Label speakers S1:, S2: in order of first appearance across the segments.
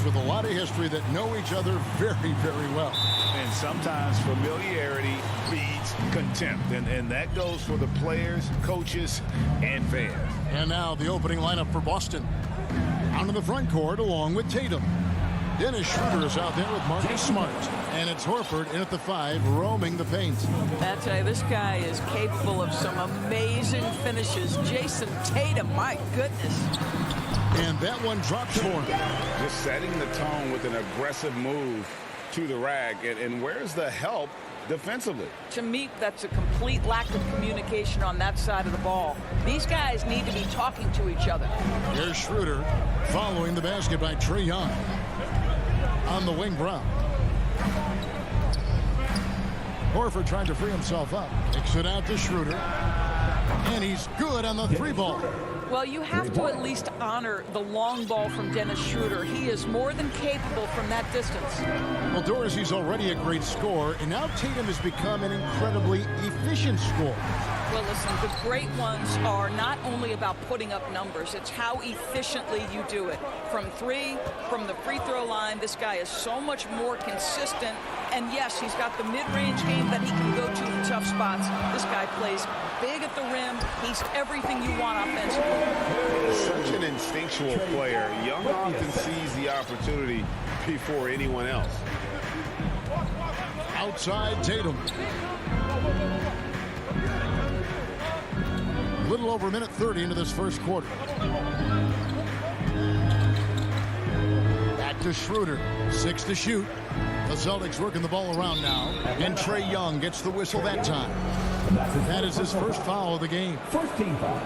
S1: players with a lot of history that know each other very, very well.
S2: And sometimes familiarity breeds contempt. And that goes for the players, coaches, and fans.
S1: And now the opening lineup for Boston. Out in the front court along with Tatum. Dennis Schroeder is out there with Marcus Smart. And it's Horford in at the 5, roaming the paint.
S3: I tell you, this guy is capable of some amazing finishes. Jason Tatum, my goodness.
S1: And that one drops for him.
S2: Just setting the tone with an aggressive move to the rack. And where's the help defensively?
S3: To me, that's a complete lack of communication on that side of the ball. These guys need to be talking to each other.
S1: Here's Schroeder following the basket by Trae Young. On the wing, Brown. Horford trying to free himself up. Kicks it out to Schroeder. And he's good on the 3 ball.
S3: Well, you have to at least honor the long ball from Dennis Schroeder. He is more than capable from that distance.
S1: Well, Dorsey's already a great scorer, and now Tatum has become an incredibly efficient scorer.
S3: Well, listen, the great ones are not only about putting up numbers, it's how efficiently you do it. From 3, from the free throw line, this guy is so much more consistent. And yes, he's got the mid-range game that he can go to in tough spots. This guy plays big at the rim. He's everything you want offensively.
S2: Such an instinctual player. Young often sees the opportunity before anyone else.
S1: Outside Tatum. A little over a minute 30 into this first quarter. Back to Schroeder. 6 to shoot. The Celtics working the ball around now. And Trae Young gets the whistle that time. That is his first foul of the game.
S4: First team foul.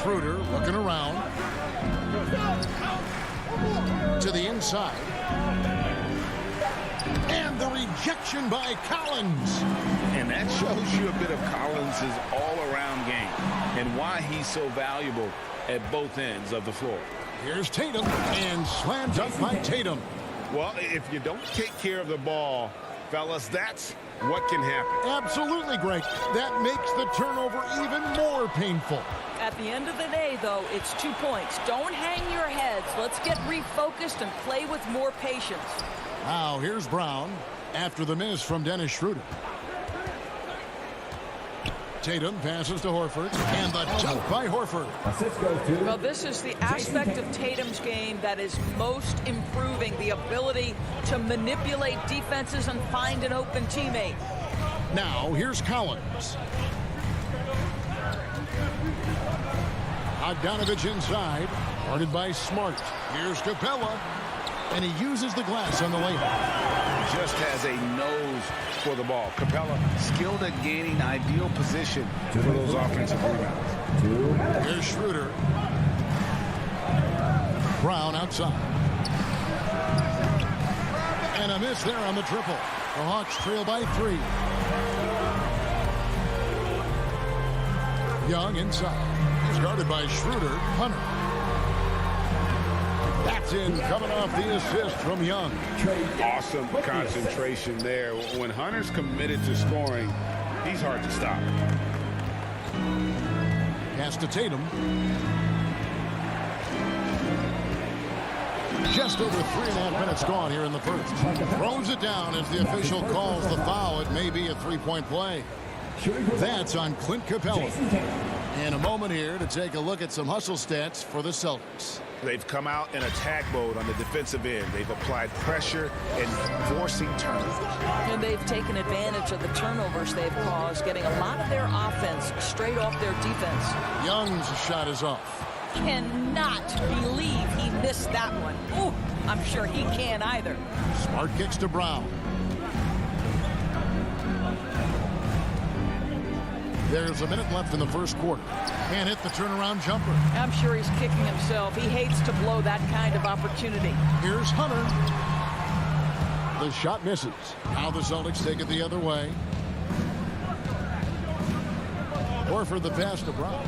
S1: Schroeder looking around. To the inside. And the rejection by Collins.
S2: And that shows you a bit of Collins' all-around game and why he's so valuable at both ends of the floor.
S1: Here's Tatum, and slam dunk by Tatum.
S2: Well, if you don't take care of the ball, fellas, that's what can happen.
S1: Absolutely, Greg. That makes the turnover even more painful.
S3: At the end of the day, though, it's 2 points. Don't hang your heads. Let's get refocused and play with more patience.
S1: Now, here's Brown after the miss from Dennis Schroeder. Tatum passes to Horford, and the dunk by Horford.
S3: Well, this is the aspect of Tatum's game that is most improving, the ability to manipulate defenses and find an open teammate.
S1: Now, here's Collins. Bogdanovich inside, guarded by Smart. Here's Capella, and he uses the glass on the layup.
S2: Just has a nose for the ball. Capella skilled at gaining ideal position for those offensive rebounds.
S1: Here's Schroeder. Brown outside. And a miss there on the triple. The Hawks trail by 3. Young inside. He's guarded by Schroeder. Hunter. That's in, coming off the assist from Young.
S2: Awesome concentration there. When Hunter's committed to scoring, he's hard to stop.
S1: Pass to Tatum. Just over 3.5 minutes gone here in the first. Throws it down as the official calls the foul. It may be a 3-point play. That's on Clint Capella. In a moment here to take a look at some hustle stats for the Celtics.
S2: They've come out in attack mode on the defensive end. They've applied pressure and forcing turnovers.
S3: And they've taken advantage of the turnovers they've caused, getting a lot of their offense straight off their defense.
S1: Young's shot is off.
S3: Cannot believe he missed that one. Ooh, I'm sure he can't either.
S1: Smart kicks to Brown. There's a minute left in the first quarter. Can't hit the turnaround jumper.
S3: I'm sure he's kicking himself. He hates to blow that kind of opportunity.
S1: Here's Hunter. The shot misses. Now the Celtics take it the other way. Horford the pass to Brown.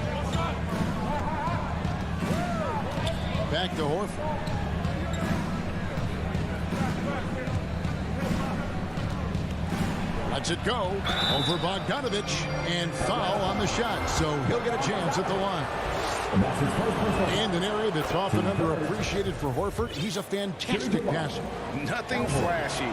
S1: Back to Horford. Lets it go over Bogdanovich, and foul on the shot, so he'll get a chance at the line. And an area that's often underappreciated for Horford, he's a fantastic passer.
S2: Nothing flashy.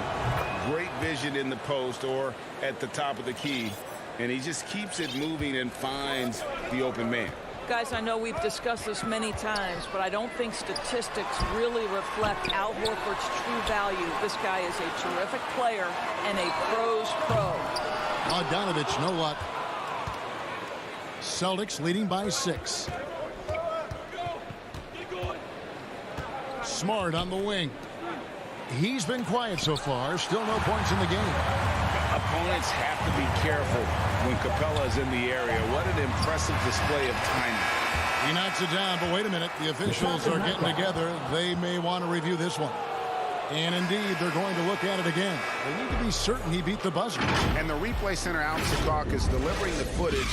S2: Great vision in the post or at the top of the key, and he just keeps it moving and finds the open man.
S3: Guys, I know we've discussed this many times, but I don't think statistics really reflect Al Horford's true value. This guy is a terrific player and a pro's pro.
S1: Bogdanovich, no luck. Celtics leading by 6. Smart on the wing. He's been quiet so far. Still no points in the game.
S2: Opponents have to be careful when Capella is in the area. What an impressive display of timing.
S1: He knocks it down, but wait a minute. The officials are getting together. They may want to review this one. And indeed, they're going to look at it again. They need to be certain he beat the buzzer.
S2: And the replay center, Alex is delivering the footage.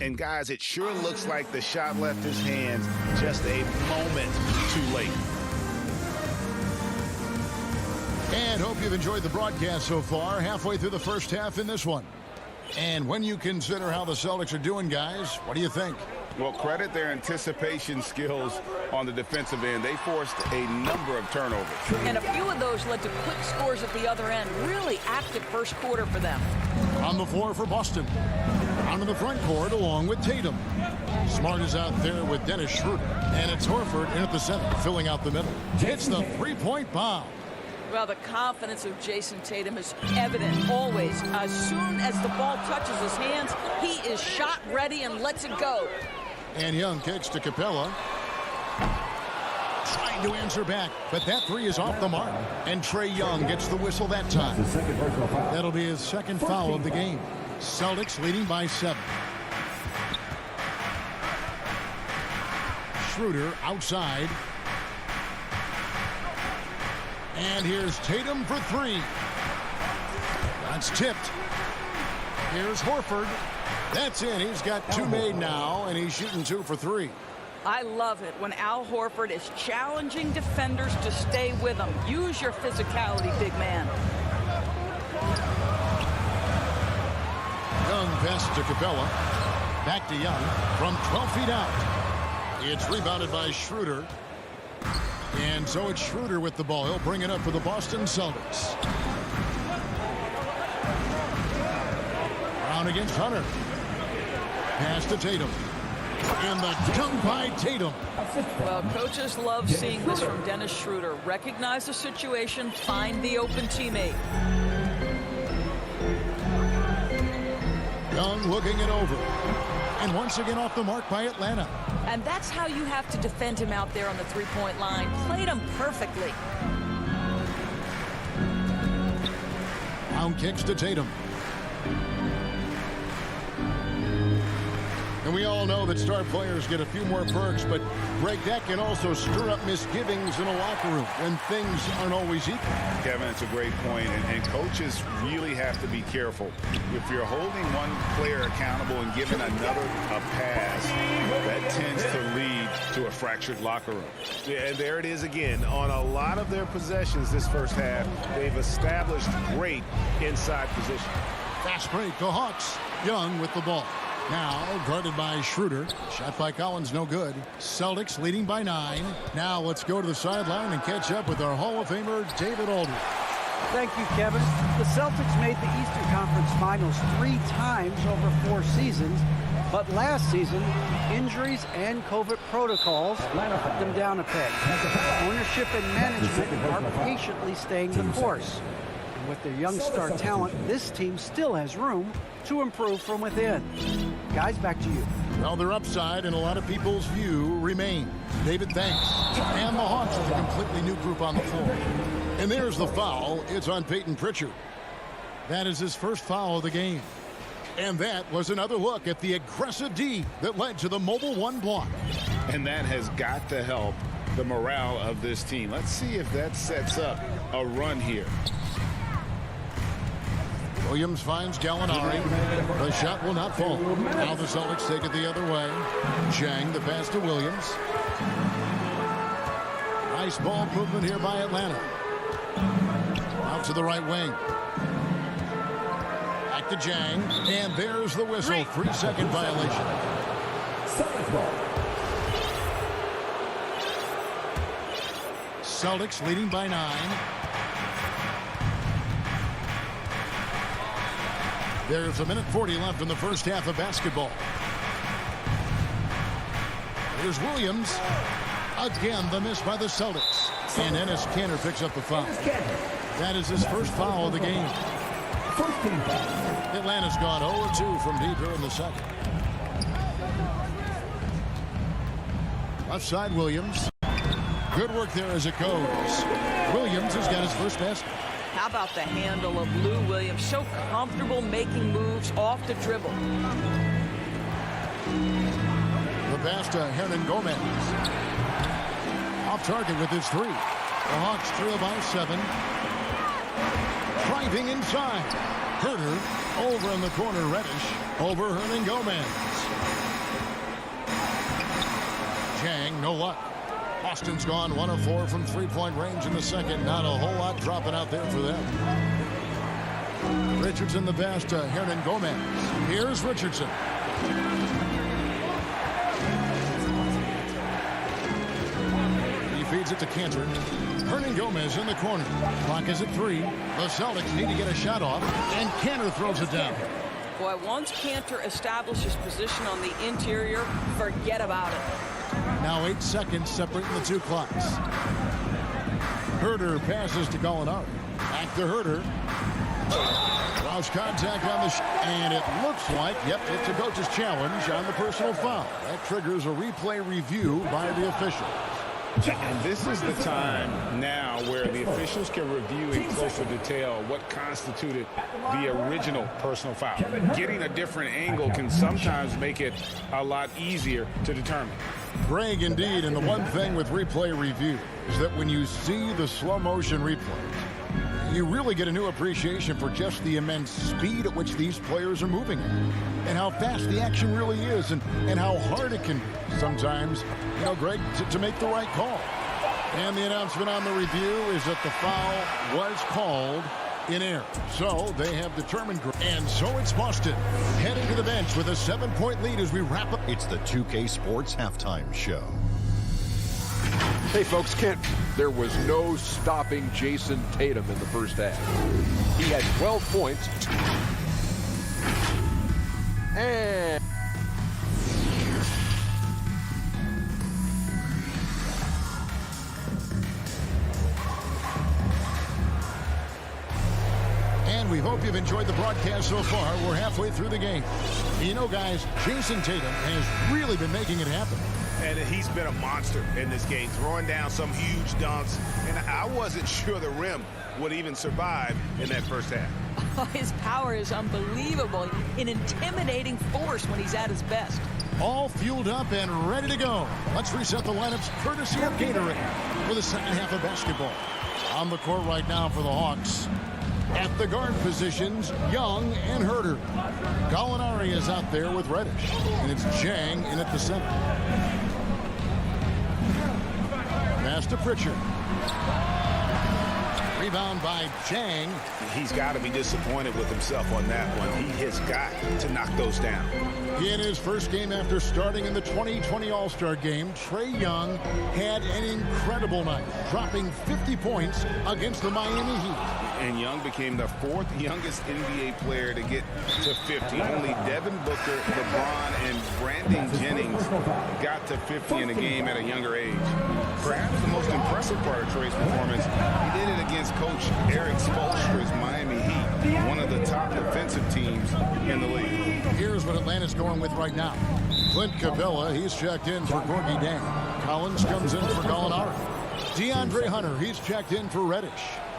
S2: And guys, it sure looks like the shot left his hands just a moment too late.
S1: And hope you've enjoyed the broadcast so far. Halfway through the first half in this one. And when you consider how the Celtics are doing, guys, what do you think?
S2: Well, credit their anticipation skills on the defensive end. They forced a number of turnovers.
S3: And a few of those led to quick scores at the other end. Really active first quarter for them.
S1: On the floor for Boston. Out in the front court along with Tatum. Smart is out there with Dennis Schroeder. And it's Horford in at the center, filling out the middle. It's the three-point bomb.
S3: Well, the confidence of Jason Tatum is evident always. As soon as the ball touches his hands, he is shot ready and lets it go.
S1: And Young kicks to Capella. Trying to answer back, but that three is off the mark. And Trae Young gets the whistle that time. That'll be his second foul of the game. Celtics leading by 7. Schroeder outside. And here's Tatum for 3. That's tipped. Here's Horford. That's in. He's got 2 made now, and he's shooting 2 for 3.
S3: I love it when Al Horford is challenging defenders to stay with him. Use your physicality, big man.
S1: Young pass to Capella. Back to Young from 12 feet out. It's rebounded by Schroeder. And so it's Schroeder with the ball. He'll bring it up for the Boston Celtics. Brown against Hunter. Pass to Tatum. And the dunk by Tatum.
S3: Well, coaches love seeing this from Dennis Schroeder. Recognize the situation, find the open teammate.
S1: Young looking it over. And once again off the mark by Atlanta.
S3: And that's how you have to defend him out there on the three-point line. Played him perfectly.
S1: Brown kicks to Tatum. And we all know that star players get a few more perks, but Greg, that can also stir up misgivings in a locker room when things aren't always equal.
S2: Kevin, it's a great point, and coaches really have to be careful. If you're holding one player accountable and giving another a pass, that tends to lead to a fractured locker room.
S4: Yeah, and there it is again. On a lot of their possessions this first half, they've established great inside position.
S1: Fast break, the Hawks. Young with the ball. Now guarded by Schroeder. Shot by Collins, no good. Celtics leading by 9. Now let's go to the sideline and catch up with our Hall of Famer, David Aldridge.
S5: Thank you, Kevin. The Celtics made the Eastern Conference Finals 3 times over 4 seasons, but last season, injuries and COVID protocols put them down a peg. Ownership and management are patiently staying the course. And with their young star talent, this team still has room to improve from within. Guys, back to you.
S1: Well, their upside in a lot of people's view remain. David, thanks. And the Hawks with a completely new group on the floor. And there's the foul. It's on Peyton Pritchard. That is his first foul of the game. And that was another look at the aggressive D that led to the mobile 1 block.
S2: And that has got to help the morale of this team. Let's see if that sets up a run here.
S1: Williams finds Gallinari. The shot will not fall. Now the Celtics take it the other way. Chang, the pass to Williams. Nice ball movement here by Atlanta. Out to the right wing. Back to Jang, and there's the whistle. 3-second violation. Celtics leading by 9. There's 1:40 left in the first half of basketball. Here's Williams. Again, the miss by the Celtics. And Enes Kanter picks up the foul. That is his first foul of the game. Atlanta's gone 0-2 from deep here in the second. Left side, Williams. Good work there as it goes. Williams has got his first basket.
S3: How about the handle of Lou Williams? So comfortable making moves off the dribble.
S1: The pass to Hernan Gomez. Off target with his 3. The Hawks trail by 7. Driving inside. Herder over in the corner. Reddish over Hernan Gomez. Jang, no luck. Boston's gone 1 of 4 from three-point range in the second. Not a whole lot dropping out there for them. Richardson the pass to Hernan Gomez. Here's Richardson. He feeds it to Kanter. Hernan Gomez in the corner. Clock is at 3. The Celtics need to get a shot off, and Kanter throws it down.
S3: Boy, once Kanter establishes position on the interior, forget about it.
S1: Now 8 seconds separating the two clocks. Herder passes to Gallinari. Back to Herder. Draws contact on the and it looks like, yep, it's a coach's challenge on the personal foul. That triggers a replay review by the official.
S2: And this is the time now where the officials can review in closer detail what constituted the original personal foul. Getting a different angle can sometimes make it a lot easier to determine.
S1: Greg, indeed, and the one thing with replay review is that when you see the slow motion replays, you really get a new appreciation for just the immense speed at which these players are moving and how fast the action really is and how hard it can be sometimes, you know, Greg, to make the right call. And the announcement on the review is that the foul was called in error. So they have determined, and so it's Boston heading to the bench with a 7-point lead as we wrap up.
S6: It's the 2K Sports Halftime Show.
S7: Hey folks, there was no stopping Jason Tatum in the first half. He had 12 points. And
S1: we hope you've enjoyed the broadcast so far. We're halfway through the game. You know, guys, Jason Tatum has really been making it happen.
S4: And he's been a monster in this game, throwing down some huge dunks. And I wasn't sure the rim would even survive in that first half.
S3: His power is unbelievable. An intimidating force when he's at his best.
S1: All fueled up and ready to go. Let's reset the lineups courtesy of Gatorade for the second half of basketball. On the court right now for the Hawks. At the guard positions, Young and Herder. Gallinari is out there with Reddish. And it's Jang in at the center. Pass to Pritchard. Rebound by Jang.
S2: He's got to be disappointed with himself on that one. He has got to knock those down.
S1: In his first game after starting in the 2020 All-Star Game, Trae Young had an incredible night, dropping 50 points against the Miami Heat.
S2: And Young became the 4th youngest NBA player to get to 50. Only Devin Booker, LeBron, and Brandon Jennings got to 50 in a game at a younger age. Perhaps the most impressive part of Trae's performance, he did it against Coach Eric Spoelstra's Miami Heat, one of the top defensive teams in the league.
S1: Here's what Atlanta's going with right now. Clint Capella, he's checked in for Gorgie Dang. Collins comes in for Gallinari. DeAndre Hunter, he's checked in for Reddish.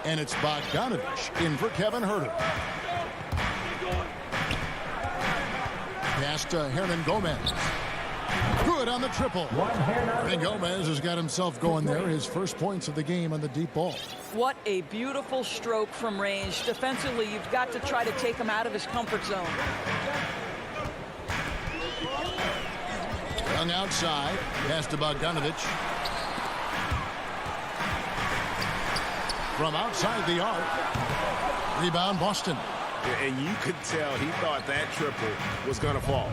S1: And it's Bogdanovich in for Kevin Herter. Pass to Hernan Gomez. Good on the triple. And Gomez has got himself going there. His first points of the game on the deep ball.
S3: What a beautiful stroke from range. Defensively, you've got to try to take him out of his comfort zone.
S1: Young outside. Pass to Bogdanovich. From outside the arc. Rebound Boston.
S4: And you could tell he thought that triple was going to fall.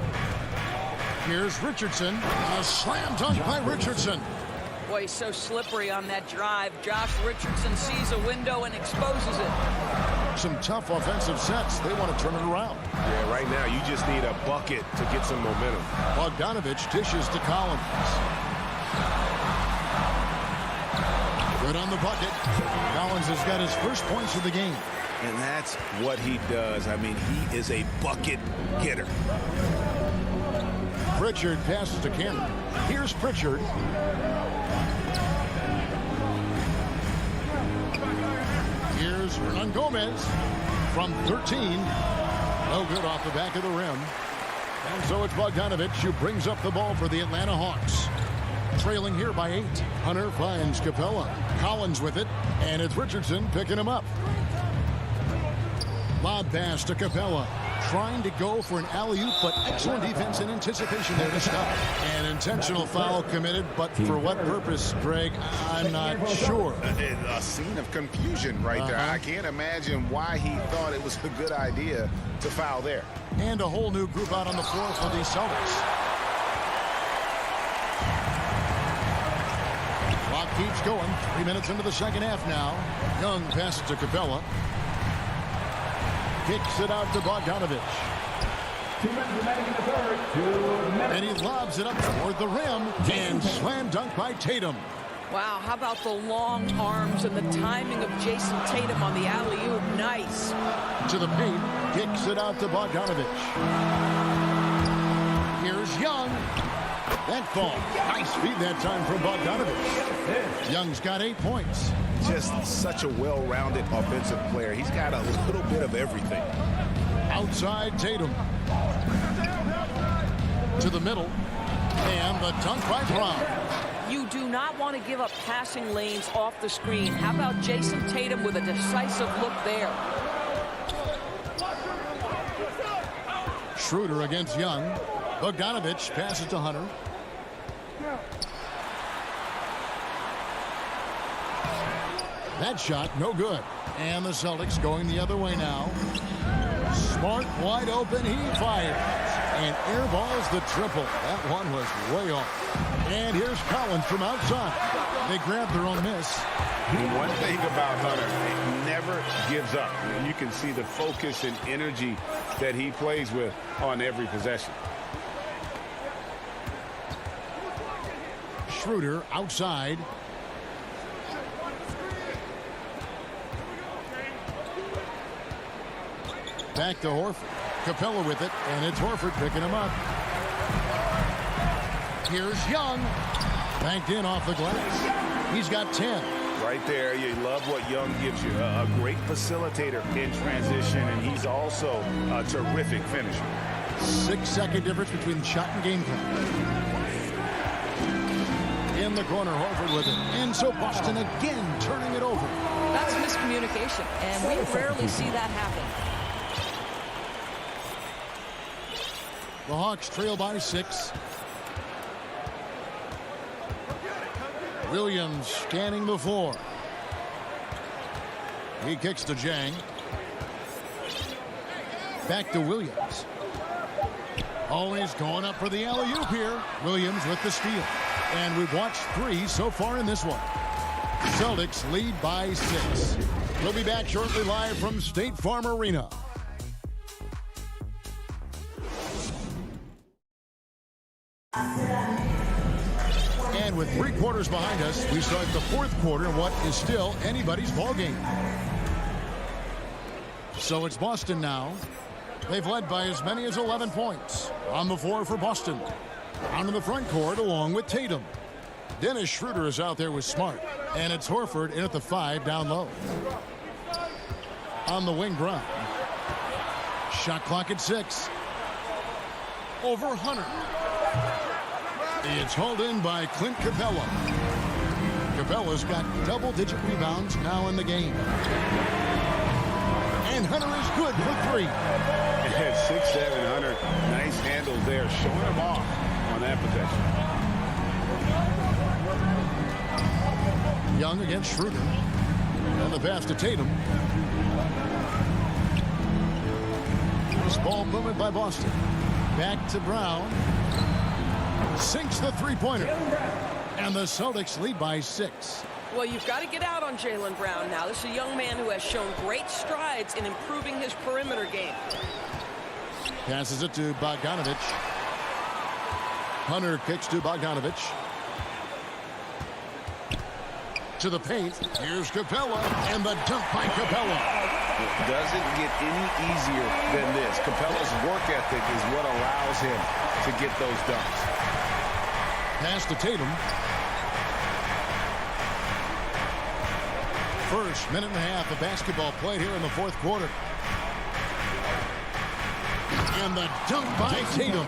S1: Here's Richardson. A slam dunk by Richardson.
S3: Boy, he's so slippery on that drive. Josh Richardson sees a window and exposes it.
S1: Some tough offensive sets. They want to turn it around.
S4: Yeah, right now you just need a bucket to get some momentum.
S1: Bogdanovich dishes to Collins. Good on the bucket. Collins has got his first points of the game.
S4: And that's what he does. I mean, he is a bucket getter.
S1: Pritchard passes to Cameron. Here's Pritchard. Here's Hernan Gomez from 13. No good off the back of the rim. And so it's Bogdanovich who brings up the ball for the Atlanta Hawks. Trailing here by 8. Hunter finds Capella. Collins with it, and it's Richardson picking him up. Lob pass to Capella. Trying to go for an alley-oop, but excellent defense and anticipation there to stop. An intentional foul committed, but for what purpose, Greg, I'm not sure.
S2: A scene of confusion right there. I can't imagine why he thought it was a good idea to foul there.
S1: And a whole new group out on the floor for the Celtics. Clock keeps going. 3 minutes into the second half now. Young passes to Capella. Kicks it out to Bogdanovich.
S8: 2 minutes remaining in the third.
S1: And he lobs it up toward the rim. And slam dunk by Tatum.
S3: Wow, how about the long arms and the timing of Jason Tatum on the alley-oop? Nice.
S1: To the paint. Kicks it out to Bogdanovich. Here's Young. That fall. Nice feed that time from Bogdanovich. Young's got 8 points.
S4: Just such a well-rounded offensive player. He's got a little bit of everything.
S1: Outside Tatum. To the middle. And the dunk by Brown.
S3: You do not want to give up passing lanes off the screen. How about Jason Tatum with a decisive look there?
S1: Schroeder against Young. Bogdanovich passes to Hunter. That shot, no good. And the Celtics going the other way now. Smart, wide open, he fires. And airballs the triple. That one was way off. And here's Collins from outside. They grab their own miss.
S2: One thing about Hunter, he never gives up. You can see the focus and energy that he plays with on every possession.
S1: Schroeder outside. Back to Horford. Capella with it, and it's Horford picking him up. Here's Young. Banked in off the glass. He's got 10.
S2: Right there, you love what Young gives you. A great facilitator in transition, and he's also a terrific finisher.
S1: 6-second difference between shot and game clock. In the corner, Horford with it. And so Boston again turning it over.
S3: That's miscommunication, and we rarely see that happen.
S1: The Hawks trail by 6. Williams scanning the floor. He kicks to Jang. Back to Williams. Always going up for the alley-oop here. Williams with the steal. And we've watched 3 so far in this one. Celtics lead by 6. We'll be back shortly live from State Farm Arena. And with 3 quarters behind us, we start the 4th quarter in what is still anybody's ball game. So it's Boston now. They've led by as many as 11 points. On the floor for Boston. Down in the front court along with Tatum. Dennis Schroeder is out there with Smart. And it's Horford in at the 5 down low. On the wing, Brown. Shot clock at 6. Over Hunter. It's hauled in by Clint Capella. Capella's got double-digit rebounds now in the game. And Hunter is good for 3.
S2: At 6'7", Hunter, nice handles there, showing him off on that possession.
S1: Young against Schroeder. And the pass to Tatum. Loose ball movement by Boston. Back to Brown. Sinks the three-pointer. And the Celtics lead by 6.
S3: Well, you've got to get out on Jaylen Brown now. This is a young man who has shown great strides in improving his perimeter game.
S1: Passes it to Bogdanovich. Hunter kicks to Bogdanovich. To the paint. Here's Capella. And the dunk by Capella.
S2: It doesn't get any easier than this. Capella's work ethic is what allows him to get those dunks.
S1: Pass to Tatum. First minute and a half of basketball played here in the fourth quarter. And the dunk by Tatum.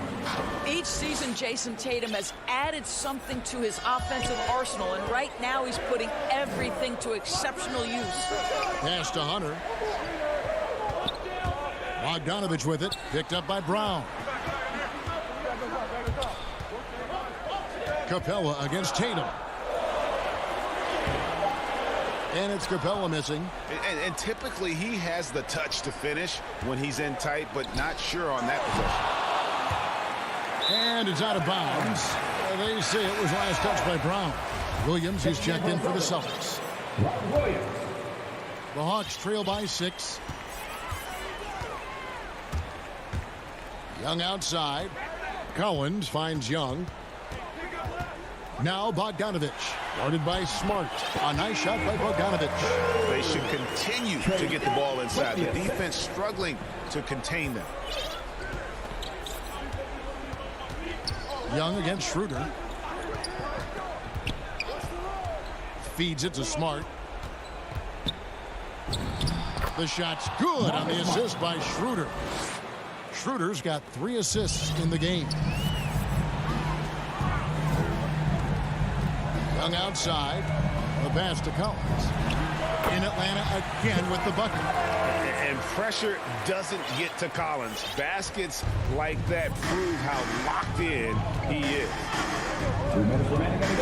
S3: Each season, Jason Tatum has added something to his offensive arsenal, and right now he's putting everything to exceptional use.
S1: Pass to Hunter. Bogdanovich with it. Picked up by Brown. Capella against Tatum. And it's Capella missing.
S2: And typically he has the touch to finish when he's in tight, but not sure on that possession.
S1: And it's out of bounds. They say it was last touched by Brown. Williams is checked in for the Celtics. The Hawks trail by 6. Young outside. Collins finds Young. Now Bogdanovich. Guarded by Smart. A nice shot by Bogdanovich.
S2: They should continue to get the ball inside. The defense struggling to contain them.
S1: Young against Schroeder. Feeds it to Smart. The shot's good on the assist by Schroeder. Schroeder's got 3 assists in the game. Young outside. The pass to Collins. In Atlanta again with the bucket.
S2: And pressure doesn't get to Collins. Baskets like that prove how locked in he is.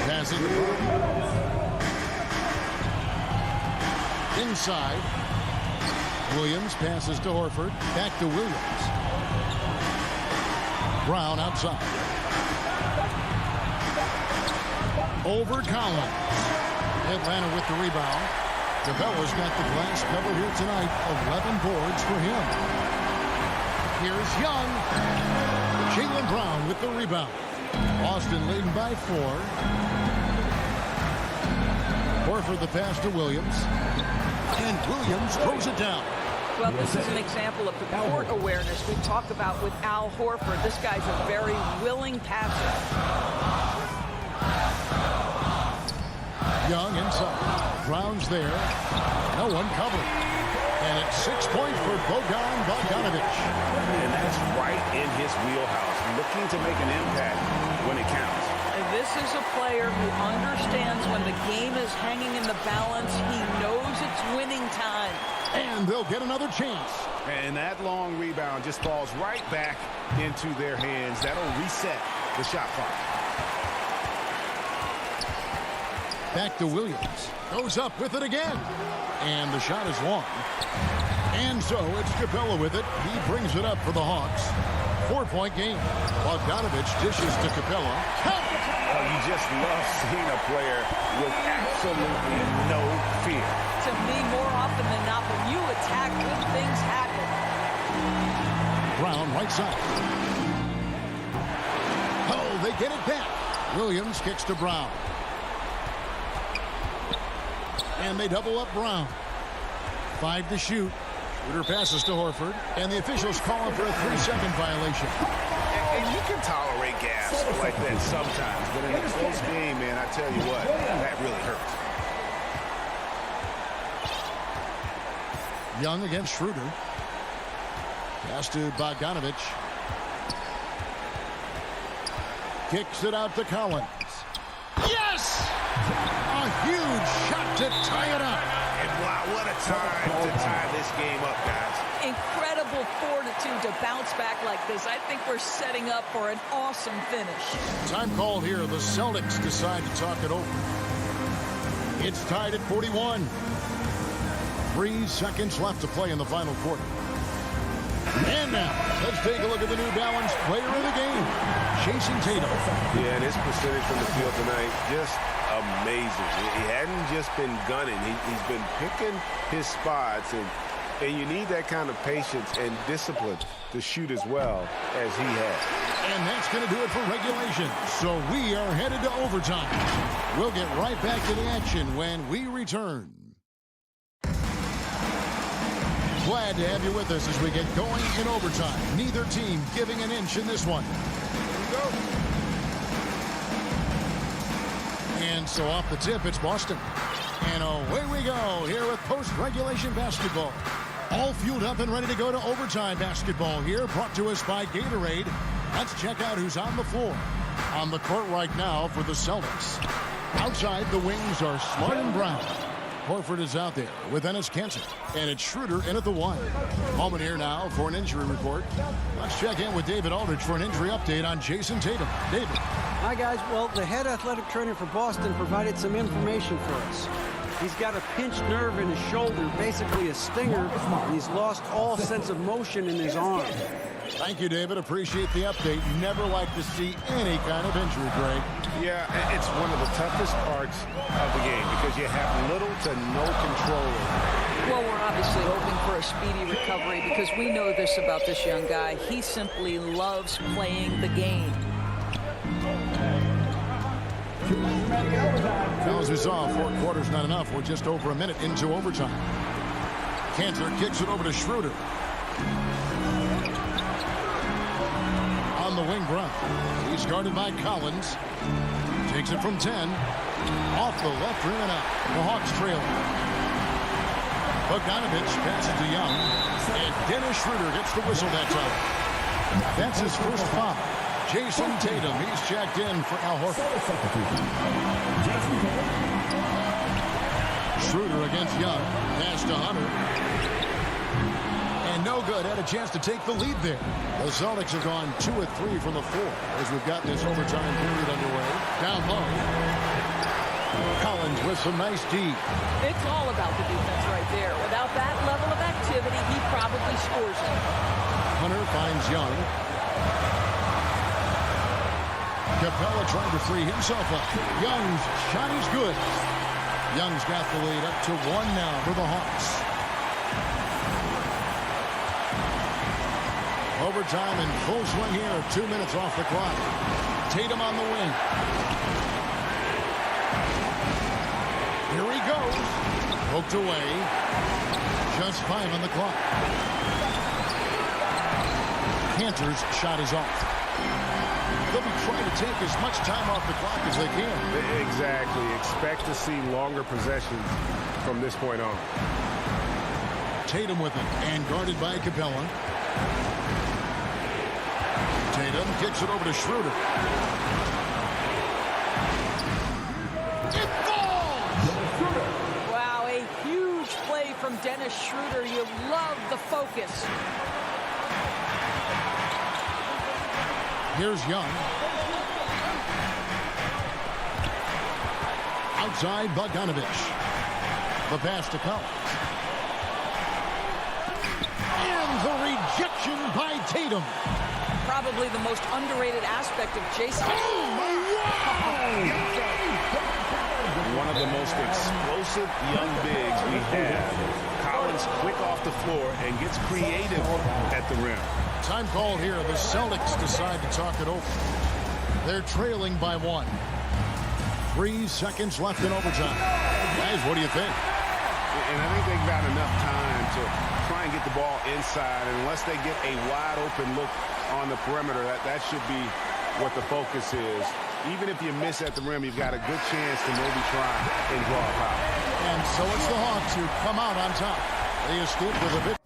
S1: Passes the ball. Inside. Williams passes to Horford. Back to Williams. Brown outside. Over Collins. Atlanta with the rebound. Capella's got the glass cover here tonight. 11 boards for him. Here's Young. Jaylen Brown with the rebound. Boston leading by 4. Horford the pass to Williams. And Williams throws it down.
S3: Well, this is an example of the court awareness we talk about with Al Horford. This guy's a very willing passer.
S1: Young inside. Brown's there. No one covering. And it's 6 points for Bogdanovich.
S2: And that's right in his wheelhouse. Looking to make an impact when it counts.
S3: And this is a player who understands when the game is hanging in the balance. He knows it's winning time.
S1: And they'll get another chance.
S2: And that long rebound just falls right back into their hands. That'll reset the shot clock.
S1: Back to Williams. Goes up with it again. And the shot is long. And so it's Capella with it. He brings it up for the Hawks. 4-point game. Bogdanovich dishes to Capella.
S2: Oh, you just love seeing a player with absolutely no fear.
S3: To me, more often than not, when you attack, good things happen.
S1: Brown right side. Oh, they get it back. Williams kicks to Brown. And they double up Brown. 5 to shoot. Schroeder passes to Horford. And the officials call him for a 3-second violation.
S2: And you can tolerate gaps like that sometimes. But in a close game, man, I tell you what, that really hurts.
S1: Young against Schroeder. Pass to Bogdanovich. Kicks it out to Collins. Yes! A huge shot to tie it up.
S2: And wow, what a time to tie this game up, guys.
S3: Incredible fortitude to bounce back like this. I think we're setting up for an awesome finish.
S1: Time called here. The Celtics decide to talk it over. It's tied at 41. 3 seconds left to play in the final quarter. And now, let's take a look at the New Balance player of the game, Jason Tatum.
S4: Yeah, and his percentage from the field tonight, just amazing. He hadn't just been gunning. He's been picking his spots, and you need that kind of patience and discipline to shoot as well as he has.
S1: And that's going to do it for regulation. So we are headed to overtime. We'll get right back to the action when we return. Glad to have you with us as we get going in overtime. Neither team giving an inch in this one. Here we go. And so off the tip, it's Boston. And away we go here with post-regulation basketball. All fueled up and ready to go to overtime basketball here, brought to us by Gatorade. Let's check out who's on the floor. On the court right now for the Celtics. Outside, the wings are Smart and Brown. Horford is out there with Enes Kanter. And it's Schroeder in at the 1. Moment here now for an injury report. Let's check in with David Aldridge for an injury update on Jason Tatum. David.
S5: Hi, guys. Well, the head athletic trainer for Boston provided some information for us. He's got a pinched nerve in his shoulder, basically a stinger, and he's lost all sense of motion in his arm.
S1: Thank you, David. Appreciate the update. Never like to see any kind of injury, Greg.
S4: Yeah, it's one of the toughest parts of the game because you have little to no control over it.
S3: Well, we're obviously hoping for a speedy recovery because we know this about this young guy. He simply loves playing the game.
S1: Well, as we saw, 4 quarters not enough. We're just over a minute into overtime. Kanter kicks it over to Schroeder. On the wing, Brown. He's guarded by Collins. Takes it from 10. Off the left rim and out. The Hawks trailing. Bogdanovich passes to Young. And Dennis Schroeder gets the whistle that time. That's his first foul. Jason Tatum, he's checked in for Al Horford. Schroeder against Young. Pass to Hunter. And no good. Had a chance to take the lead there. The Celtics have gone 2 of 3 from the floor as we've got this overtime period underway. Down low. Collins with some nice D.
S3: It's all about the defense right there. Without that level of activity, he probably scores it.
S1: Hunter finds Young. Capella trying to free himself up. Young's shot is good. Young's got the lead up to 1 now for the Hawks. Overtime in full swing here. 2 minutes off the clock. Tatum on the wing. Here he goes. Poked away. Just 5 on the clock. Kanter's shot is off. They'll be trying to take as much time off the clock as they can.
S4: Exactly. Expect to see longer possessions from this point on.
S1: Tatum with it and guarded by Capella. Tatum kicks it over to Schroeder. It falls!
S3: Wow, a huge play from Dennis Schroeder. You love the focus.
S1: Here's Young. Outside, Bogdanovich. The pass to Collins. And the rejection by Tatum.
S3: Probably the most underrated aspect of Jason.
S2: One of the most explosive young bigs we have. Collins quick off the floor and gets creative at the rim.
S1: Time call here. The Celtics decide to talk it over. They're trailing by 1. 3 seconds left in overtime. Guys, what do you think?
S4: And I think they've got enough time to try and get the ball inside. And unless they get a wide open look on the perimeter, that should be what the focus is. Even if you miss at the rim, you've got a good chance to maybe try and draw a foul.
S1: And so it's the Hawks who come out on top. They escape with a victory.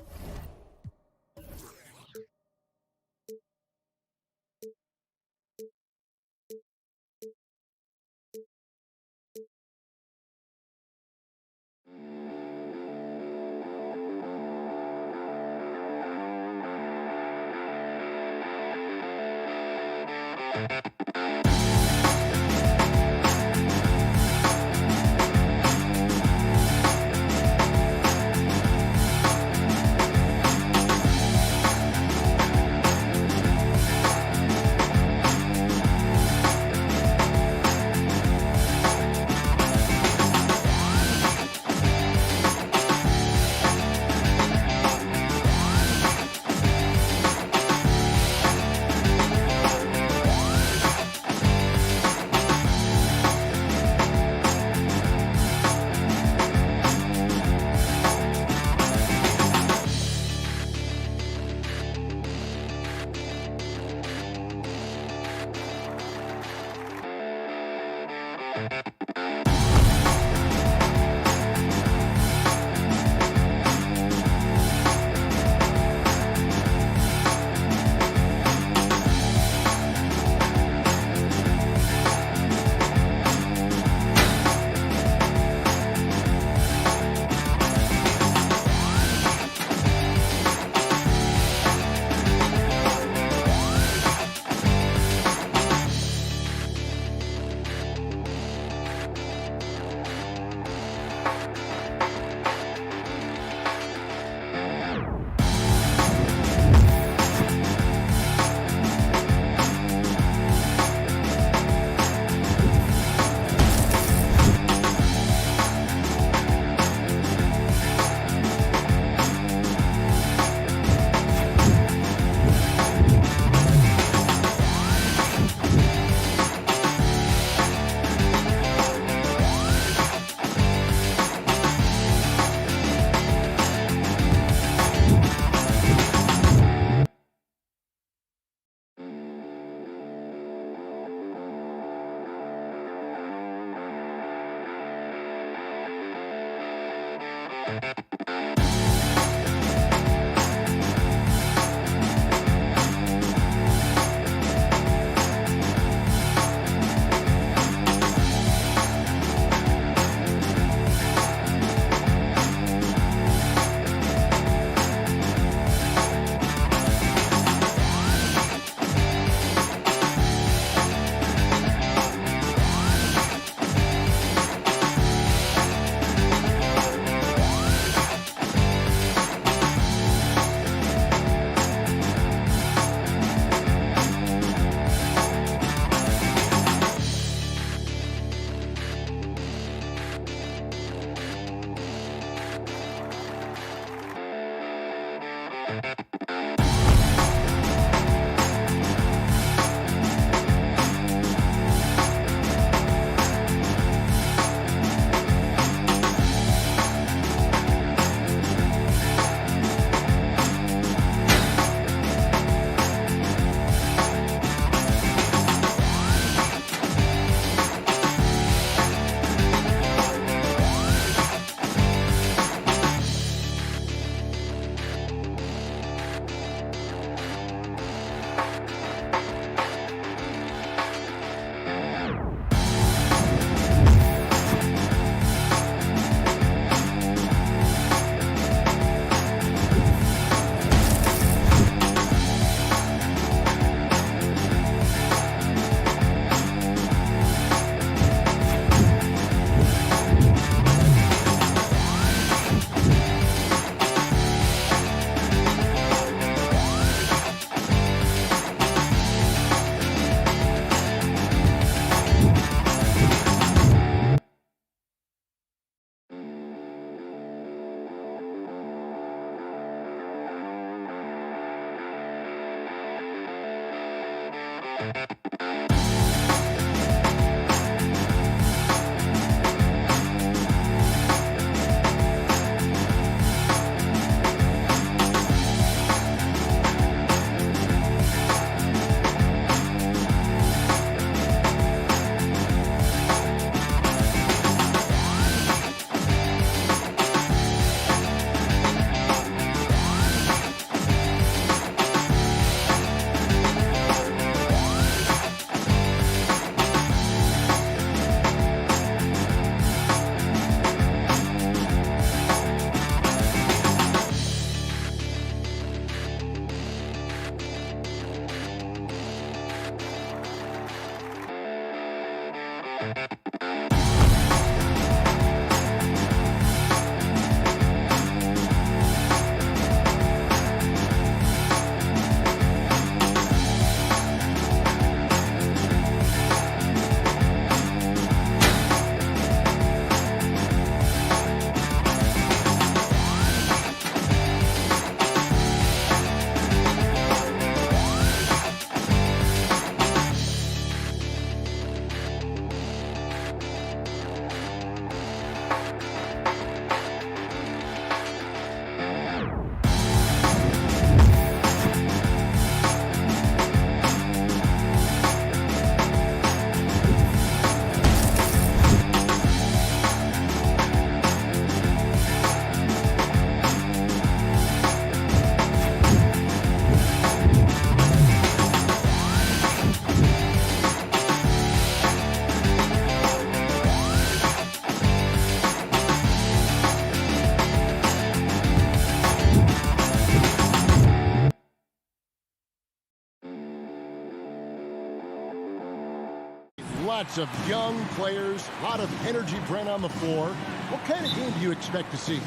S1: Lots of young players, a lot of energy brought on the floor. What kind of game do you expect to see?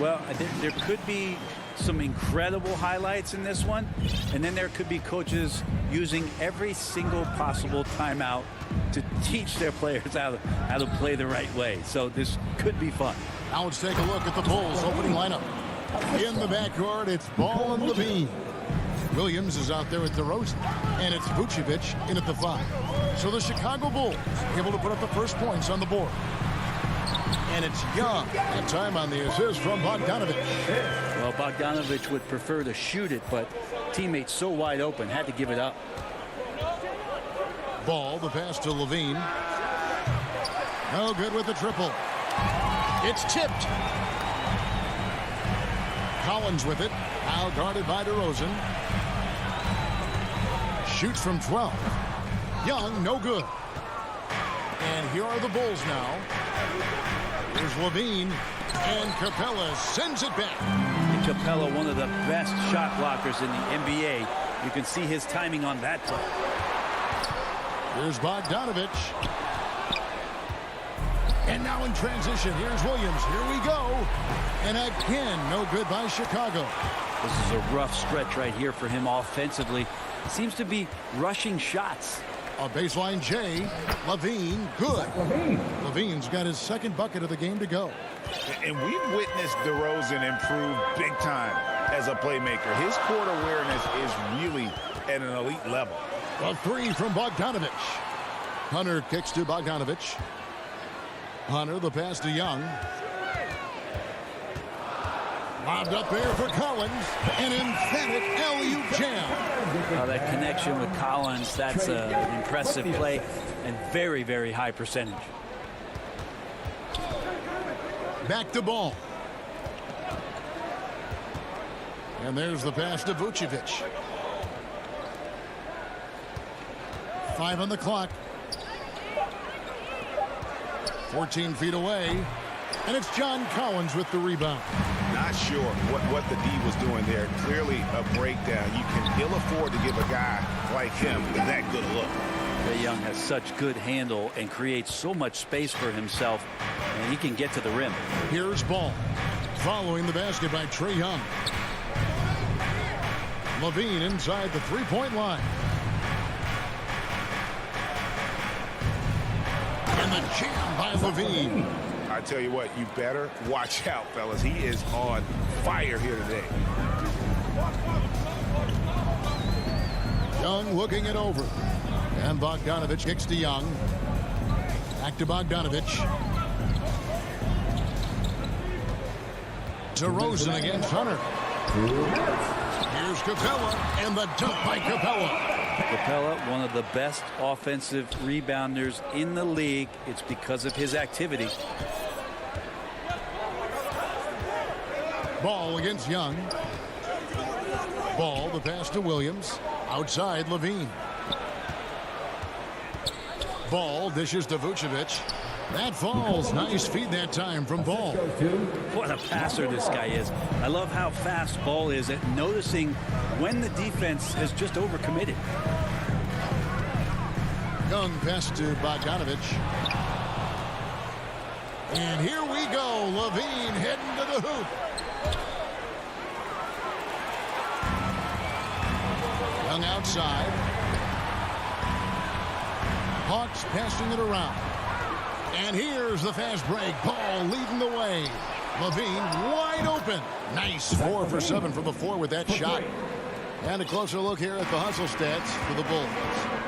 S9: Well, there could be some incredible highlights in this one, and then there could be coaches using every single possible timeout to teach their players how to play the right way. So this could be fun.
S1: Now let's take a look at the Bulls opening lineup. In the backcourt, it's Ball and Levine. Williams is out there at DeRozan, and it's Vucevic in at the 5. So the Chicago Bulls able to put up the first points on the board. And it's Young. That time on the assist from Bogdanovich.
S9: Well, Bogdanovich would prefer to shoot it, but teammates so wide open, had to give it up.
S1: Ball, the pass to Levine. No good with the triple. It's tipped. Collins with it. Now guarded by DeRozan. Shoots from 12. Young, no good. And here are the Bulls now. Here's Levine. And Capella sends it back.
S9: And Capella, one of the best shot blockers in the NBA. You can see his timing on that play.
S1: Here's Bogdanovich. And now in transition, here's Williams. Here we go. And again, no good by Chicago.
S9: This is a rough stretch right here for him offensively. Seems to be rushing shots.
S1: A baseline J. Levine, good. Levine's got his second bucket of the game to go.
S2: And we've witnessed DeRozan improve big time. as a playmaker. His court awareness is really at an elite level.
S1: A three from Bogdanovich. Hunter kicks to Bogdanovich. Hunter, the pass to Young. Lobbed up there for Collins. An emphatic alley-oop jam.
S9: That connection with Collins, that's an impressive play and very, very high percentage.
S1: Back to Ball. And there's the pass to Vucevic. 5 on the clock. 14 feet away. And it's John Collins with the rebound.
S2: Not sure what the D was doing there. Clearly a breakdown. You can ill afford to give a guy like him that good a look.
S9: Trae Young has such good handle and creates so much space for himself, and he can get to the rim.
S1: Here's Ball. Following the basket by Trae Young. Levine inside the three-point line. And the jam by Levine.
S2: I tell you what, you better watch out, fellas. He is on fire here today.
S1: Young looking it over. And Bogdanovich kicks to Young. Back to Bogdanovich. DeRozan against Hunter. Here's Capella, and the dunk by Capella.
S9: Capella, one of the best offensive rebounders in the league. It's because of his activity.
S1: Ball against Young. Ball, the pass to Williams. Outside, Levine. Ball dishes to Vucevic. That falls. Nice feed that time from Ball.
S9: What a passer this guy is. I love how fast Ball is at noticing when the defense has just overcommitted.
S1: Young pass to Bogdanovich. And here we go. Levine heading to the hoop. Young outside. Hawks passing it around. And here's the fast break. Ball leading the way. Levine wide open. Nice 4 for 7 from the floor with that shot. And a closer look here at the hustle stats for the Bulls.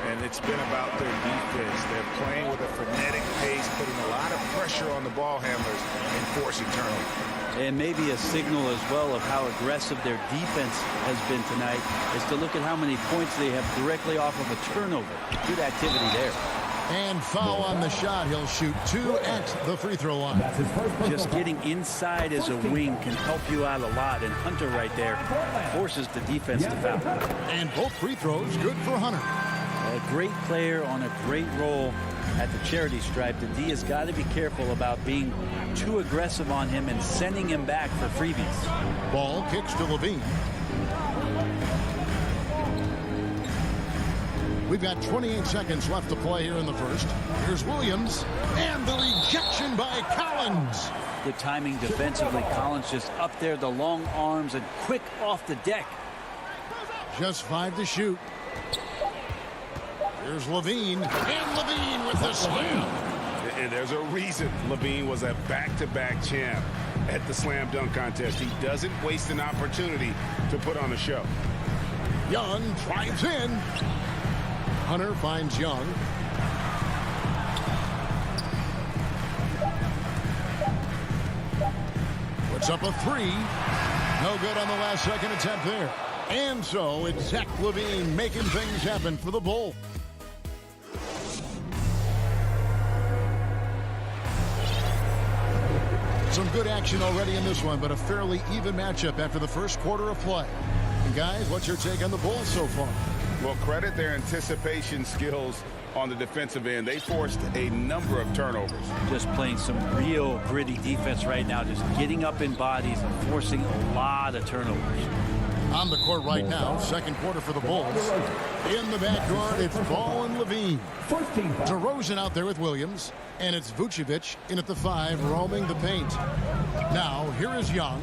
S2: And it's been about their defense. They're playing with a frenetic pace, putting a lot of pressure on the ball handlers and forcing turnovers.
S9: And maybe a signal as well of how aggressive their defense has been tonight is to look at how many points they have directly off of a turnover. Good activity there.
S1: And foul on the shot. He'll shoot 2 at the free throw line.
S9: Just getting inside as a wing can help you out a lot. And Hunter right there forces the defense to foul.
S1: And both free throws good for Hunter.
S9: A great player on a great role at the charity stripe. The D has got to be careful about being too aggressive on him and sending him back for freebies.
S1: Ball kicks to Levine. We've got 28 seconds left to play here in the first. Here's Williams, and the rejection by Collins.
S9: Good timing defensively. Collins just up there, the long arms, and quick off the deck.
S1: Just 5 to shoot. Here's Levine, and Levine with the slam.
S4: And there's a reason Levine was a back-to-back champ at the slam dunk contest. He doesn't waste an opportunity to put on a show.
S1: Young drives in. Hunter finds Young. Puts up a 3. No good on the last second attempt there. And so it's Zach LaVine making things happen for the Bull. Some good action already in this one, but a fairly even matchup after the first quarter of play. And guys, what's your take on the Bulls so far?
S2: Well, credit their anticipation skills on the defensive end. They forced a number of turnovers.
S9: Just playing some real gritty defense right now, just getting up in bodies and forcing a lot of turnovers.
S1: On the court right now, second quarter for the Bulls. In the backcourt, it's Ball and Levine. DeRozan out there with Williams, and it's Vucevic in at the 5, roaming the paint. Now, here is Young,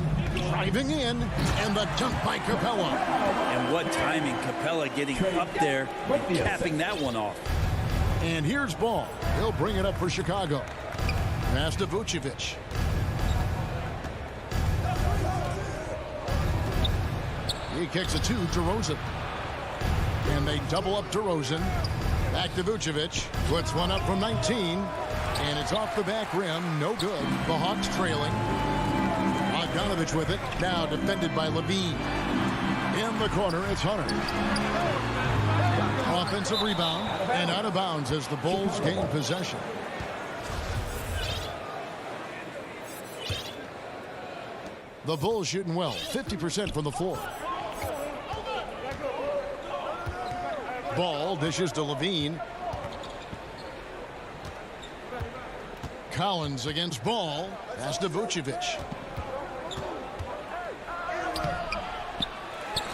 S1: driving in, and the dunk by Capella.
S9: And what timing, Capella getting up there and capping that one off.
S1: And here's Ball. He'll bring it up for Chicago. Pass to He kicks it to DeRozan. And they double up DeRozan. Back to Vucevic. Puts one up from 19. And it's off the back rim. No good. The Hawks trailing. Bogdanovich with it. Now defended by Levine. In the corner, it's Hunter. Offensive rebound. And out of bounds as the Bulls gain possession. The Bulls shooting well. 50% from the floor. Ball dishes to Levine. Collins against Ball. Pass to Vucevic.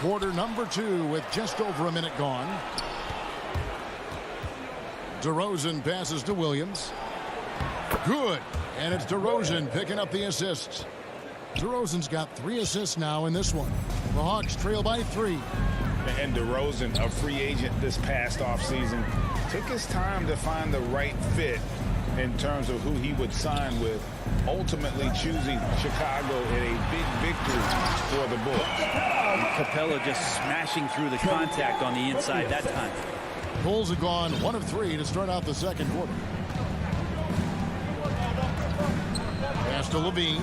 S1: Quarter number 2 with just over a minute gone. DeRozan passes to Williams. Good. And it's DeRozan picking up the assists. DeRozan's got 3 assists now in this one. The Hawks trail by 3.
S2: And DeRozan, a free agent this past offseason, took his time to find the right fit in terms of who he would sign with, ultimately choosing Chicago in a big victory for the Bulls.
S9: Capella just smashing through the contact on the inside that time.
S1: Bulls have gone 1 of 3 to start out the second quarter. Pass to Levine.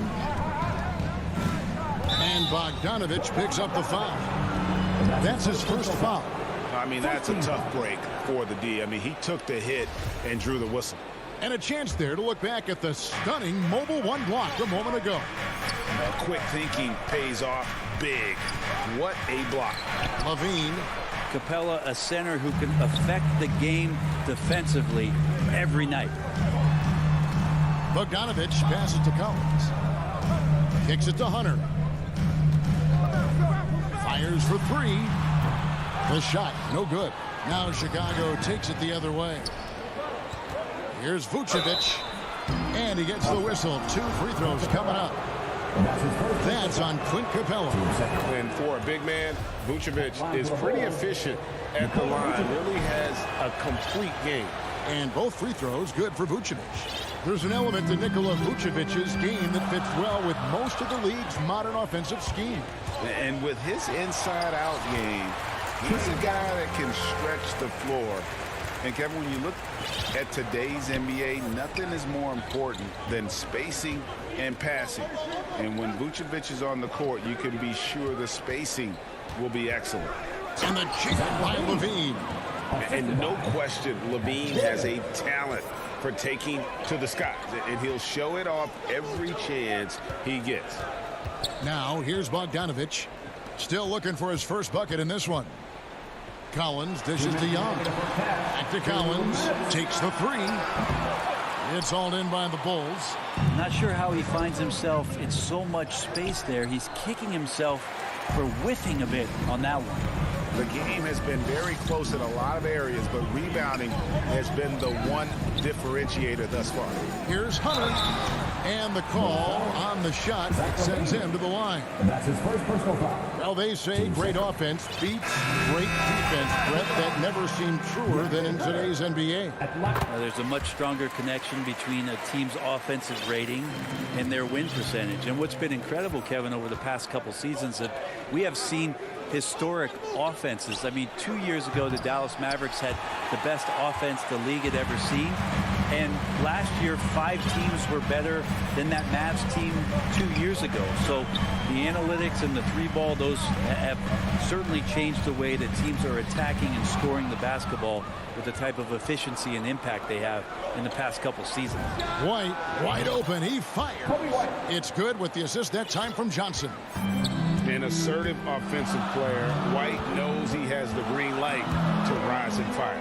S1: And Bogdanovich picks up the foul. That's his first foul.
S2: I mean, that's a tough break for the D. I mean, he took the hit and drew the whistle.
S1: And a chance there to look back at the stunning mobile 1 block a moment ago.
S2: Quick thinking pays off big. What a block.
S1: Levine.
S9: Capella, a center who can affect the game defensively every night.
S1: Bogdanovich passes to Collins. Kicks it to Hunter. Fires for 3. The shot, no good. Now Chicago takes it the other way. Here's Vucevic. And he gets the whistle. 2 free throws coming up. That's on Clint Capella.
S4: And for a big man, Vucevic is pretty efficient at the line. Really has a complete game.
S1: And both free throws good for Vucevic. There's an element to Nikola Vucevic's game that fits well with most of the league's modern offensive scheme.
S2: And with his inside-out game, he's a guy that can stretch the floor. And Kevin, when you look at today's NBA, nothing is more important than spacing and passing. And when Vucevic is on the court, you can be sure the spacing will be excellent.
S1: And the kick by Levine.
S4: And no question, Levine has a talent for taking to the skies. And he'll show it off every chance he gets.
S1: Now, here's Bogdanovich. Still looking for his first bucket in this one. Collins dishes to Young. Back to Collins. Takes the 3. It's hauled in by the Bulls.
S9: Not sure how he finds himself in so much space there. He's kicking himself for whiffing a bit on that one.
S2: The game has been very close in a lot of areas, but rebounding has been the one differentiator thus far.
S1: Here's Hunter. And the call on the shot sends him to the line.
S8: That's his first personal foul.
S1: Well, they say great offense beats great defense, Brett. That never seemed truer than in today's NBA.
S9: There's a much stronger connection between a team's offensive rating and their win percentage. And what's been incredible, Kevin, over the past couple seasons, that we have seen historic offenses. I mean, 2 years ago, the Dallas Mavericks had the best offense the league had ever seen. And last year, 5 teams were better than that Mavs team 2 years ago. So the analytics and the 3-ball, those have certainly changed the way that teams are attacking and scoring the basketball with the type of efficiency and impact they have in the past couple seasons.
S1: White, wide open. He fires. It's good with the assist that time from Johnson.
S4: An assertive offensive player. White knows he has the green light to rise and fire.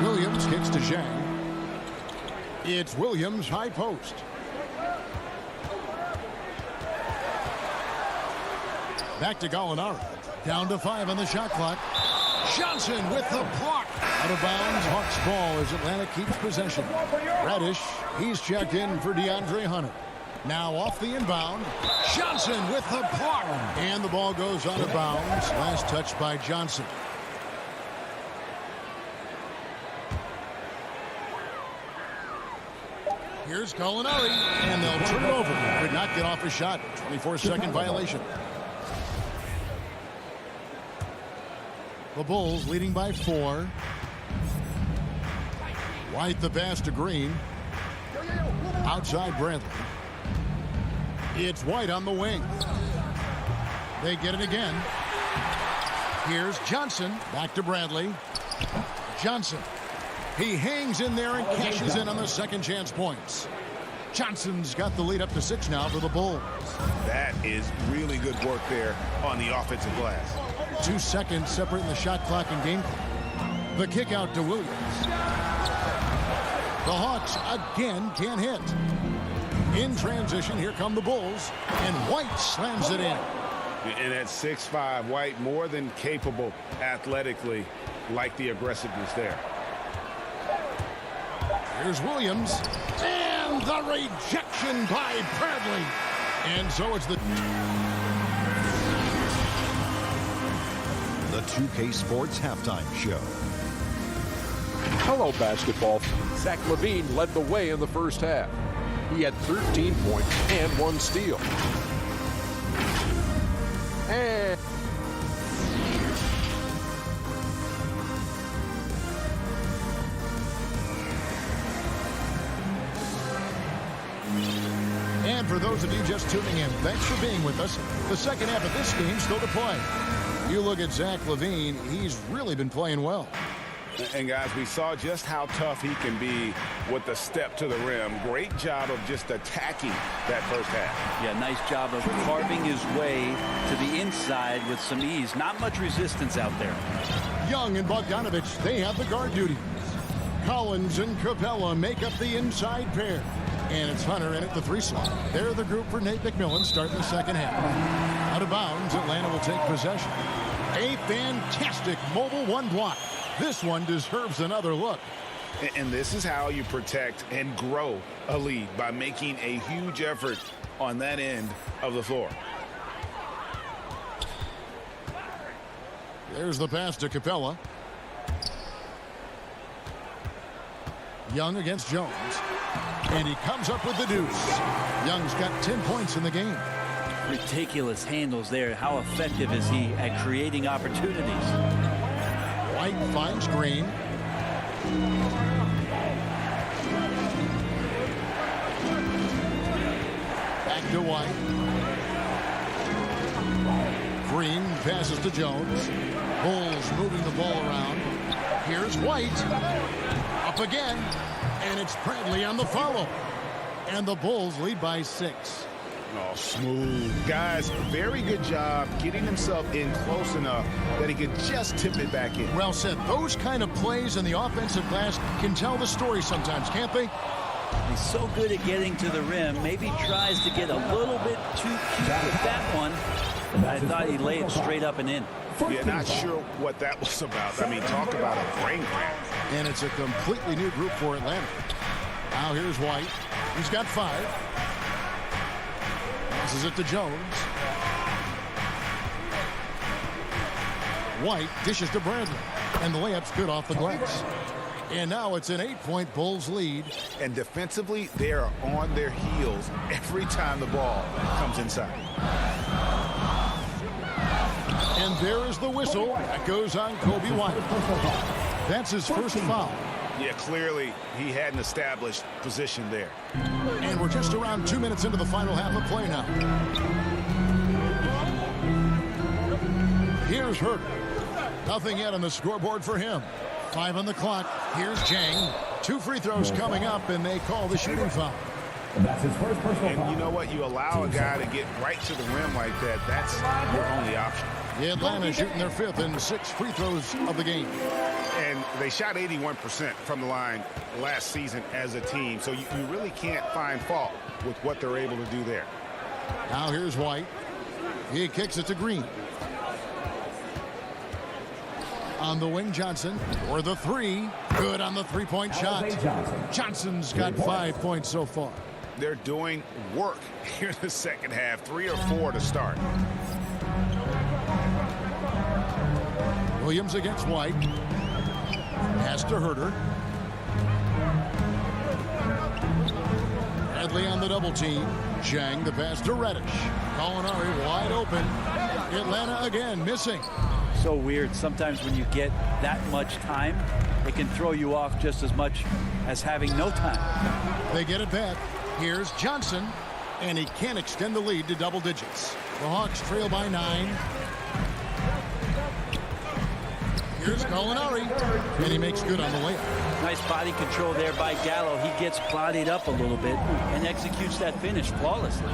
S1: Williams kicks to Zhang. It's Williams high post. Back to Gallinari. Down to 5 on the shot clock. Johnson with the block. Out of bounds. Hawks ball as Atlanta keeps possession. Reddish. He's checked in for DeAndre Hunter. Now off the inbound. Johnson with the block. And the ball goes out of bounds. Last touch by Johnson. Here's Gallinari. And they'll turn it over. Could not get off a shot. 24-second violation. The Bulls leading by 4. White the pass to Green. Outside Bradley. It's White on the wing. They get it again. Here's Johnson. Back to Bradley. Johnson. He hangs in there and cashes in on the second chance points. Johnson's got the lead up to 6 now for the Bulls.
S2: That is really good work there on the offensive glass.
S1: 2 seconds separating the shot clock and game clock. The kick out to Williams. The Hawks again can't hit. In transition, here come the Bulls, and White slams it in.
S2: And at 6'5", White more than capable athletically, like the aggressiveness there.
S1: Here's Williams, and the rejection by Bradley. And so it's the
S6: 2K Sports Halftime Show.
S7: Hello, basketball. Zach LaVine led the way in the first half. He had 13 points and 1 steal.
S1: And for those of you just tuning in, thanks for being with us. The second half of this game still to play. You look at Zach LaVine, he's really been playing well.
S2: And guys, we saw just how tough he can be with the step to the rim. Great job of just attacking that first half.
S9: Yeah, nice job of carving his way to the inside with some ease. Not much resistance out there.
S1: Young and Bogdanovich, they have the guard duties. Collins and Capella make up the inside pair. And it's Hunter in at the 3 slot. They're the group for Nate McMillan starting the second half. Out of bounds, Atlanta will take possession. A fantastic mobile 1 block. This one deserves another look.
S2: And this is how you protect and grow a lead, by making a huge effort on that end of the floor.
S1: There's the pass to Capella. Young against Jones. And he comes up with the deuce. Young's got 10 points in the game.
S9: Ridiculous handles there. How effective is he at creating opportunities?
S1: White finds Green. Back to White. Green passes to Jones. Bulls moving the ball around. Here's White. Up again. And it's Bradley on the follow. And the Bulls lead by 6.
S2: Oh, smooth. Guys, very good job getting himself in close enough that he could just tip it back in.
S1: Well said. Those kind of plays in the offensive glass can tell the story sometimes, can't they?
S9: He's so good at getting to the rim. Maybe tries to get a little bit too cute with that one. I thought he laid it straight up and in.
S2: Yeah, not sure what that was about. I mean, talk about a brain cramp.
S1: And it's a completely new group for Atlanta. Now here's White. He's got 5. Passes it to Jones. White dishes to Bradley. And the layup's good off the glass. And now it's an 8-point Bulls lead.
S2: And defensively, they are on their heels every time the ball comes inside.
S1: And there is the whistle. That goes on Kobe White. That's his first foul.
S2: Yeah, clearly he had an established position there.
S1: And we're just around 2 minutes into the final half of play now. Here's Hurt. Nothing yet on the scoreboard for him. 5 on the clock. Here's Jang. 2 free throws coming up, and they call the shooting foul.
S8: That's his first personal foul.
S2: And you know what? You allow a guy to get right to the rim like that. That's your only option.
S1: The Atlanta shooting their 5th and 6 free throws of the game.
S2: And they shot 81% from the line last season as a team. So you really can't find fault with what they're able to do there.
S1: Now here's White. He kicks it to Green. On the wing, Johnson for the 3. Good on the 3-point shot. Johnson's got 5 points so far.
S2: They're doing work here in the second half. 3 or 4 to start.
S1: Williams against White. Pass to Herter. Bradley on the double team. Zhang the pass to Reddish. Gallinari wide open. Atlanta again missing.
S9: So weird. Sometimes when you get that much time, it can throw you off just as much as having no time.
S1: They get it back. Here's Johnson, and he can't extend the lead to double digits. The Hawks trail by 9. Here's Gallinari, and he makes good on the layup.
S9: Nice body control there by Gallo. He gets bodied up a little bit and executes that finish flawlessly.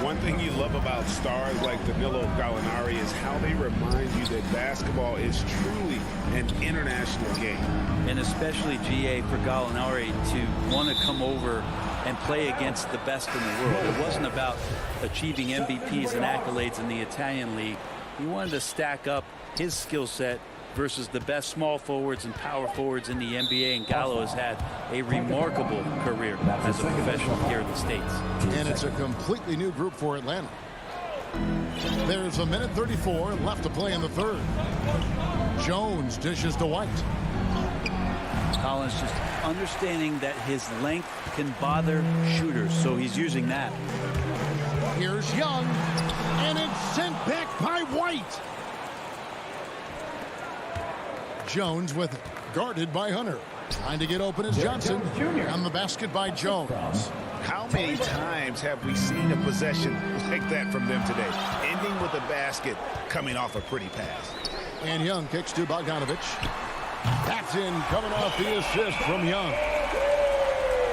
S4: One thing you love about stars like Danilo Gallinari is how they remind you that basketball is truly an international game.
S9: And especially, GA, for Gallinari to want to come over and play against the best in the world. It wasn't about achieving MVPs and accolades in the Italian league. He wanted to stack up his skill set versus the best small forwards and power forwards in the NBA, and Gallo has had a remarkable career as a professional here in the States.
S1: And it's a completely new group for Atlanta. There's a minute 34 left to play in the third. Jones dishes to White.
S9: Collins just understanding that his length can bother shooters, so he's using that.
S1: Here's Young, and it's sent back by White. Jones with it, guarded by Hunter. Trying to get open is Johnson. On the basket by Jones.
S2: How many times have we seen a possession like that from them today? Ending with a basket, coming off a pretty pass.
S1: And Young kicks to Bogdanovich. That's in, coming off the assist from Young.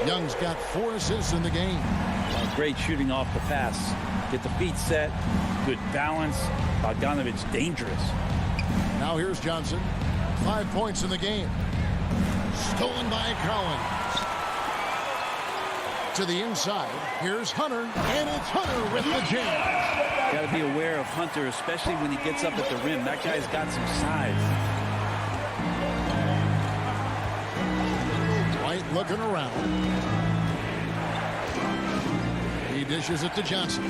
S1: Young's got 4 assists in the game.
S9: Great shooting off the pass. Get the feet set, good balance. Bogdanovich dangerous.
S1: Now here's Johnson. 5 points in the game. Stolen by Collins. To the inside. Here's Hunter. And it's Hunter with the jam.
S9: Got to be aware of Hunter, especially when he gets up at the rim. That guy's got some size.
S1: White looking around. He dishes it to Johnson.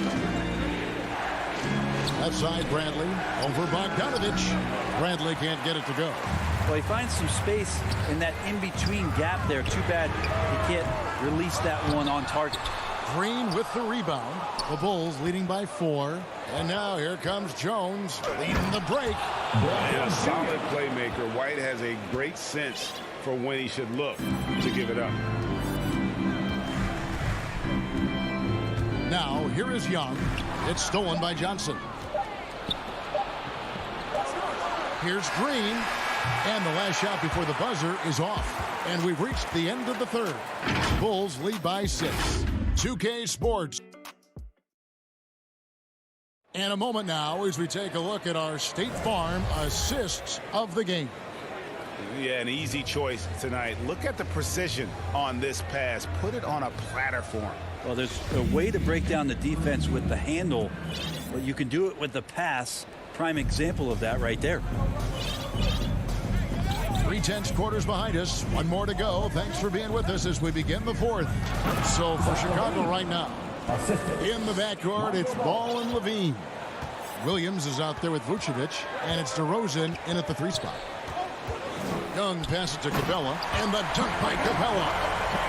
S1: Left side, Bradley. Over Bogdanovich. Bradley can't get it to go.
S9: Well, he finds some space in that in-between gap there. Too bad he can't release that one on target.
S1: Green with the rebound. The Bulls leading by 4. And now here comes Jones leading the break.
S4: And a solid playmaker. White has a great sense for when he should look to give it up.
S1: Now here is Young. It's stolen by Johnson. Here's Green. And the last shot before the buzzer is off. And we've reached the end of the third. Bulls lead by 6. 2K Sports. And a moment now as we take a look at our State Farm assists of the game.
S2: Yeah, an easy choice tonight. Look at the precision on this pass. Put it on a platter for him.
S9: Well, there's a way to break down the defense with the handle, but you can do it with the pass. Prime example of that right there.
S1: 3/10 quarters behind us. 1 more to go. Thanks for being with us as we begin the 4th. So for Chicago right now, in the backcourt, it's Ball and Levine. Williams is out there with Vucevic, and it's DeRozan in at the 3 spot. Young passes to Capella, and the dunk by Capella.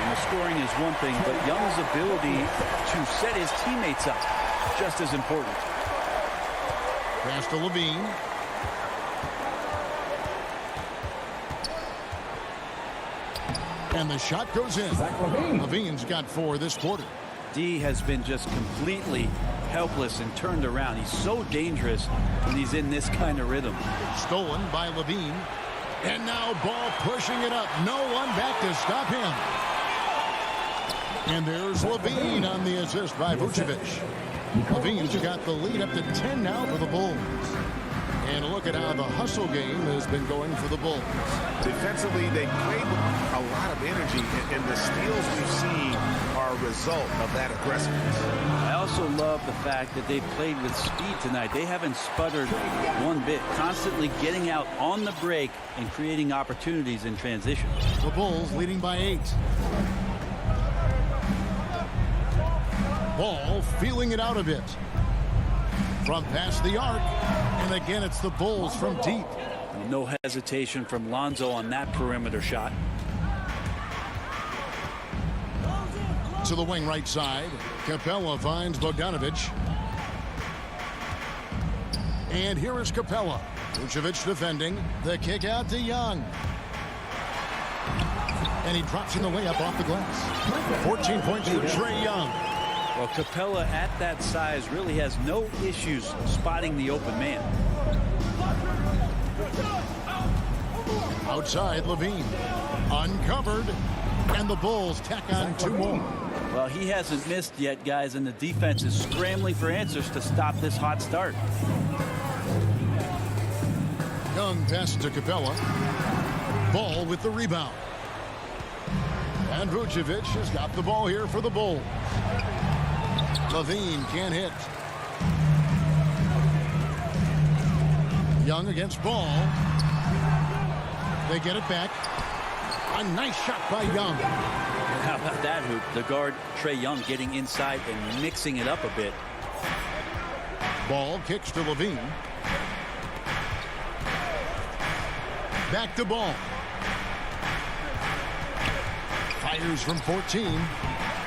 S9: And the scoring is one thing, but Young's ability to set his teammates up just as important.
S1: Pass to Levine. And the shot goes in. Levine's got 4 this quarter.
S9: D has been just completely helpless and turned around. He's so dangerous when he's in this kind of rhythm.
S1: Stolen by Levine. And now Ball pushing it up. No one back to stop him. And there's Levine on the assist by Vucevic. Levine's got the lead up to 10 now for the Bulls. And look at how the hustle game has been going for the Bulls.
S2: Defensively, they played with a lot of energy, and the steals we've seen are a result of that aggressiveness.
S9: I also love the fact that they've played with speed tonight. They haven't sputtered one bit, constantly getting out on the break and creating opportunities in transition.
S1: The Bulls leading by 8. Ball feeling it out a bit. From past the arc. And again, it's the Bulls from deep.
S9: No hesitation from Lonzo on that perimeter shot.
S1: To the wing right side. Capella finds Bogdanovich. And here is Capella. Vucevic defending. The kick out to Young. And he drops in the way up off the glass. 14 points for Trae Young.
S9: Well, Capella at that size really has no issues spotting the open man.
S1: Outside, Levine. Uncovered. And the Bulls tack on 2 more.
S9: Well, he hasn't missed yet, guys, and the defense is scrambling for answers to stop this hot start.
S1: Young passes to Capella. Ball with the rebound. And Vucevic has got the ball here for the Bulls. Levine can't hit. Young against Ball. They get it back. A nice shot by Young.
S9: How about that hoop? The guard, Trae Young, getting inside and mixing it up a bit.
S1: Ball kicks to Levine. Back to Ball. Fires from 14.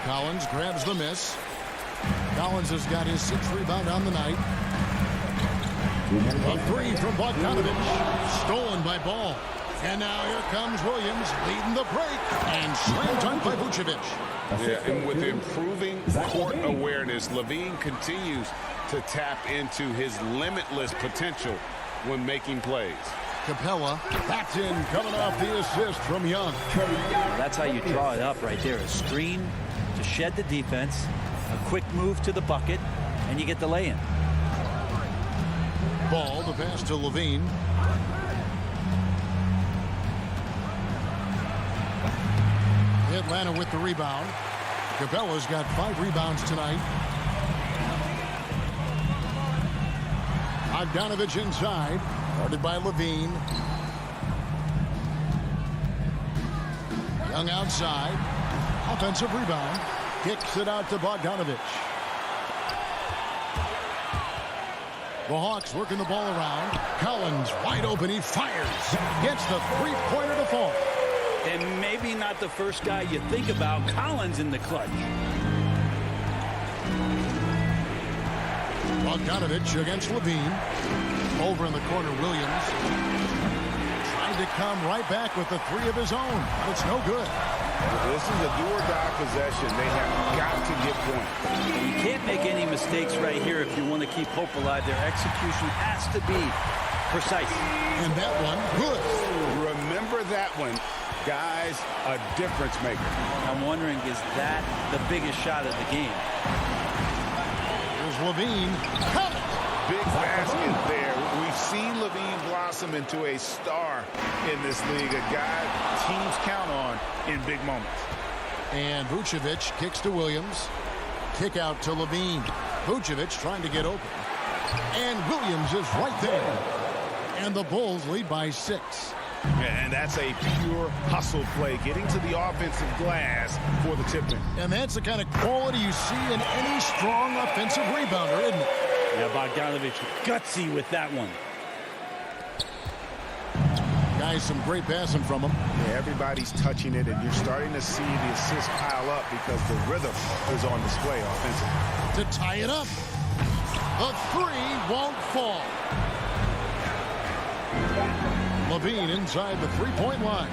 S1: Collins grabs the miss. Collins has got his 6th rebound on the night. A 3 from Bogdanovich. Stolen by Ball. And now here comes Williams leading the break. And slam dunk by Vucevic.
S4: Yeah, and with improving court awareness, Levine continues to tap into his limitless potential when making plays.
S1: Capella, that's in, coming off the assist from Young.
S9: That's how you draw it up right there. A screen to shed the defense, a quick move to the bucket, and you get the lay-in.
S1: Ball, the pass to Levine. Atlanta with the rebound. Capella's got 5 rebounds tonight. Bogdanovich inside. Guarded by Levine. Young outside. Offensive rebound. Kicks it out to Bogdanovich. The Hawks working the ball around. Collins wide open. He fires. Gets the 3-pointer to fall.
S9: And maybe not the first guy you think about. Collins in the clutch.
S1: Bogdanovich against Levine. Over in the corner, Williams. Trying to come right back with the 3 of his own. But it's no good.
S4: This is a do-or-die possession. They have got to get points.
S9: You can't make any mistakes right here if you want to keep hope alive. Their execution has to be precise.
S1: And that one, good.
S4: Remember that one. Guys, a difference maker.
S9: I'm wondering, is that the biggest shot of the game?
S1: Here's Levine. Cut it.
S4: Big basket there. We've seen Levine blossom into a star in this league, a guy teams count on in big moments.
S1: And Vucevic kicks to Williams. Kick out to Levine. Vucevic trying to get open. And Williams is right there. And the Bulls lead by 6.
S4: And that's a pure hustle play, getting to the offensive glass for the tip-in.
S1: And that's the kind of quality you see in any strong offensive rebounder, isn't it?
S9: Yeah, Bogdanovich gutsy with that one.
S1: Guys, some great passing from him.
S4: Yeah, everybody's touching it, and you're starting to see the assists pile up because the rhythm is on display offensively.
S1: To tie it up. The 3 won't fall. Levine inside the 3-point line.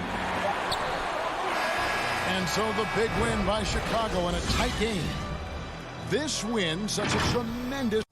S1: And so the big win by Chicago in a tight game. This win, such a tremendous...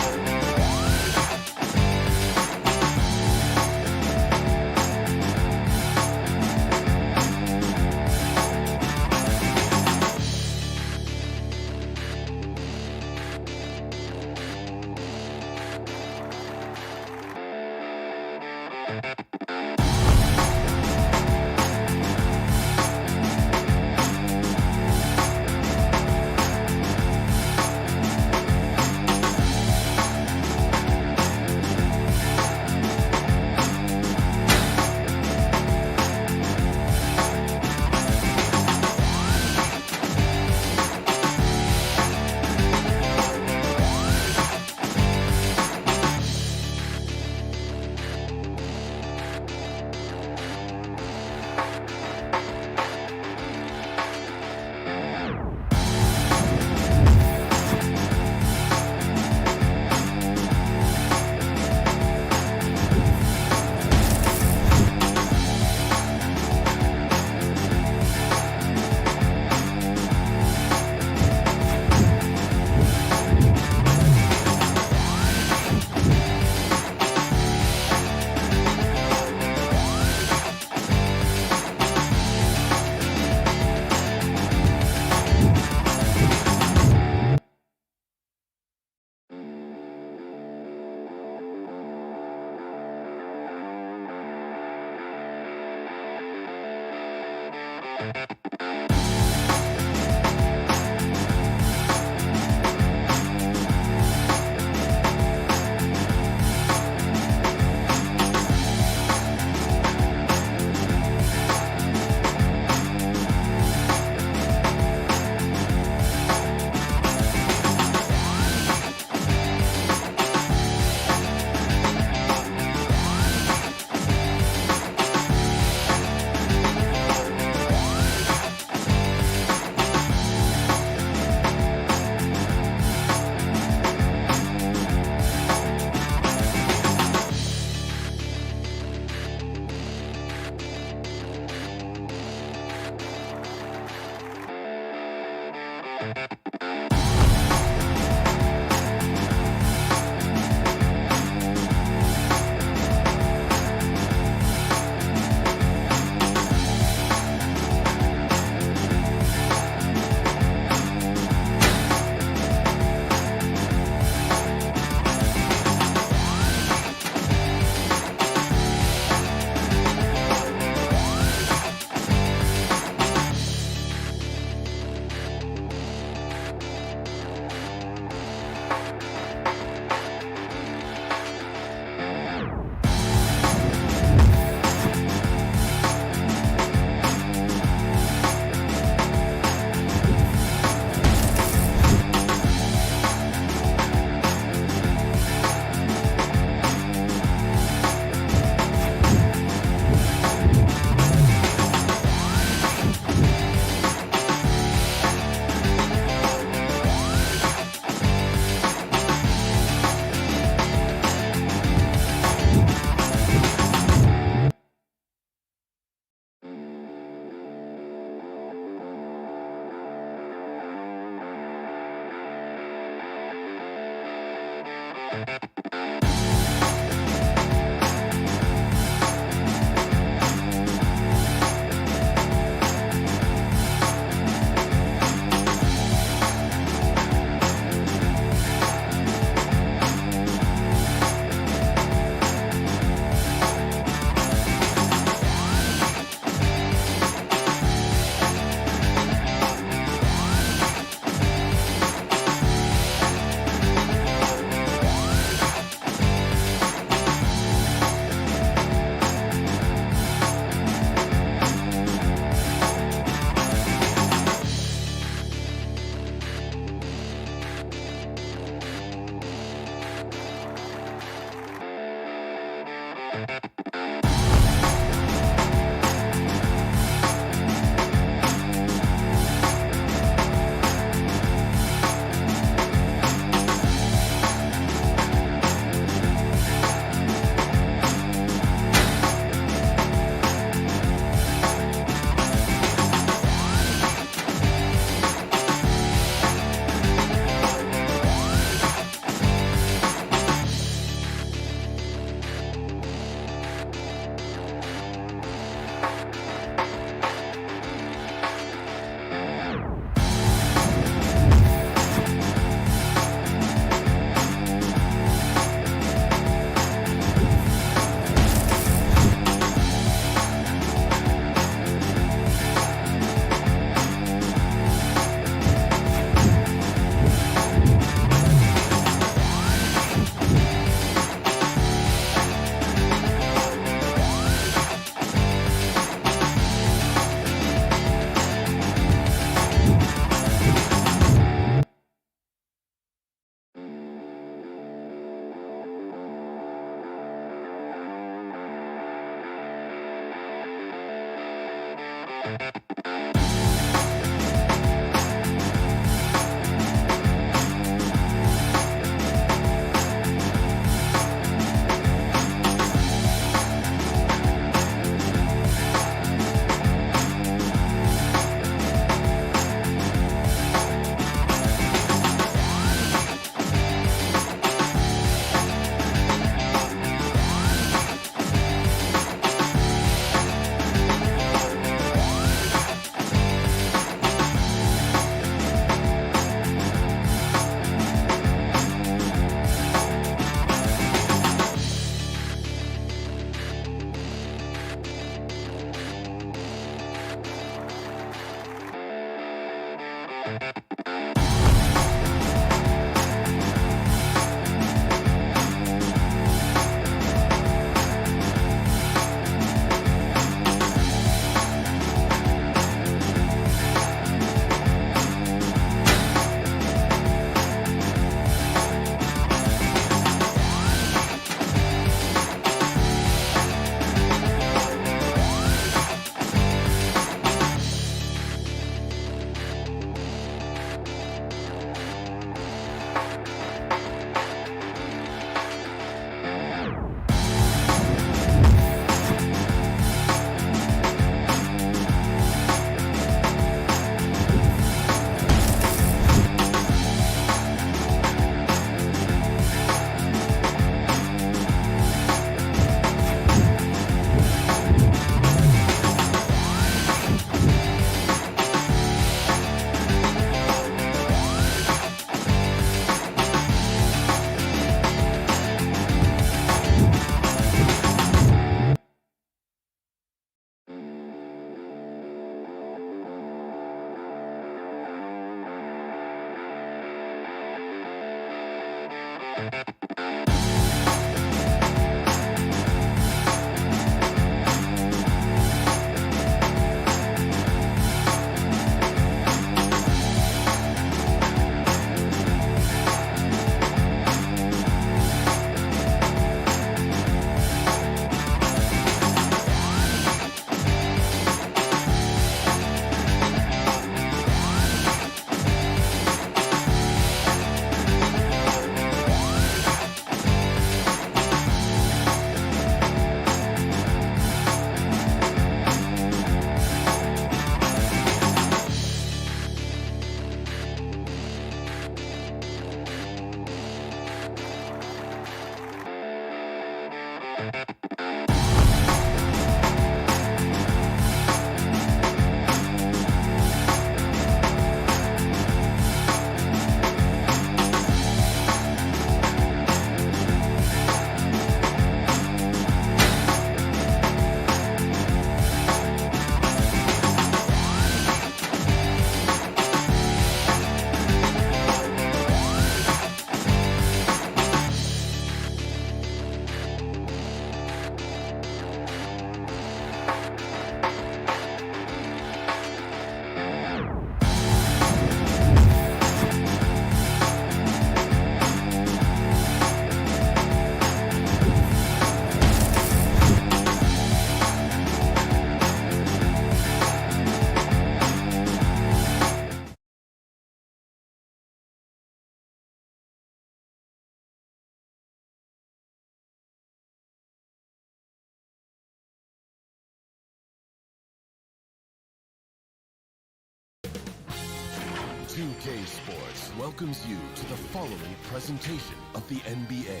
S10: 2K Sports welcomes you to the following presentation of the NBA.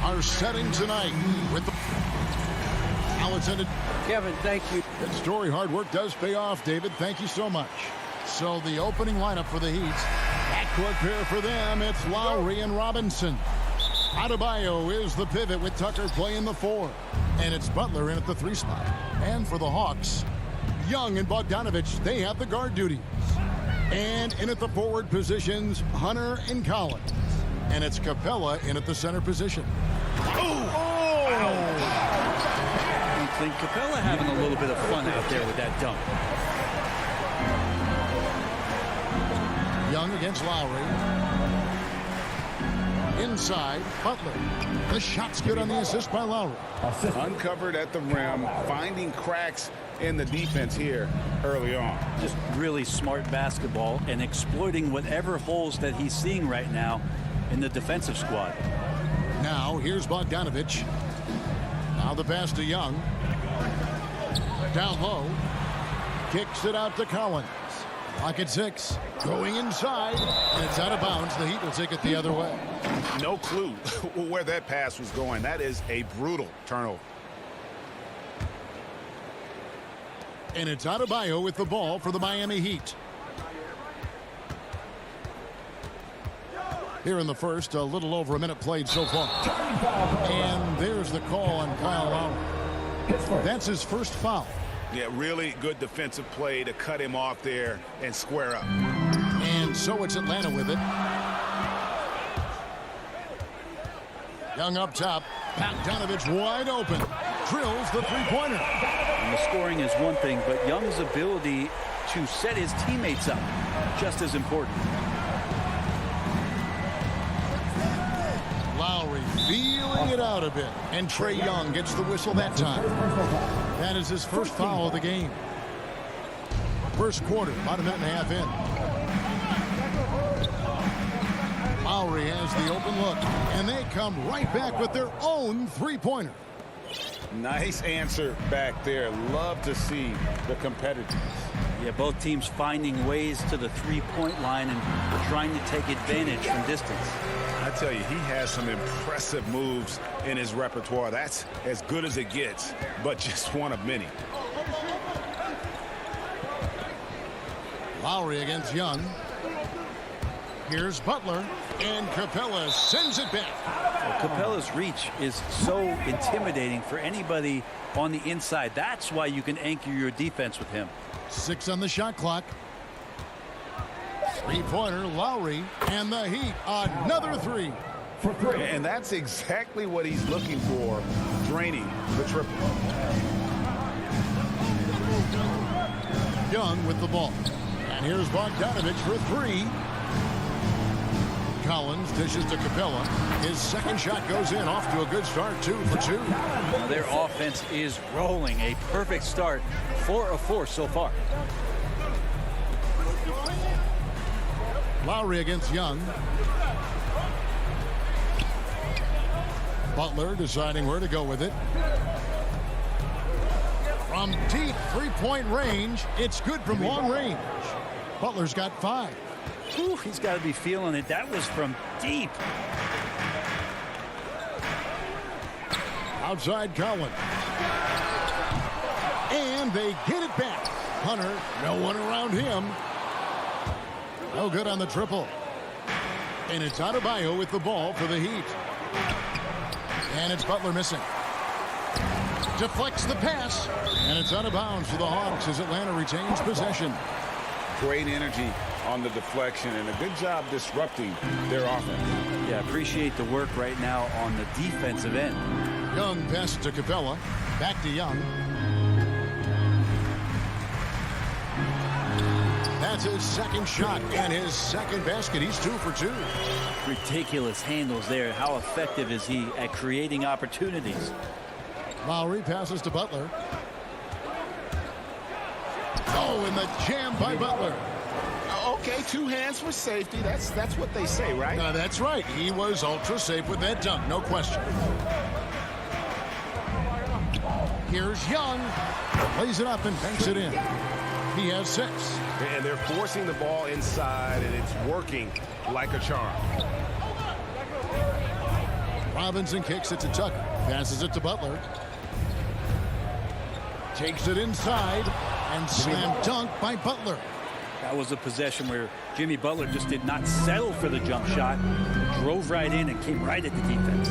S1: Our setting tonight with the talented
S5: Kevin, thank you.
S1: Good story. Hard work does pay off, David. Thank you so much. So the opening lineup for the Heat. Backcourt pair for them. It's Lowry and Robinson. Adebayo is the pivot with Tucker playing the 4. And it's Butler in at the 3 spot. And for the Hawks, Young and Bogdanovich, they have the guard duties. And in at the forward positions, Hunter and Collins. And it's Capella in at the center position.
S9: I think Capella having a little bit of fun out there with that dunk.
S1: Young against Lowry. Inside, Butler. The shot's good on the assist by Lowry.
S2: Uncovered at the rim, finding cracks in the defense here early on.
S9: Just really smart basketball and exploiting whatever holes that he's seeing right now in the defensive squad.
S1: Now, here's Bogdanovich. Now the pass to Young. Down low. Kicks it out to Collins. Clock at 6. Going inside. And it's out of bounds. The Heat will take it the other way.
S2: No clue where that pass was going. That is a brutal turnover.
S1: And it's Adebayo with the ball for the Miami Heat. Here in the first, a little over a minute played so far. And there's the call on Kyle Lowry. That's his first foul.
S2: Yeah, really good defensive play to cut him off there and square up.
S1: And so it's Atlanta with it. Young up top. Bogdanovich wide open. Drills the three-pointer.
S9: And the scoring is one thing, but Young's ability to set his teammates up just as important.
S1: Lowry feeling it out a bit. And Trae Young gets the whistle that time. That is his first foul of the game. First quarter, about a minute and a half in. Lowry has the open look, and they come right back with their own three-pointer.
S2: Nice answer back there. Love to see the competitiveness.
S9: Yeah, both teams finding ways to the three-point line and trying to take advantage from distance.
S2: I tell you, he has some impressive moves in his repertoire. That's as good as it gets, but just one of many.
S1: Lowry against Young. Here's Butler, and Capella sends it back.
S9: Well, Capella's reach is so intimidating for anybody on the inside. That's why you can anchor your defense with him.
S1: 6 on the shot clock. Three-pointer, Lowry, and the Heat, another three.
S2: And that's exactly what he's looking for, draining the triple.
S1: Young with the ball. And here's Bogdanovich for three. Collins dishes to Capella. His second shot goes in, off to a good start, 2 for 2.
S9: Now their offense is rolling. A perfect start, 4 of 4 so far.
S1: Lowry against Young. Butler deciding where to go with it. From deep three-point range, it's good from long range. Butler's got 5.
S9: Whew, he's got to be feeling it. That was from deep.
S1: Outside Collins. And they get it back. Hunter, no one around him. No good on the triple. And it's Adebayo with the ball for the Heat. And it's Butler missing. Deflects the pass. And it's out of bounds for the Hawks as Atlanta retains possession.
S2: Great energy on the deflection and a good job disrupting their offense.
S9: Yeah, appreciate the work right now on the defensive end.
S1: Young passes to Capella. Back to Young. That's his second shot and his second basket. He's 2 for 2.
S9: Ridiculous handles there. How effective is he at creating opportunities?
S1: Lowry passes to Butler. Oh, and the jam by Butler.
S4: Okay, 2 hands for safety. That's what they say, right?
S1: That's right. He was ultra safe with that dunk, no question. Here's Young. Plays it up and banks it in. He has 6.
S4: And they're forcing the ball inside, and it's working like a charm.
S1: Robinson kicks it to Tucker. Passes it to Butler. Takes it inside. And slam dunk by Butler.
S9: That was a possession where Jimmy Butler just did not settle for the jump shot. Drove right in and came right at the defense.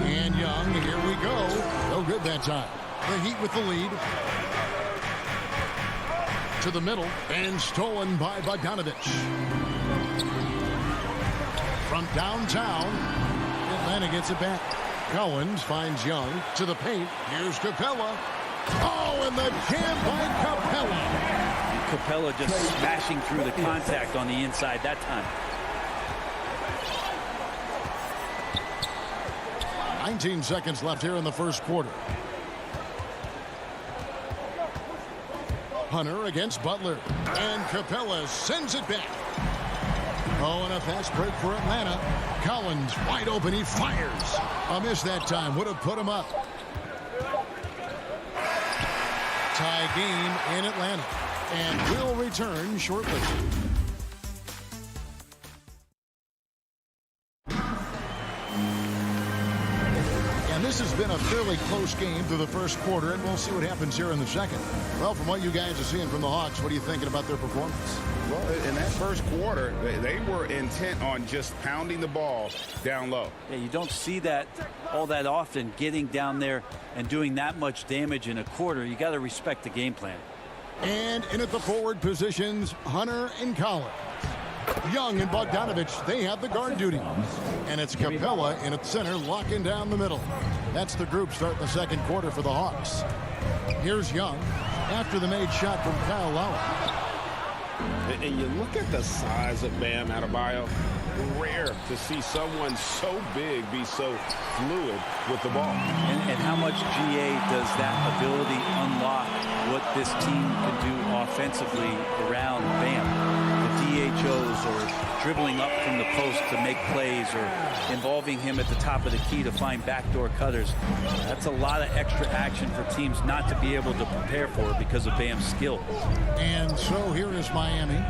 S1: And Young, here we go. No good that time. The Heat with the lead. To the middle, and stolen by Bogdanovich. From downtown, Atlanta gets it back. Collins finds Young to the paint. Here's Capella. Oh, and the jam by Capella.
S9: Capella just smashing through the contact on the inside that time.
S1: 19 seconds left here in the first quarter. Hunter against Butler. And Capella sends it back. Oh, and a fast break for Atlanta. Collins wide open. He fires. A miss that time. Would have put him up. Tie game in Atlanta. And will return shortly. This has been a fairly close game through the first quarter, and we'll see what happens here in the second. Well, from what you guys are seeing from the Hawks, what are you thinking about their performance?
S2: Well, in that first quarter, they were intent on just pounding the ball down low.
S9: Yeah, you don't see that all that often, getting down there and doing that much damage in a quarter. You got to respect the game plan.
S1: And in at the forward positions, Hunter and Collins. Young and Bogdanovich, they have the guard duty. And it's Capella in at center, locking down the middle. That's the group starting the second quarter for the Hawks. Here's Young after the made shot from Kyle Lowry.
S4: And you look at the size of Bam Adebayo. Rare to see someone so big be so fluid with the ball.
S9: And how much GA does that ability unlock what this team can do offensively around Bam? DHOs or dribbling up from the post to make plays or involving him at the top of the key to find backdoor cutters. That's a lot of extra action for teams not to be able to prepare for because of Bam's skill.
S1: And so here is Miami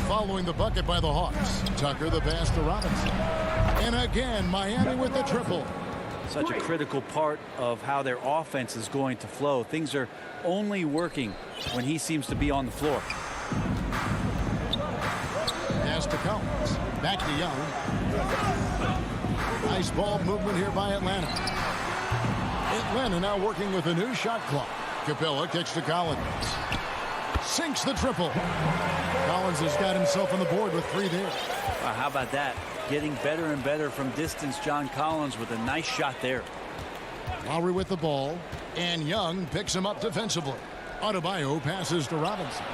S1: following the bucket by the Hawks. Tucker the pass to Robinson. And again, Miami with the triple.
S9: Such a critical part of how their offense is going to flow. Things are only working when he seems to be on the floor.
S1: To Collins. Back to Young. Nice ball movement here by Atlanta. Atlanta now working with a new shot clock. Capella kicks to Collins. Sinks the triple. Collins has got himself on the board with 3 there.
S9: How about that? Getting better and better from distance. John Collins with a nice shot there.
S1: Lowry with the ball. And Young picks him up defensively. Adebayo passes to Robinson.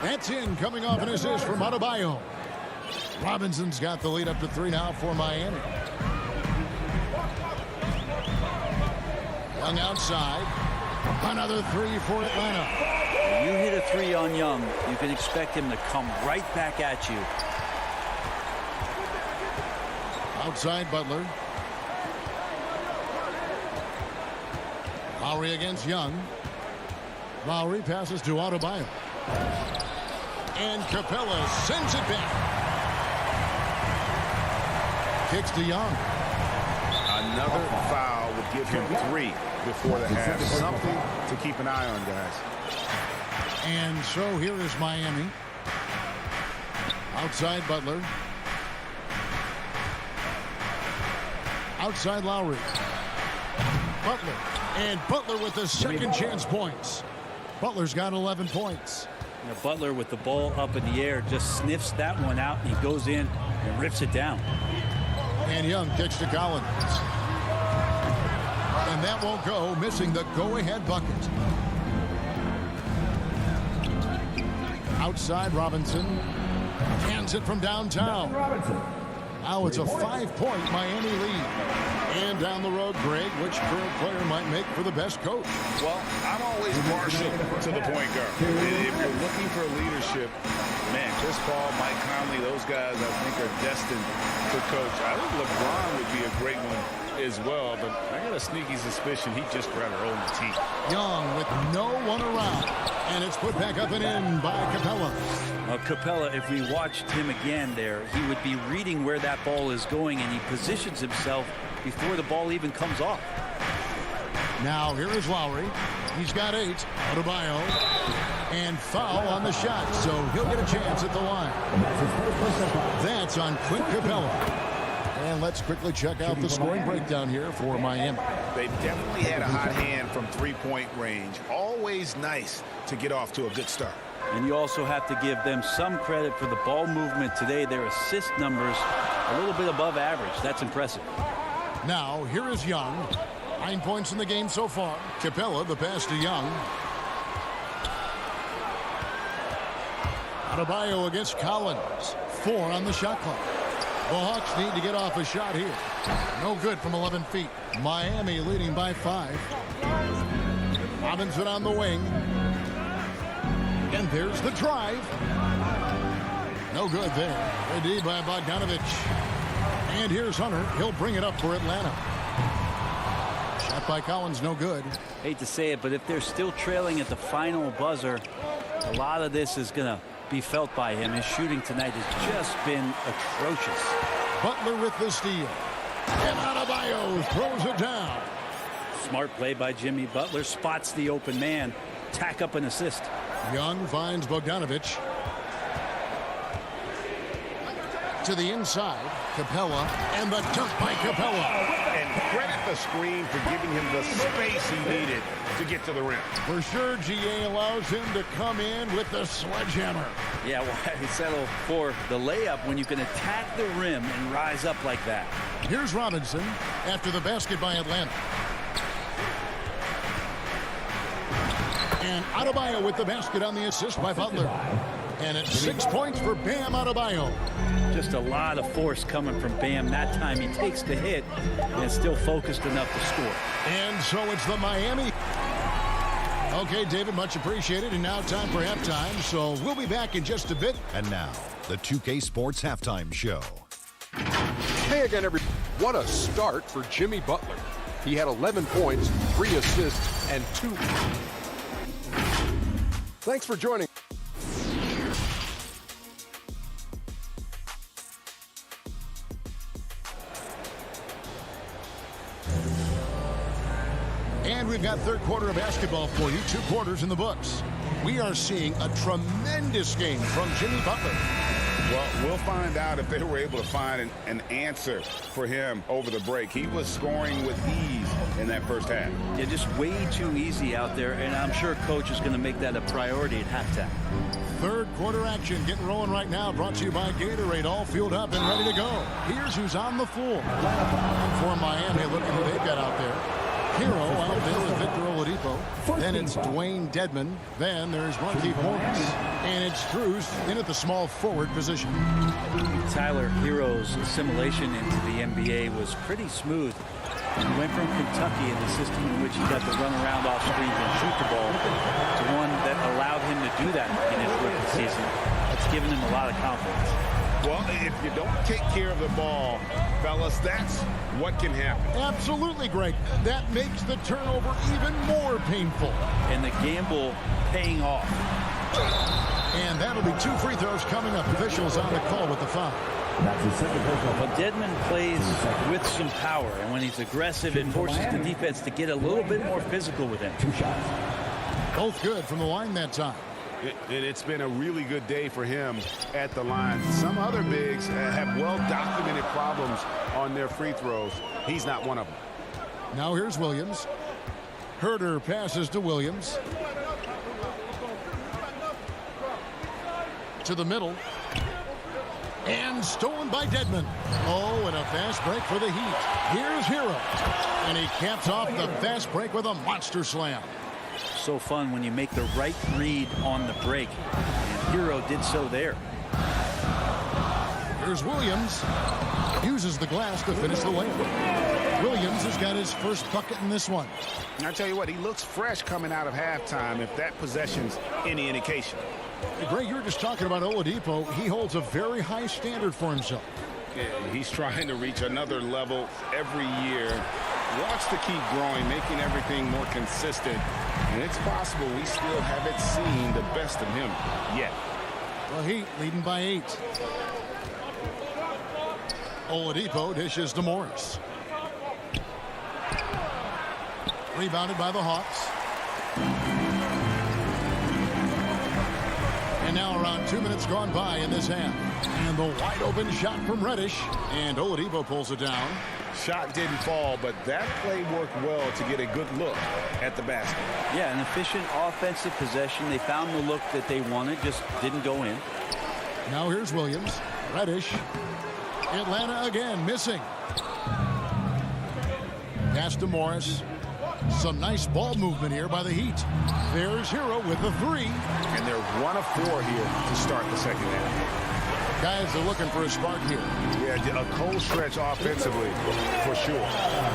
S1: That's in, coming off an assist from Adebayo. Robinson's got the lead up to 3 now for Miami. Young outside. Another 3 for Atlanta.
S9: When you hit a 3 on Young, you can expect him to come right back at you.
S1: Outside Butler. Lowry against Young. Lowry passes to Adebayo. And Capella sends it back. Kicks to Young.
S2: Another foul would give him 3 before the half. Something to keep an eye on, guys.
S1: And so here is Miami. Outside Butler. Outside Lowry. Butler. And Butler with the second chance points. Butler's got 11 points.
S9: Now Butler with the ball up in the air just sniffs that one out, and he goes in and rips it down.
S1: And Young kicks to Collins. And that won't go, missing the go-ahead bucket. Outside Robinson. Hands it from downtown. Now it's a 5-point Miami lead. And down the road, Greg, which current player might make for the best coach?
S2: Well, I'm always partial to the point guard. If you're looking for leadership, man, Chris Paul, Mike Conley, those guys I think are destined to coach. I think LeBron would be a great one as well, but I got a sneaky suspicion he'd just rather own the team.
S1: Young with no one around. And it's put back up and in by Capella.
S9: Capella, if we watched him again there, he would be reading where that ball is going, and he positions himself before the ball even comes off.
S1: Now here is Lowry. He's got 8. Adebayo. And foul on the shot, so he'll get a chance at the line. That's on Clint Capella. And let's quickly check out the scoring breakdown here for Miami.
S2: They've definitely had a hot hand from 3-point range. Always nice to get off to a good start.
S9: And you also have to give them some credit for the ball movement today. Their assist numbers a little bit above average. That's impressive.
S1: Now, here is Young. 9 points in the game so far. Capella, the pass to Young. Adebayo against Collins. 4 on the shot clock. The Hawks need to get off a shot here. No good from 11 feet. Miami leading by 5. Robinson on the wing. And there's the drive. No good there. Ready by Bogdanovich. And here's Hunter. He'll bring it up for Atlanta. Shot by Collins, no good.
S9: Hate to say it, but if they're still trailing at the final buzzer, a lot of this is going to be felt by him. His shooting tonight has just been atrocious.
S1: Butler with the steal. And Adebayo throws it down.
S9: Smart play by Jimmy Butler. Spots the open man. Tack up an assist.
S1: Young finds Bogdanovich. To the inside. Capella. And the dunk by Capella.
S4: And credit the screen for giving him the space he needed to get to the rim.
S1: For sure, GA allows him to come in with the sledgehammer.
S9: Yeah, why settle for the layup when you can attack the rim and rise up like that?
S1: Here's Robinson after the basket by Atlanta. And Adebayo with the basket on the assist by Butler. And it's 6 points for Bam Adebayo.
S9: Just a lot of force coming from Bam. That time he takes the hit and is still focused enough to score.
S1: And so it's the Miami. Okay, David, much appreciated. And now time for halftime. So we'll be back in just a bit.
S6: And now, the 2K Sports Halftime Show.
S7: Hey again, everybody. What a start for Jimmy Butler. He had 11 points, 3 assists, and 2. Thanks for joining.
S1: And we've got third quarter of basketball for you. 2 quarters in the books. We are seeing a tremendous game from Jimmy Butler.
S2: Well, we'll find out if they were able to find an answer for him over the break. He was scoring with ease in that first half.
S9: Yeah, just way too easy out there, and I'm sure Coach is going to make that a priority at halftime.
S1: Third quarter action getting rolling right now. Brought to you by Gatorade. All fueled up and ready to go. Here's who's on the floor. For Miami, look at who they've got out there. Hero out there with Victor Oladipo. Then it's Dwayne Dedmon. Then there's Markieff Morris. And it's Strus in at the small forward position.
S9: Tyler Hero's assimilation into the NBA was pretty smooth. He went from Kentucky in the system in which he got to run around off screens and shoot the ball to one that allowed him to do that in his rookie season. That's given him a lot of confidence.
S2: Well, if you don't take care of the ball, fellas, that's what can happen.
S1: Absolutely, Greg. That makes the turnover even more painful.
S9: And the gamble paying off.
S1: And that'll be 2 free throws coming up. Officials on the call with the foul.
S9: But Dedmon plays with some power, and when he's aggressive, it forces the defense to get a little bit more physical with him.
S1: Both good from the line that time.
S4: It's been a really good day for him at the line. Some other bigs have well-documented problems on their free throws. He's not one of them.
S1: Now here's Williams. Herter passes to Williams. To the middle. And stolen by Dedmon. Oh, and a fast break for the Heat. Here's Hero. And he caps off the fast break with a monster slam.
S9: So fun when you make the right read on the break. And Hero did so there.
S1: Here's Williams. Uses the glass to finish the layup. Williams has got his first bucket in this one.
S4: I tell you what, he looks fresh coming out of halftime if that possession's any indication.
S1: Greg, you were just talking about Oladipo. He holds a very high standard for himself.
S2: Yeah, he's trying to reach another level every year. Wants to keep growing, making everything more consistent. And it's possible we still haven't seen the best of him yet.
S1: The Heat leading by 8. Oladipo dishes to Morris. Rebounded by the Hawks. And now around 2 minutes gone by in this half. And the wide open shot from Reddish. And Oladipo pulls it down.
S2: Shot didn't fall, but that play worked well to get a good look at the basket.
S9: Yeah, an efficient offensive possession. They found the look that they wanted, just didn't go in.
S1: Now here's Williams. Reddish. Atlanta again missing. Pass to Morris. Some nice ball movement here by the Heat. There's Hero with the 3.
S2: And they're 1 of 4 here to start the second half.
S1: Guys are looking for a spark here.
S4: Yeah, a cold stretch offensively, for sure.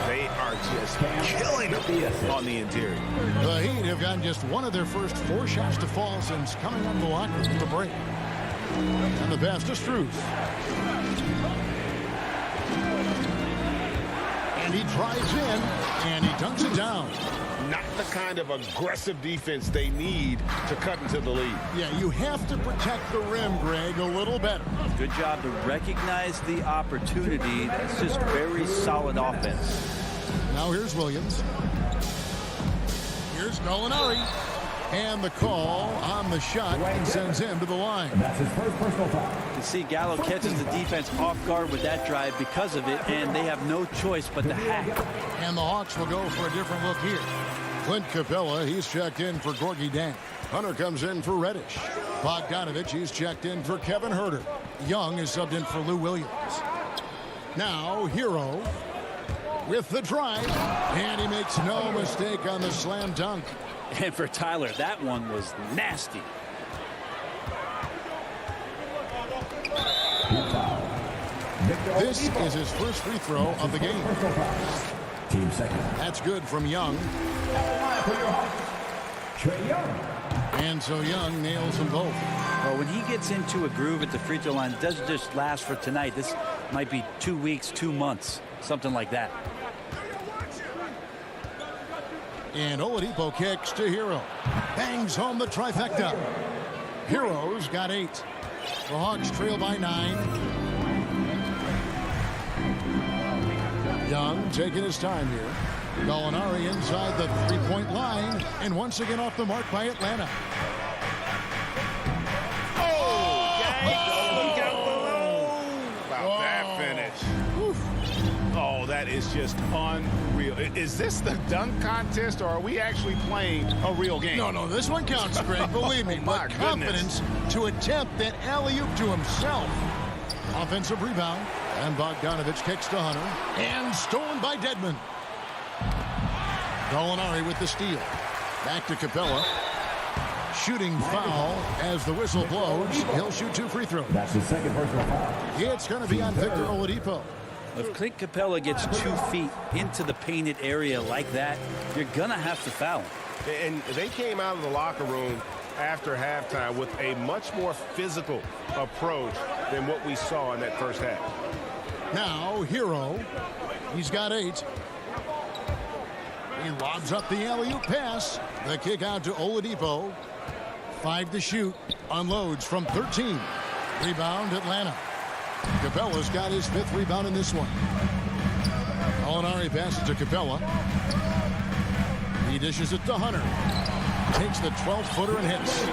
S4: They are just killing them on the interior.
S1: The Heat have gotten just one of their first 4 shots to fall since coming on the locker room at the break. And the pass to Strus. And he drives in, and he dunks it down.
S4: Not the kind of aggressive defense they need to cut into the lead.
S1: Yeah, you have to protect the rim, Greg, a little better.
S9: Good job to recognize the opportunity. That's just very solid offense.
S1: Now here's Williams. Here's Gallinari. And the call on the shot sends him to the line.
S8: That's his first personal foul.
S9: You see Gallo catches the defense off guard with that drive because of it, and they have no choice but to hack.
S1: And the Hawks will go for a different look here. Clint Capella, he's checked in for Gorgie Dang. Hunter comes in for Reddish. Bogdanovich, he's checked in for Kevin Huerter. Young is subbed in for Lou Williams. Now, Hero with the drive, and he makes no mistake on the slam dunk.
S9: And for Tyler, that one was nasty.
S1: This is his first free throw of the game.
S8: Team second.
S1: That's good from Young.
S8: Trae Young.
S1: And so Young nails them both.
S9: Well, when he gets into a groove at the free throw line, it doesn't just last for tonight. This might be 2 weeks, 2 months, something like that.
S1: And Oladipo kicks to Hero. Bangs home the trifecta. Hero's got 8. The Hawks trail by 9. Young taking his time here. Gallinari inside the three-point line. And once again off the mark by Atlanta.
S4: About that finish. Oof. Oh, that is just unreal. Is this the dunk contest, or are we actually playing a real game?
S1: No, this one counts, Greg. Believe me.
S4: My
S1: But confidence to attempt that alley-oop to himself. Offensive rebound. And Bogdanovich kicks to Hunter. And stolen by Dedmon. Gallinari with the steal. Back to Capella. Shooting foul as the whistle blows. He'll shoot 2 free throws.
S8: That's his second personal foul.
S1: It's going to be on Victor Oladipo.
S9: If Clint Capella gets 2 feet into the painted area like that, you're going to have to foul him.
S4: And they came out of the locker room after halftime with a much more physical approach than what we saw in that first half.
S1: Now, Hero. He's got 8. He lobs up the alley-oop pass. The kick out to Oladipo. 5 to shoot. Unloads from 13. Rebound, Atlanta. Capella's got his 5th rebound in this one. Gallinari passes to Capella. He dishes it to Hunter. Takes the 12-footer and hits.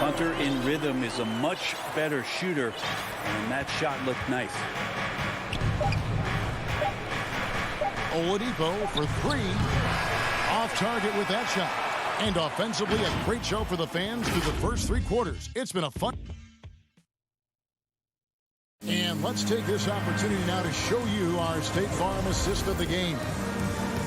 S9: Hunter in rhythm is a much better shooter, and that shot looked nice.
S1: Oladipo for 3. Off target with that shot. And offensively, a great show for the fans through the first 3 quarters. It's been a fun. And let's take this opportunity now to show you our State Farm assist of the game.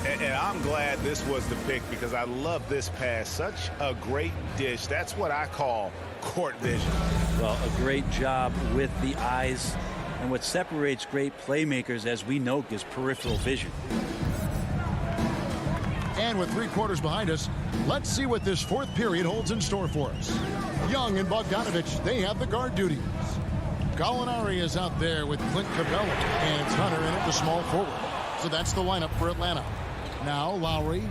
S4: And I'm glad this was the pick because I love this pass. Such a great dish. That's what I call court vision.
S9: Well, a great job with the eyes. And what separates great playmakers, as we know, is peripheral vision.
S1: And with 3 quarters behind us, let's see what this 4th period holds in store for us. Young and Bogdanovich, they have the guard duties. Gallinari is out there with Clint Capella, and it's Hunter in at the small forward. So that's the lineup for Atlanta. Now Lowry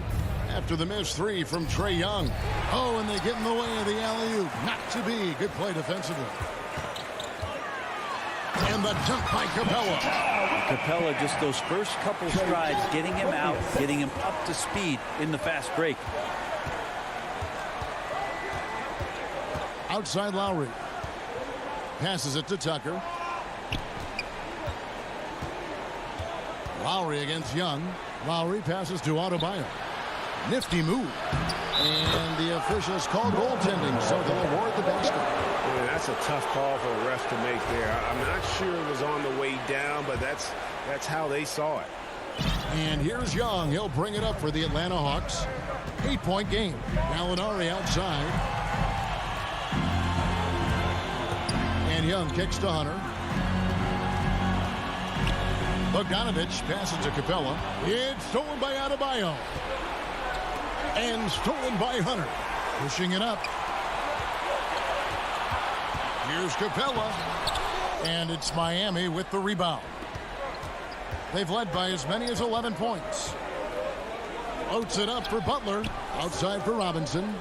S1: after the missed 3 from Trae Young. Oh, and they get in the way of the alley-oop. Not to be. Good play defensively. And the dunk by Capella.
S9: Capella, just those first couple strides, getting him out, getting him up to speed in the fast break.
S1: Outside Lowry. Passes it to Tucker. Lowry against Young. Lowry passes to Adebayo. Nifty move. And the officials call goaltending, so they'll award the basket.
S4: Yeah, that's a tough call for a ref to make there. I'm not sure it was on the way down, but that's how they saw it.
S1: And here's Young. He'll bring it up for the Atlanta Hawks. 8-point game. Gallinari outside. And Young kicks to Hunter. Bogdanovich passes to Capella. It's stolen by Adebayo. And stolen by Hunter. Pushing it up. Here's Capella. And it's Miami with the rebound. They've led by as many as 11 points. Floats it up for Butler. Outside for Robinson.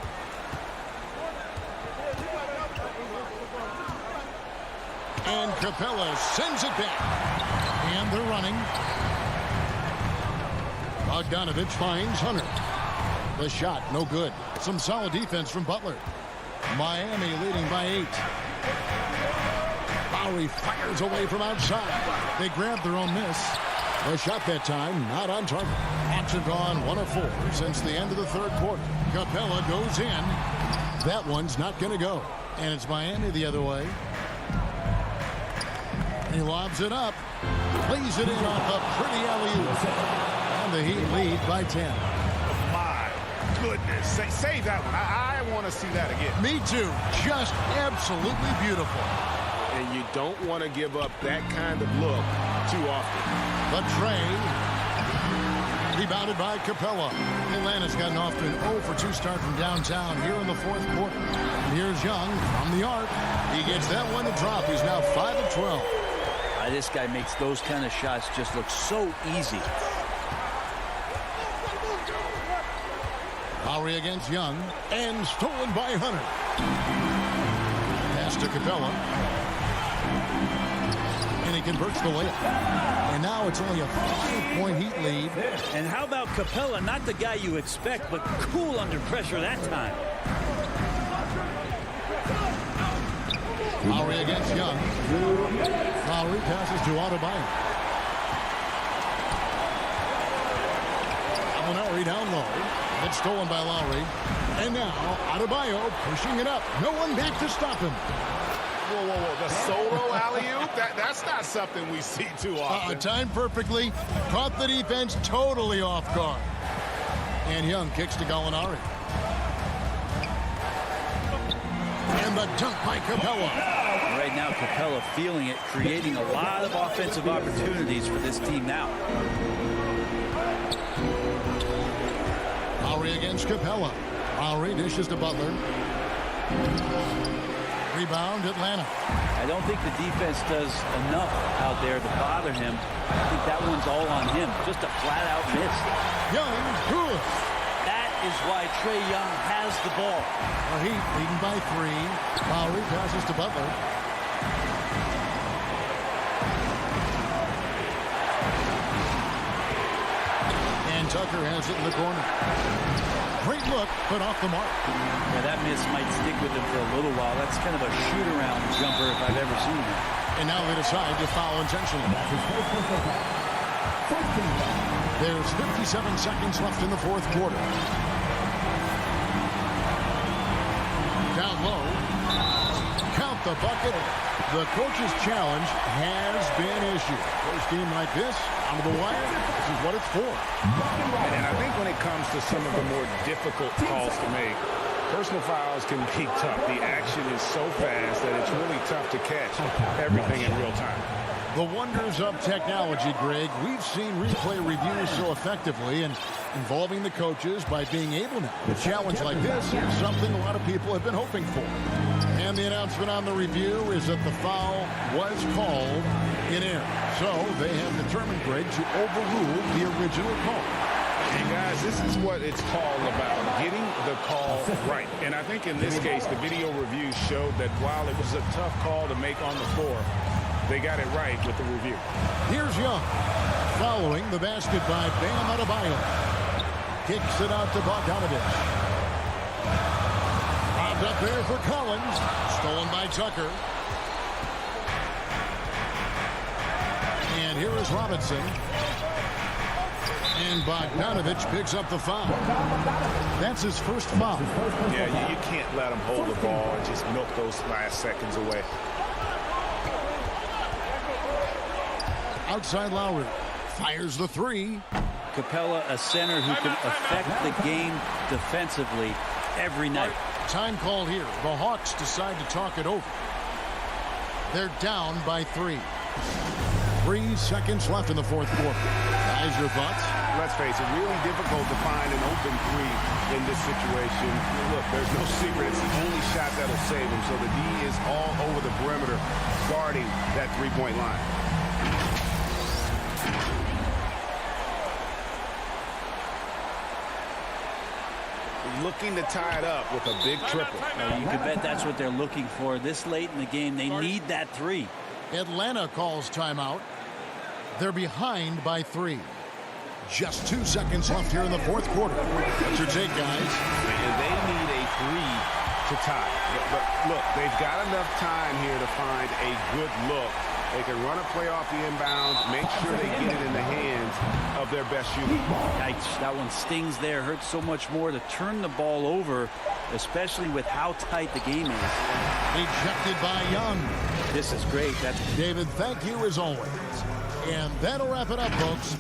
S1: And Capella sends it back. And they're running. Bogdanovich finds Hunter. The shot, no good. Some solid defense from Butler. Miami leading by 8. Lowry fires away from outside. They grab their own miss. The shot that time, not on target. Hawks have gone 1 of 4 since the end of the third quarter. Capella goes in. That one's not going to go. And it's Miami the other way. He lobs it up. Lays it in off a pretty alley-oop. And the Heat lead by 10.
S2: My goodness. Save that one. I want to see that again.
S1: Me too. Just absolutely beautiful.
S4: And you don't want to give up that kind of look too often.
S1: The tray. Rebounded by Capella. Atlanta's gotten off to an 0 for 2 start from downtown here in the fourth quarter. And here's Young from the arc. He gets that one to drop. He's now 5 of 12.
S9: This guy makes those kind of shots just look so easy.
S1: Lowry against Young. And stolen by Hunter. Pass to Capella. And he converts the layup. And now it's only a 5-point Heat lead.
S9: And how about Capella? Not the guy you expect, but cool under pressure that time.
S1: Lowry against Young. Lowry passes to Adebayo. Adebayo down low. It's stolen by Lowry. And now Adebayo pushing it up. No one back to stop him.
S2: Whoa, whoa, whoa. The solo alley-oop? That's not something we see too often.
S1: Timed perfectly. Caught the defense totally off guard. And Young kicks to Gallinari. And the dunk by Capella.
S9: Right now, Capella feeling it, creating a lot of offensive opportunities for this team now.
S1: Lowry against Capella. Lowry dishes to Butler. Rebound, Atlanta.
S9: I don't think the defense does enough out there to bother him. I think that one's all on him. Just a flat-out miss.
S1: Young, good.
S9: That is why Trae Young has the ball.
S1: The Heat leading by 3. Lowry passes to Butler. And Tucker has it in the corner. Great look, but off the mark.
S9: Yeah, that miss might stick with him for a little while. That's kind of a shoot-around jumper if I've ever seen it.
S1: And now they decide to foul intentionally. There's 57 seconds left in the fourth quarter. Down low. Count the bucket. The coach's challenge has been issued. First game like this, out of the wire, this is what it's for.
S4: And I think when it comes to some of the more difficult calls to make, personal fouls can be tough. The action is so fast that it's really tough to catch everything in real time.
S1: The wonders of technology, Greg. We've seen replay reviews so effectively and involving the coaches by being able now. A challenge like this is something a lot of people have been hoping for. And the announcement on the review is that the foul was called in error. So they have determined, Greg, to overrule the original call.
S4: And guys, this is what it's all about, getting the call right. And I think in this case, the video review showed that while it was a tough call to make on the floor, they got it right with the review.
S1: Here's Young. Following the basket by Bam Adebayo. Kicks it out to Bogdanovich. Lobbed up there for Collins. Stolen by Tucker. And here is Robinson. And Bogdanovich picks up the foul. That's his first foul.
S2: Yeah, you can't let him hold the ball and just milk those last seconds away.
S1: Outside Lowry. Fires the 3.
S9: Capella, a center who can affect the game defensively every night.
S1: Time called here. The Hawks decide to talk it over. They're down by 3. 3 seconds left in the fourth quarter. Guys, your thoughts?
S4: Let's face it, really difficult to find an open three in this situation. Look, there's no secret. It's the only shot that'll save him. So the D is all over the perimeter guarding that three-point line. Looking to tie it up with a big triple.
S9: You can bet that's what they're looking for this late in the game. They need that three.
S1: Atlanta calls timeout. They're behind by 3. Just 2 seconds left here in the fourth quarter. What's your take, guys?
S4: And they need a 3 to tie. But look, they've got enough time here to find a good look. They can run a play off the inbounds, make sure they get it in the hands of their best shooter.
S9: Yikes, that one stings there. Hurts so much more to turn the ball over, especially with how tight the game is.
S1: Ejected by Young.
S9: This is great.
S1: David, thank you as always. And that'll wrap it up, folks.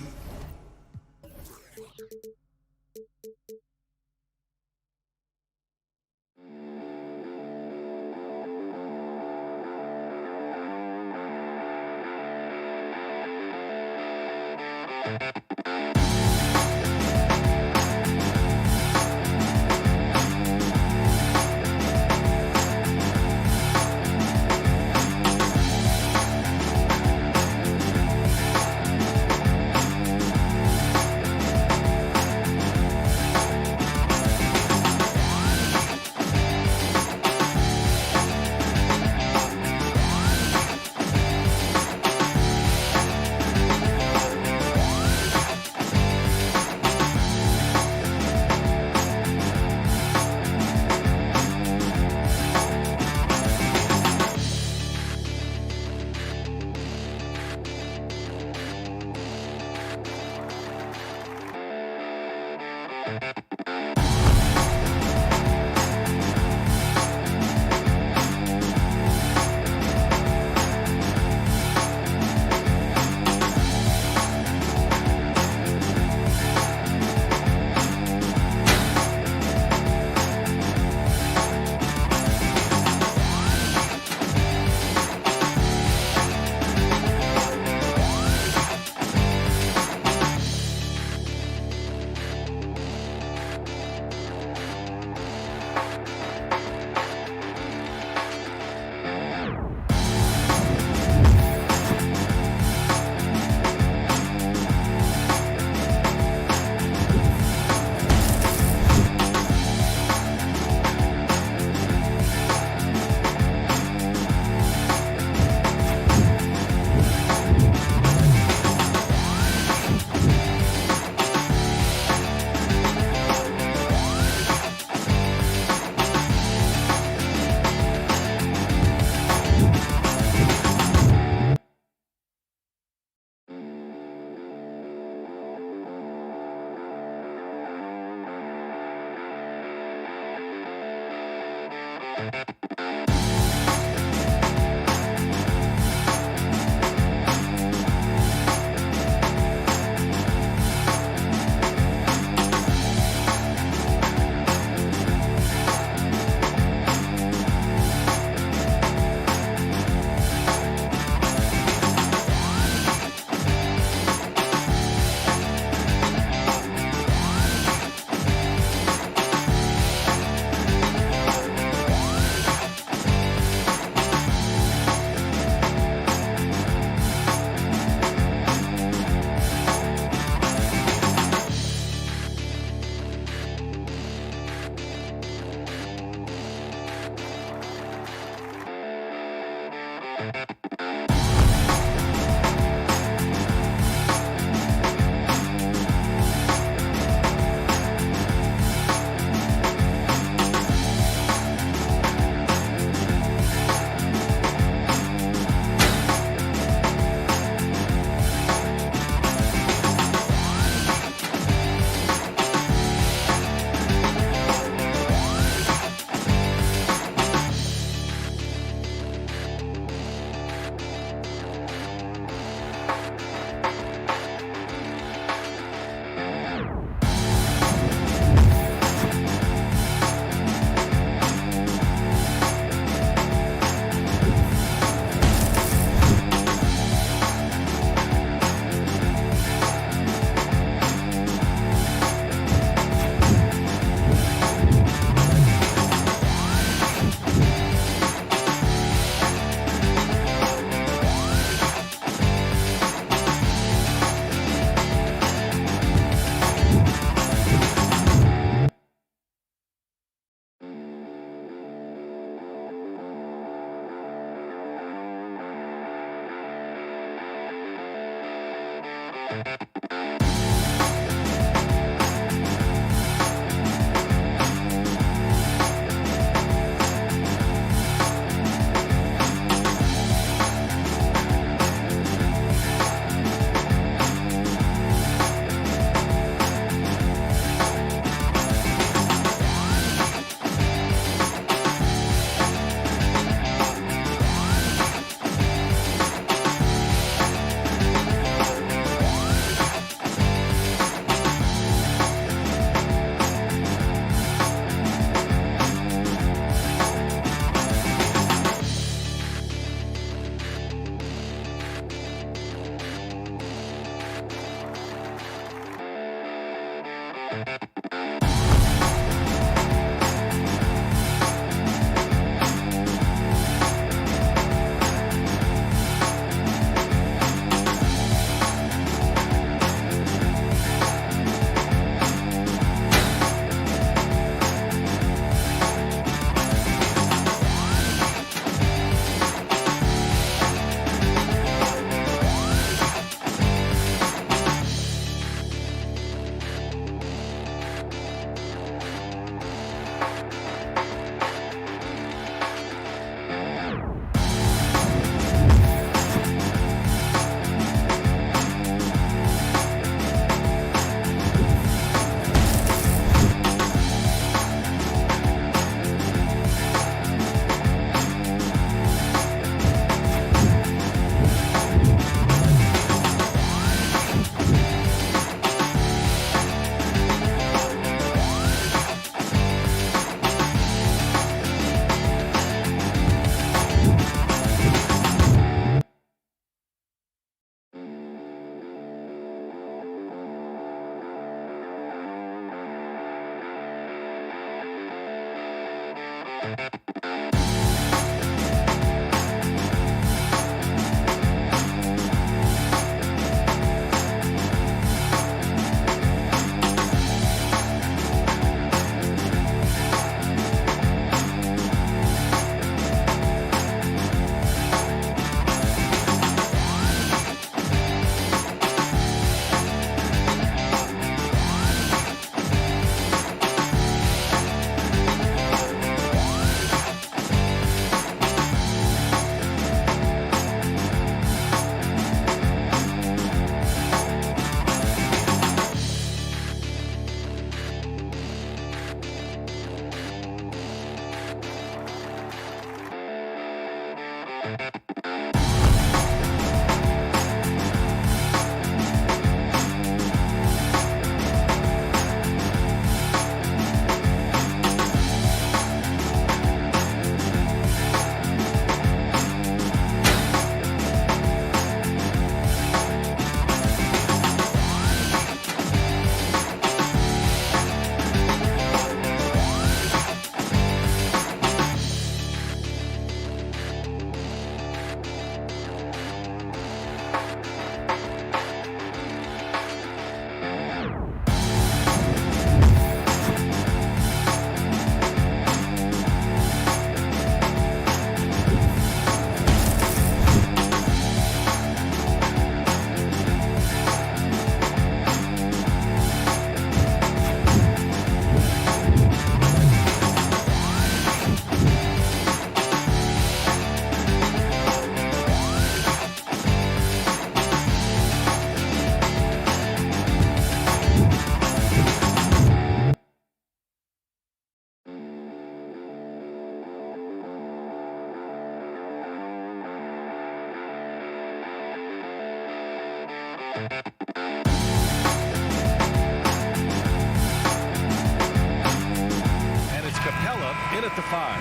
S11: And it's Capella in at the 5.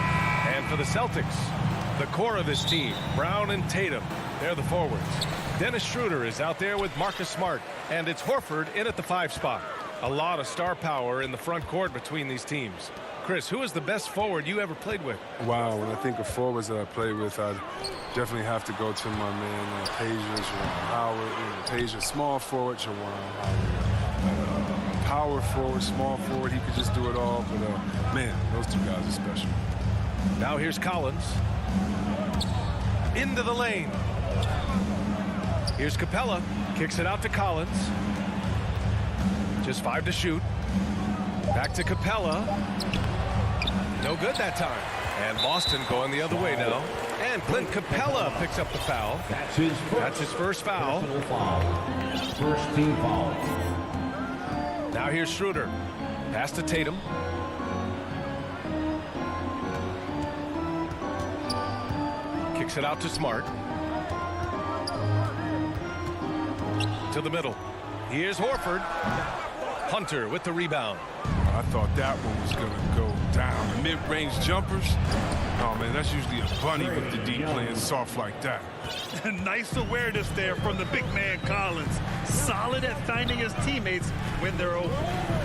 S11: And for the Celtics, the core of this team, Brown and Tatum, they're the forwards. Dennis Schroeder is out there with Marcus Smart. And it's Horford in at the 5 spot. A lot of star power in the front court between these teams. Chris, who is the best forward you ever played with?
S12: Wow, when I think of forwards that I played with, I definitely have to go to my man, Tasia, Howard. Tasia, small forward, Jawan Howard. Power forward, small forward, he could just do it all. But, man, those two guys are special.
S11: Now here's Collins. Into the lane. Here's Capella. Kicks it out to Collins. Just 5 to shoot. Back to Capella. No good that time. And Boston going the other way now. And Clint Capella picks up the foul. That's his first foul.
S8: First team foul.
S11: Now here's Schroeder. Pass to Tatum. Kicks it out to Smart. To the middle. Here's Horford. Hunter with the rebound.
S12: I thought that one was going to go down. The mid-range jumpers. Oh, man, that's usually a bunny with the deep playing soft like that.
S13: Nice awareness there from the big man Collins. Solid at finding his teammates when they're open.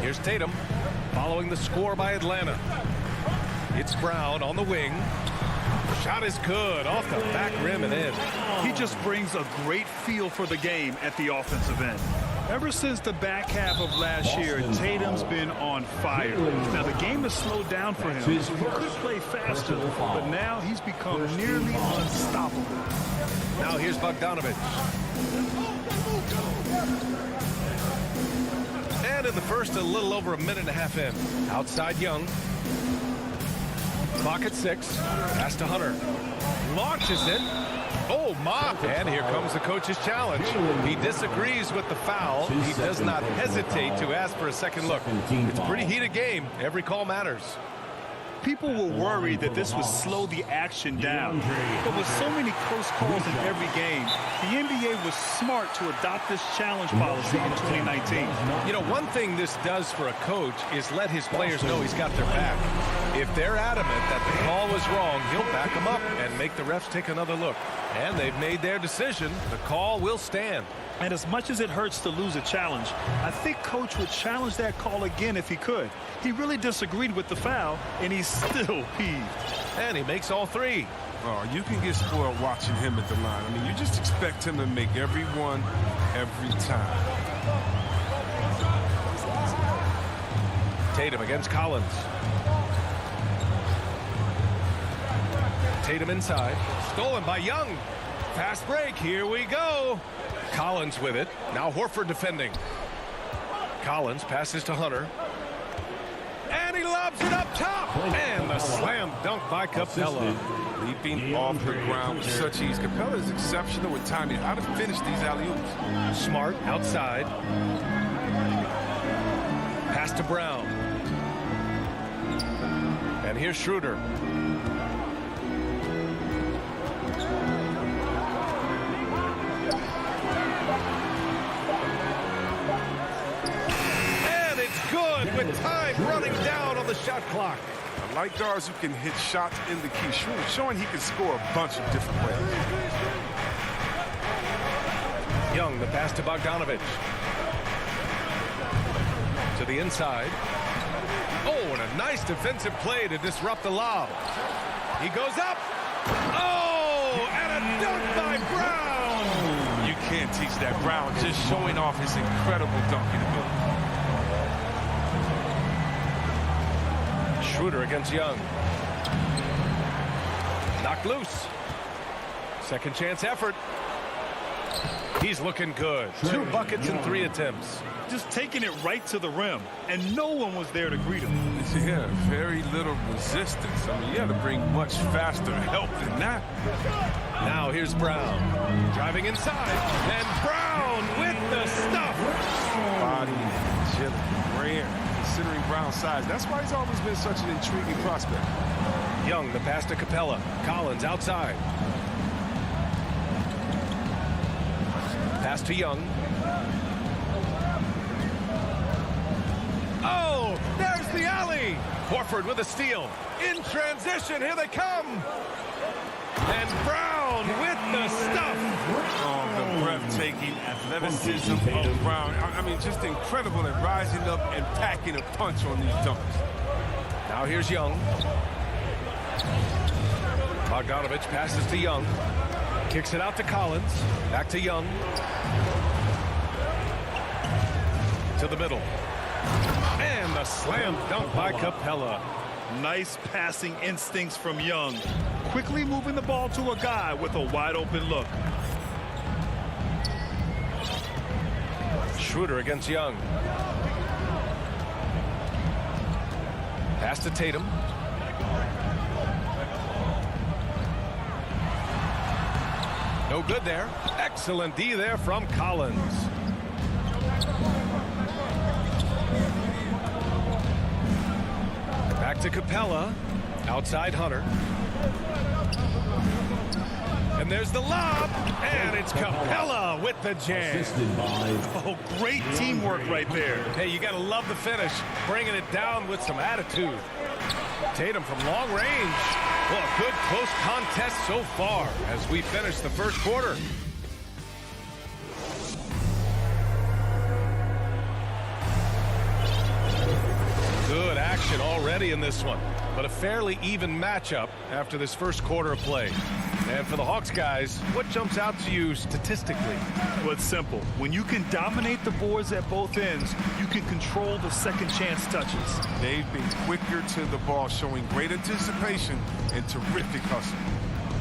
S11: Here's Tatum following the score by Atlanta. It's Brown on the wing. Shot is good off the back rim and in.
S13: He just brings a great feel for the game at the offensive end. Ever since the back half of last year, Tatum's been on fire. Now, the game has slowed down for him. He could play faster, but now he's become nearly unstoppable.
S11: Now here's Bogdanovich. And in the first, a little over a minute and a half in. Outside Young. Clock at 6. Pass to Hunter. Launches it. Oh, my. And here comes the coach's challenge. He disagrees with the foul. He does not hesitate to ask for a second look. It's a pretty heated game. Every call matters.
S13: People were worried that this would slow the action down. But with so many close calls in every game, the NBA was smart to adopt this challenge policy in 2019.
S11: You know, one thing this does for a coach is let his players know he's got their back. If they're adamant that the call was wrong, he'll back them up and make the refs take another look. And they've made their decision. The call will stand.
S13: And as much as it hurts to lose a challenge, I think Coach would challenge that call again if he could. He really disagreed with the foul, and he's still peeved.
S11: And he makes all 3.
S12: Oh, you can get spoiled watching him at the line. I mean, you just expect him to make every one, every time.
S11: Tatum against Collins. Tatum inside. Stolen by Young. Fast break. Here we go. Collins with it. Now Horford defending. Collins passes to Hunter. And he lobs it up top. And the slam dunk by Capella.
S12: Leaping off the ground with such ease. Capella is exceptional with timing. How to finish these alley-oops.
S11: Smart outside. Pass to Brown. And here's Schroeder. With time running down on the shot clock.
S12: I like guards who can hit shots in the key, showing he can score a bunch of different ways.
S11: Young, the pass to Bogdanovich. To the inside. Oh, and a nice defensive play to disrupt the lob. He goes up. Oh, and a dunk by Brown.
S12: You can't teach that. Brown just showing off his incredible dunking ability.
S11: Schroeder against Young. Knocked loose. Second chance effort. He's looking good. 2 buckets in 3 attempts.
S13: Just taking it right to the rim, and no one was there to greet him.
S12: Yeah, very little resistance. I mean, you had to bring much faster help than that.
S11: Now here's Brown. Driving inside. And Brown with the stuff.
S12: Body, agility, rare. Considering Brown's size. That's why he's always been such an intriguing prospect.
S11: Young, the pass to Capella. Collins outside. Pass to Young. Oh, there's the alley. Horford with a steal. In transition, here they come. And Brown with the stuff.
S12: Oh, the breathtaking athleticism of Brown. I mean, just incredible at rising up and packing a punch on these dunks.
S11: Now here's Young. Bogdanovich passes to Young. Kicks it out to Collins. Back to Young. To the middle. And the slam dunk by Capella.
S13: Nice passing instincts from Young. Quickly moving the ball to a guy with a wide open look.
S11: Schroeder against Young. Pass to Tatum. No good there. Excellent D there from Collins. Back to Capella. Outside Hunter. And there's the lob. And it's Capella with the jam.
S13: Oh, great teamwork right there.
S11: Hey, you got to love the finish. Bringing it down with some attitude. Tatum from long range. Well, a good close contest so far as we finish the first quarter. Good action already in this one, but a fairly even matchup after this first quarter of play. And for the Hawks guys, what jumps out to you statistically?
S13: Well, it's simple. When you can dominate the boards at both ends, you can control the second chance touches.
S12: They've been quicker to the ball, showing great anticipation and terrific hustle.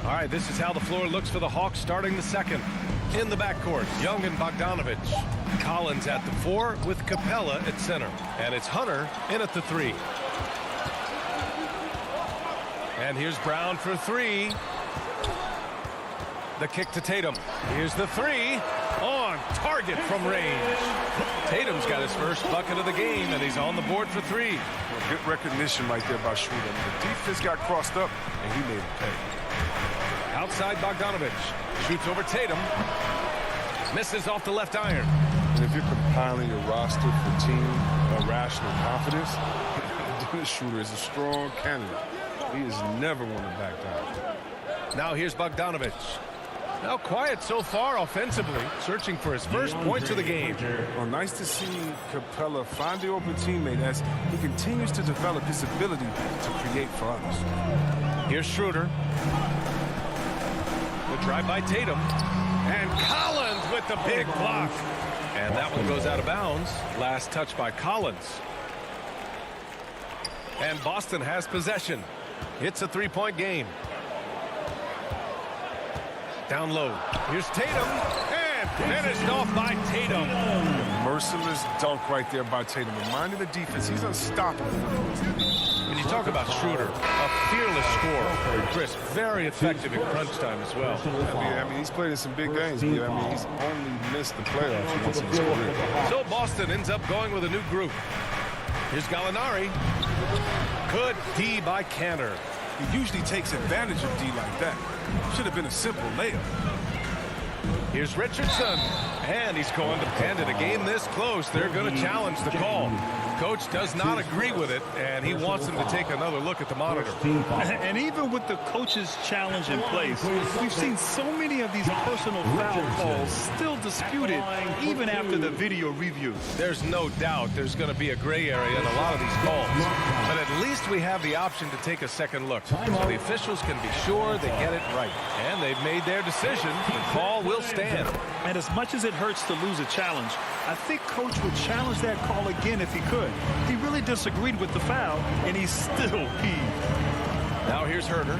S11: All right, this is how the floor looks for the Hawks starting the second. In the backcourt, Young and Bogdanovich. Collins at the 4 with Capella at center. And it's Hunter in at the 3. And here's Brown for 3. The kick to Tatum. Here's the 3. On target from range. Tatum's got his first bucket of the game, and he's on the board for 3.
S12: Well, good recognition right there by Schroeder. The defense got crossed up, and he made it pay.
S11: Outside Bogdanovich. Shoots over Tatum. Misses off the left iron.
S12: And if you're compiling your roster for team rational confidence, Dennis Schroeder is a strong candidate. He is never one to back down.
S11: Now here's Bogdanovich. Now quiet so far offensively, searching for his first points of the game.
S12: Well, nice to see Capella find the open teammate as he continues to develop his ability to create for others.
S11: Here's Schroeder. The drive by Tatum. And Collins with the big block. And that one goes out of bounds. Last touch by Collins. And Boston has possession. It's a 3-point game. Down low. Here's Tatum. And finished off by Tatum.
S12: Merciless dunk right there by Tatum. Reminding the defense he's unstoppable.
S11: When you talk about Schroeder, a fearless scorer. Chris, very effective in crunch time as well.
S12: I mean, he's played in some big games. I mean, he's only missed the playoffs once in his career.
S11: So Boston ends up going with a new group. Here's Gallinari. Good D by Cantor.
S12: He usually takes advantage of D like that. Should have been a simple layup.
S11: Here's Richardson. And he's going to end it. A game this close, they're going to challenge the call. Coach does not agree with it, and he wants him to take another look at the monitor.
S13: And even with the coach's challenge in place, we've seen so many of these personal foul calls still disputed even after the video review.
S11: There's no doubt there's going to be a gray area in a lot of these calls. But at least we have the option to take a second look. So the officials can be sure they get it right. And they've made their decision. The call will stand.
S13: And as much as it hurts to lose a challenge, I think Coach would challenge that call again if he could. He really disagreed with the foul, and he's still peeved.
S11: Now here's Herter.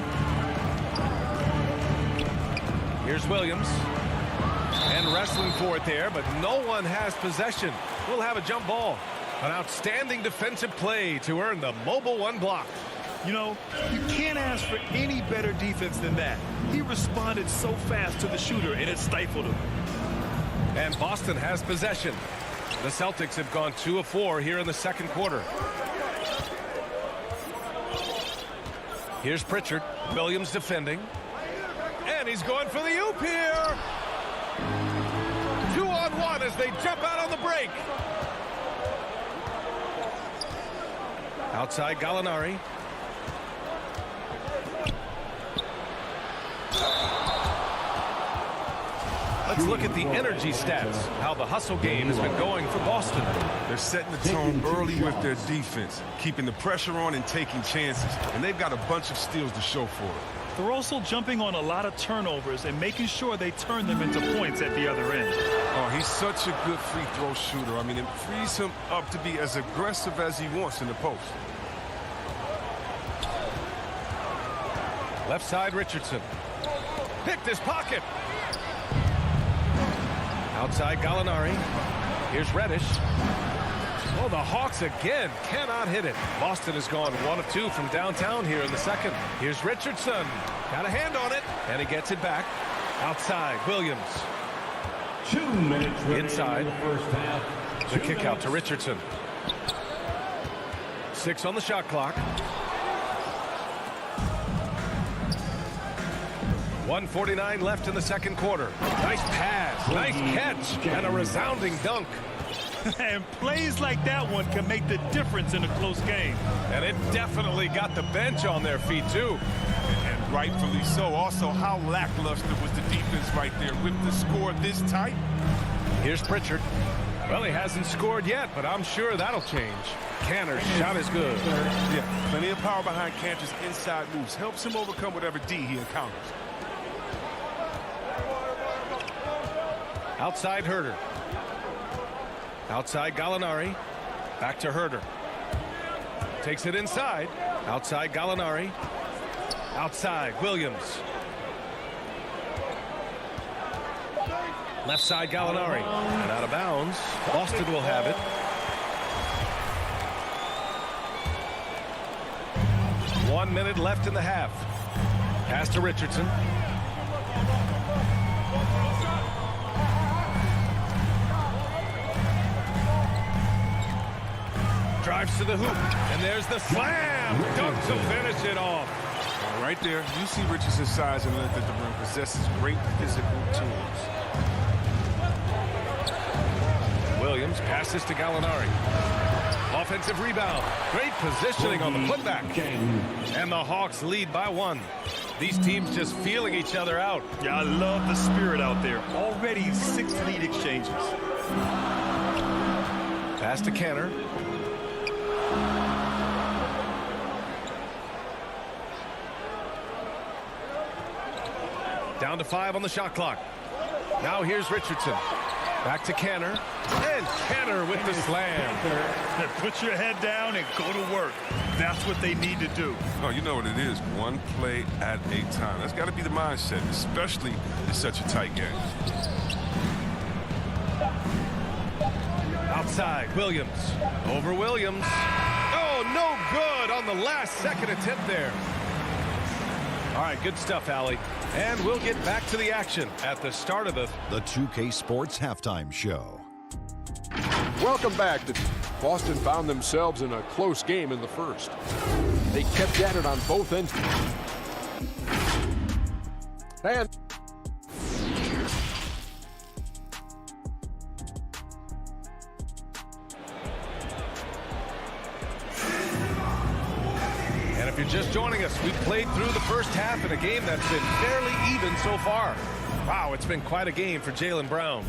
S11: Here's Williams. And wrestling for it there, but no one has possession. We'll have a jump ball. An outstanding defensive play to earn the mobile 1 block.
S13: You know, you can't ask for any better defense than that. He responded so fast to the shooter, and it stifled him.
S11: And Boston has possession. The Celtics have gone 2 of 4 here in the second quarter. Here's Pritchard. Williams defending. And he's going for the oop here. 2-on-1 as they jump out on the break. Outside Gallinari. Let's look at the energy stats, how the hustle game has been going for Boston.
S12: They're setting the tone early with their defense, keeping the pressure on and taking chances. And they've got a bunch of steals to show for it.
S13: They're also jumping on a lot of turnovers and making sure they turn them into points at the other end.
S12: Oh, he's such a good free throw shooter. I mean, it frees him up to be as aggressive as he wants in the post.
S11: Left side, Richardson. Picked his pocket. Outside Gallinari. Here's Reddish. Oh, the Hawks again cannot hit it. Boston has gone 1 of 2 from downtown here in the second. Here's Richardson. Got a hand on it, and he gets it back. Outside, Williams.
S8: 2 minutes
S11: inside.
S8: In the first half.
S11: The kick out to Richardson. 6 on the shot clock. 1:49 left in the second quarter. Nice pass, nice catch, and a resounding dunk.
S13: And plays like that one can make the difference in a close game.
S11: And it definitely got the bench on their feet, too.
S14: And rightfully so. Also, how lackluster was the defense right there with the score this tight?
S11: Here's Pritchard. Well, he hasn't scored yet, but I'm sure that'll change. Cantor's shot is good.
S14: Yeah, plenty of power behind Cantor's inside moves. Helps him overcome whatever D he encounters.
S11: Outside Herter. Outside Gallinari. Back to Herter. Takes it inside. Outside Gallinari. Outside Williams. Left side Gallinari. And out of bounds. Boston will have it. 1 minute left in the half. Pass to Richardson. Drives to the hoop, and there's the slam. Dunk to finish it off.
S14: Right there, you see Richardson's size and length at the rim possesses great physical tools.
S11: Williams passes to Gallinari. Offensive rebound. Great positioning on the putback. And the Hawks lead by 1. These teams just feeling each other out.
S13: Yeah, I love the spirit out there. Already 6 lead exchanges.
S11: Pass to Cantor. Down to 5 on the shot clock. Now here's Richardson. Back to Cantor. And Cantor with the slam.
S13: Put your head down and go to work. That's what they need to do.
S12: Oh, you know what it is. One play at a time. That's got to be the mindset, especially in such a tight game.
S11: Outside, Williams. Over Williams. Oh, no good on the last second attempt there. All right, good stuff, Allie. And we'll get back to the action at the start of the
S6: 2K Sports Halftime Show.
S7: Welcome back. Boston found themselves in a close game in the first. They kept at it on both ends. And
S11: if you're just joining us, we've played through the first half in a game that's been fairly even so far. Wow, it's been quite a game for Jaylen Brown.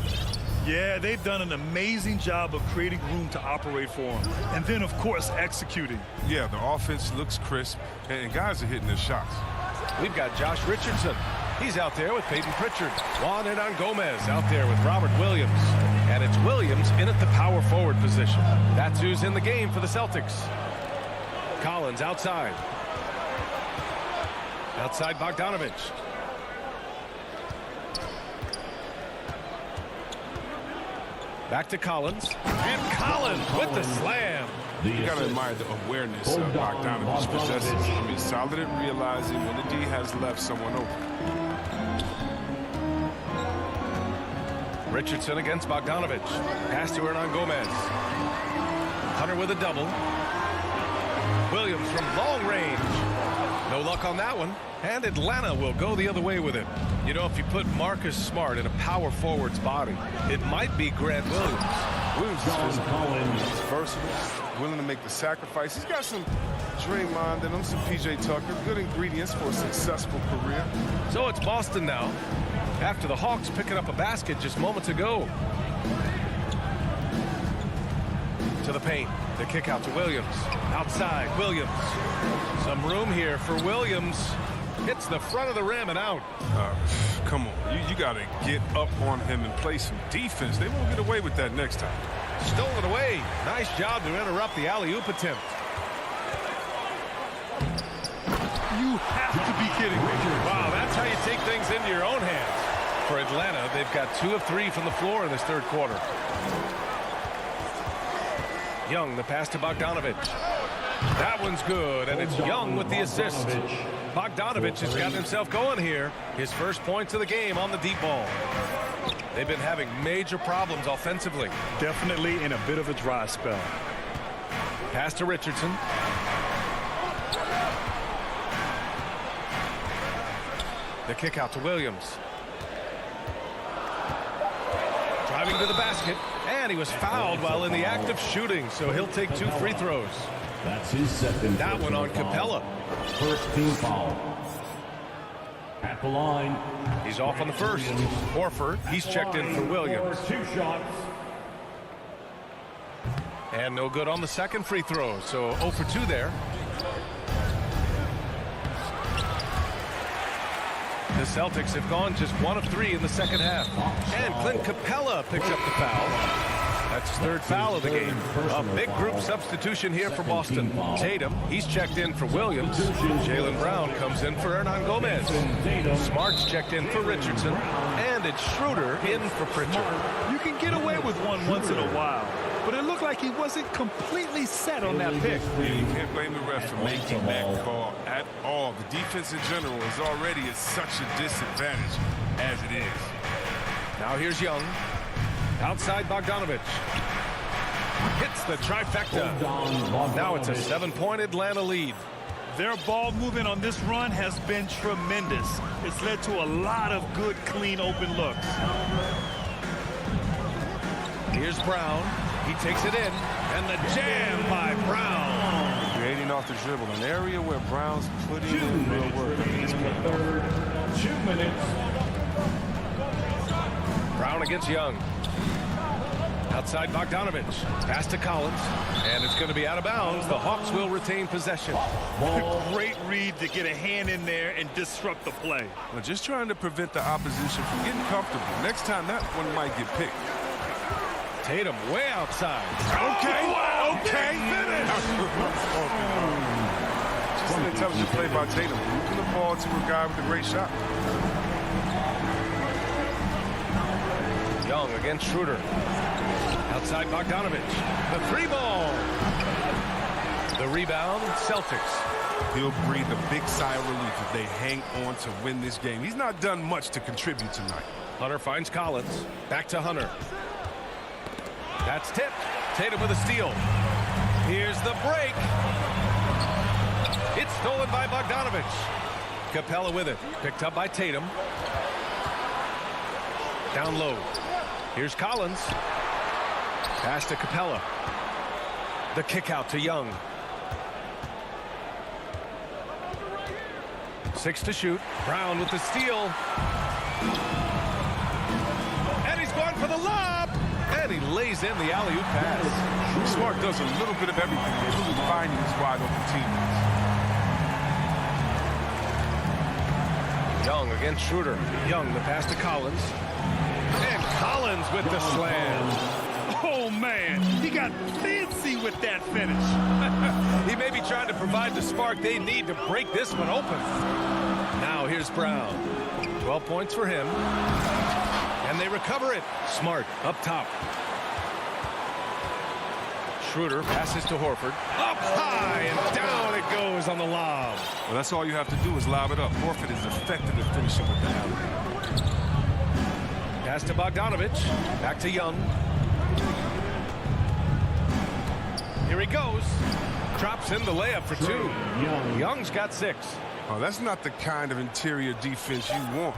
S13: Yeah, they've done an amazing job of creating room to operate for him. And then, of course, executing.
S12: Yeah, the offense looks crisp, and guys are hitting their shots.
S11: We've got Josh Richardson. He's out there with Peyton Pritchard. Juan Hernan-Gomez out there with Robert Williams. And it's Williams in at the power forward position. That's who's in the game for the Celtics. Collins outside. Outside Bogdanovich. Back to Collins. And Collins with the slam.
S12: You got to admire the awareness of Bogdanovich possesses. I mean, solid at realizing when the D has left someone open.
S11: Richardson against Bogdanovich. Pass to Hernan-Gomez. Hunter with a double. Williams from long range. No luck on that one. And Atlanta will go the other way with it. You know, if you put Marcus Smart in a power forward's body, it might be Grant Williams.
S12: Williams is physical. He's versatile, willing to make the sacrifice. He's got some Draymond in him, some P.J. Tucker. Good ingredients for a successful career.
S11: So it's Boston now, after the Hawks picking up a basket just moments ago. To the paint. The kick out to Williams. Outside, Williams. Some room here for Williams. Hits the front of the rim and out.
S12: Come on. You got to get up on him and play some defense. They won't get away with that next time.
S11: Stolen away. Nice job to interrupt the alley-oop attempt.
S13: You have to be kidding me.
S11: Wow, that's how you take things into your own hands. For Atlanta, they've got 2 of 3 from the floor in this third quarter. Young, the pass to Bogdanovich. That one's good, and it's Young with the assist. Bogdanovich has got himself going here. His first points of the game on the deep ball. They've been having major problems offensively.
S13: Definitely in a bit of a dry spell.
S11: Pass to Richardson. The kick out to Williams. Driving to the basket, and he was fouled while in the act of shooting, so he'll take 2 free throws.
S8: That's his second.
S11: That one on Capella.
S8: First team foul. At the line.
S11: He's off on the first. Horford, he's checked in for Williams.
S8: 2 shots.
S11: And no good on the second free throw, so 0 for 2 there. The Celtics have gone just 1 of 3 in the second half. And Clint Capella picks up the foul. That's his 3rd foul of the game. A big group substitution here for Boston. Tatum, he's checked in for Williams. Jaylen Brown comes in for Hernan Gomez. Smart's checked in for Richardson. And it's Schroeder in for Pritchard.
S13: You can get away with one once in a while, but it looked like he wasn't completely set on that pick.
S12: Yeah, you can't blame the ref for making that call at all. The defense in general is already at such a disadvantage as it is.
S11: Now here's Young. Outside Bogdanovich. Hits the trifecta. Now it's a 7-point Atlanta lead.
S13: Their ball movement on this run has been tremendous. It's led to a lot of good, clean, open looks.
S11: Here's Brown. He takes it in. And the jam by Brown.
S12: Creating off the dribble, an area where Brown's putting in real work.
S8: 2 minutes.
S11: Brown against Young. Outside Bogdanovich. Pass to Collins. And it's going to be out of bounds. The Hawks will retain possession.
S13: A great read to get a hand in there and disrupt the play.
S12: Well, just trying to prevent the opposition from getting comfortable. Next time, that one might get picked.
S11: Tatum way outside.
S12: Okay, finish. Just an intelligent play by Tatum. Moving the ball to a guy with a great shot.
S11: Young against Schroeder. Outside Bogdanovich. The 3-ball. The rebound, Celtics.
S12: He'll breathe a big sigh of relief if they hang on to win this game. He's not done much to contribute tonight.
S11: Hunter finds Collins. Back to Hunter. That's tipped. Tatum with a steal. Here's the break. It's stolen by Bogdanovich. Capella with it. Picked up by Tatum. Down low. Here's Collins. Pass to Capella. The kick out to Young. 6 to shoot. Brown with the steal. And he's going for the lob. And he lays in the alley-oop pass.
S12: Smart does a little bit of everything, including finding his wide open teammates.
S11: Young against Schroeder. Young, the pass to Collins. And Collins with the slam.
S13: Oh, man, he got fancy with that finish.
S11: He may be trying to provide the spark they need to break this one open. Now here's Brown. 12 points for him. And they recover it. Smart up top. Schroeder passes to Horford. Up high and down it goes on the lob.
S12: Well, that's all you have to do is lob it up. Horford is effective at finishing with the alley.
S11: Pass to Bogdanovich. Back to Young. Here he goes. Drops in the layup for 2. Young's got 6.
S12: Oh, that's not the kind of interior defense you want.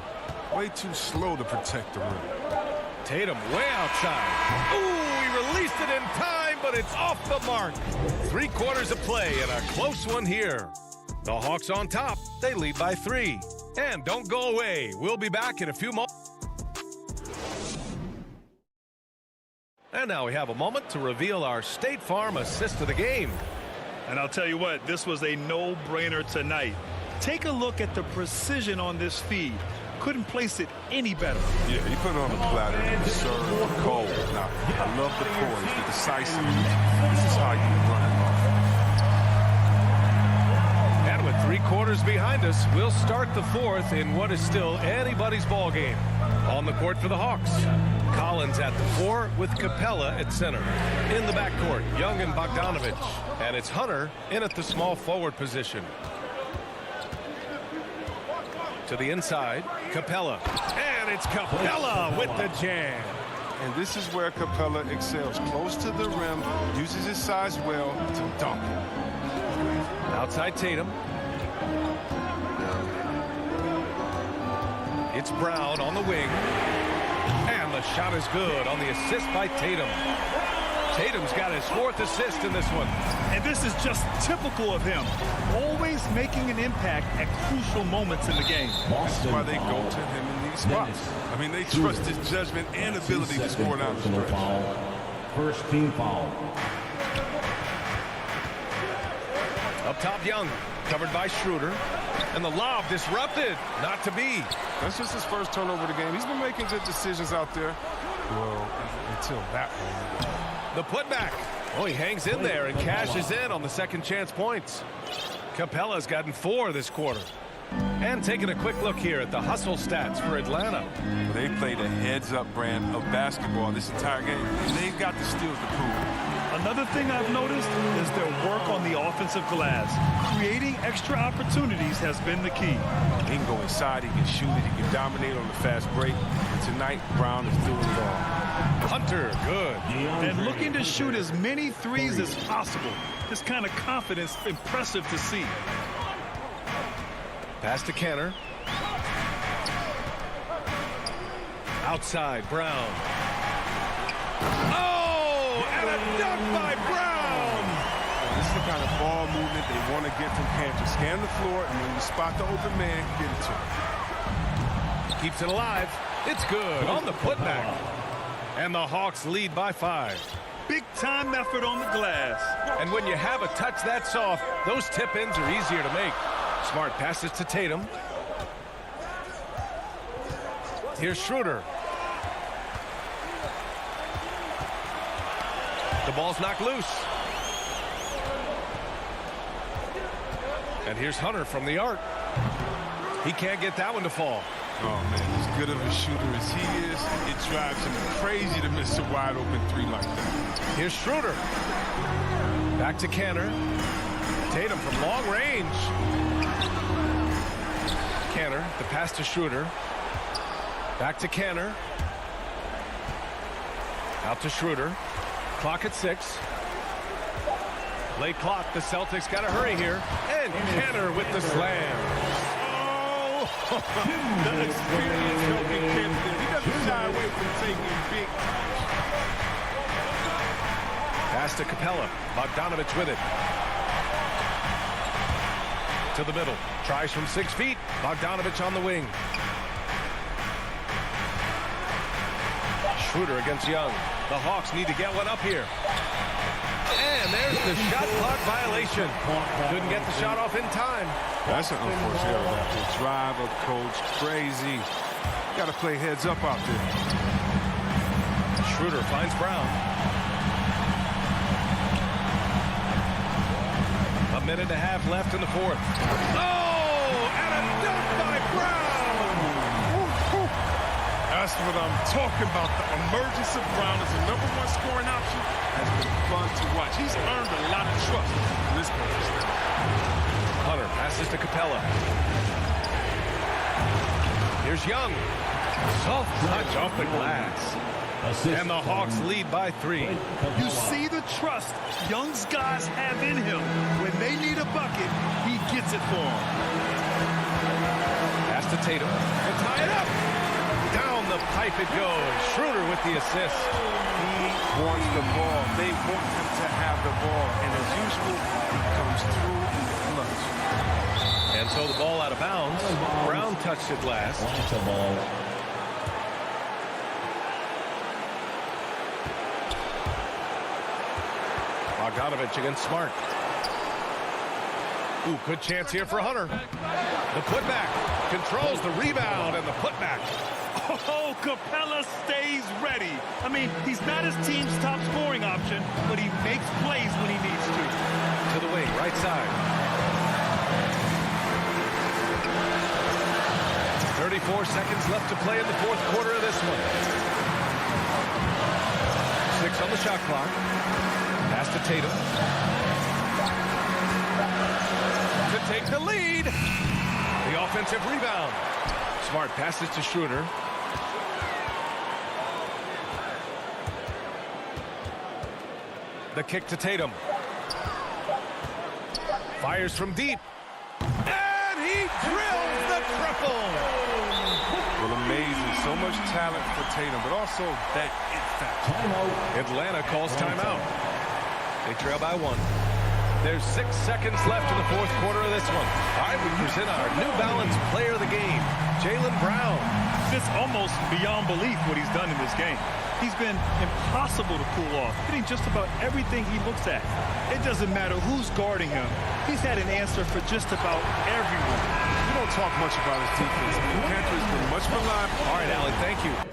S12: Way too slow to protect the rim.
S11: Tatum way outside. Ooh, he released it in time, but it's off the mark. 3 quarters of play and a close one here. The Hawks on top. They lead by 3. And don't go away. We'll be back in a few moments. And now we have a moment to reveal our State Farm assist of the game.
S13: And I'll tell you what, this was a no-brainer tonight. Take a look at the precision on this feed. Couldn't place it any better.
S12: Yeah, he put it on the platter, serve, cold. Now, I love the poise, the decisiveness. This is how you run it off.
S11: And with 3 quarters behind us, we'll start the 4th in what is still anybody's ball game. On the court for the Hawks. Collins at the 4 with Capella at center. In the backcourt, Young and Bogdanovich. And it's Hunter in at the small forward position. To the inside, Capella. And it's Capella with the jam.
S12: And this is where Capella excels. Close to the rim, uses his size well to dunk.
S11: Outside Tatum. It's Brown on the wing. And the shot is good on the assist by Tatum. Tatum's got his 4th assist in this one.
S13: And this is just typical of him. Always making an impact at crucial moments in the game.
S12: That's why they go to him in these spots. I mean, they trust his judgment and ability to score down the stretch.
S8: First team foul.
S11: Up top, Young. Covered by Schroeder. And the lob disrupted. Not to be.
S12: That's just his first turnover of the game. He's been making good decisions out there. Well, until that one.
S11: The putback. Oh, he hangs in there and cashes in on the second chance points. Capella's gotten 4 this quarter. And taking a quick look here at the hustle stats for Atlanta.
S12: They played a heads-up brand of basketball this entire game. They've got the steals to prove it.
S13: Another thing I've noticed is their work on the offensive glass. Creating extra opportunities has been the key.
S12: He can go inside, he can shoot it, he can dominate on the fast break. And tonight, Brown is doing it all.
S11: Hunter, good.
S13: And looking to shoot as many threes as possible. This kind of confidence, impressive to see.
S11: Pass to Kenner. Outside, Brown. Oh, and a dunk by Brown.
S12: This is the kind of ball movement they want to get from Panther. Scan the floor, and when you spot the open man, get it to him.
S11: Keeps it alive. It's good on the putback. And the Hawks lead by 5.
S13: Big-time effort on the glass.
S11: And when you have a touch that soft, those tip-ins are easier to make. Smart passes to Tatum. Here's Schroeder. The ball's knocked loose. And here's Hunter from the arc. He can't get that one to fall.
S12: Oh, man, as good of a shooter as he is, it drives him crazy to miss a wide-open 3 like that.
S11: Here's Schroeder. Back to Kenner. Tatum from long range. Kenner, the pass to Schroeder. Back to Kenner. Out to Schroeder. Clock at 6. Late clock. The Celtics got to hurry here. And Kenner with the slam.
S12: The experience helping Kenner. He doesn't shy away from taking big.
S11: Pass to Capella. Bogdanovich with it. To the middle. Tries from 6 feet. Bogdanovich on the wing. Schroeder against Young. The Hawks need to get one up here. And there's the shot clock violation. Couldn't get the shot off in time.
S12: That's an unfortunate error. The drive of coach, crazy. Got to play heads up out there.
S11: Schroeder finds Brown. A minute and a half left in the 4th. Oh, and a dunk by Brown.
S12: That's what I'm talking about. The emergence of Brown as the #1 scoring option has been fun to watch. He's earned a lot of trust in this coach.
S11: Hunter passes to Capella. Here's Young. Soft touch off the glass. And the Hawks lead by 3.
S13: You see the trust Young's guys have in him. When they need a bucket, he gets it for them.
S11: Pass to Tatum. And tie it up. Down the pipe it goes. Schroeder with the assist.
S12: He wants the ball. They want him to have the ball. And as usual, he comes through clutch.
S11: And so the ball out of bounds. Brown touched it last. Bogdanovich against Smart. Ooh, good chance here for Hunter. The putback. Controls the rebound and the putback.
S13: Oh, Capella stays ready. I mean, he's not his team's top scoring option, but he makes plays when he needs to.
S11: To the wing, right side. 30 34 seconds left to play in the fourth quarter of this one. 6 on the shot clock. Pass to Tatum. To take the lead. The offensive rebound. Smart passes to Schroeder. The kick to Tatum. Fires from deep. And he drills the triple.
S12: Well, amazing. So much talent for Tatum, but also that it factor.
S11: Atlanta calls timeout. They trail by 1. There's 6 seconds left in the fourth quarter of this one. All right, we present our New Balance player of the game, Jaylen Brown.
S13: It's almost beyond belief what he's done in this game. He's been impossible to pull off, hitting just about everything he looks at. It doesn't matter who's guarding him. He's had an answer for just about everyone.
S12: We don't talk much about his defense. The Panthers been much relied.
S11: All right, Alec, thank you.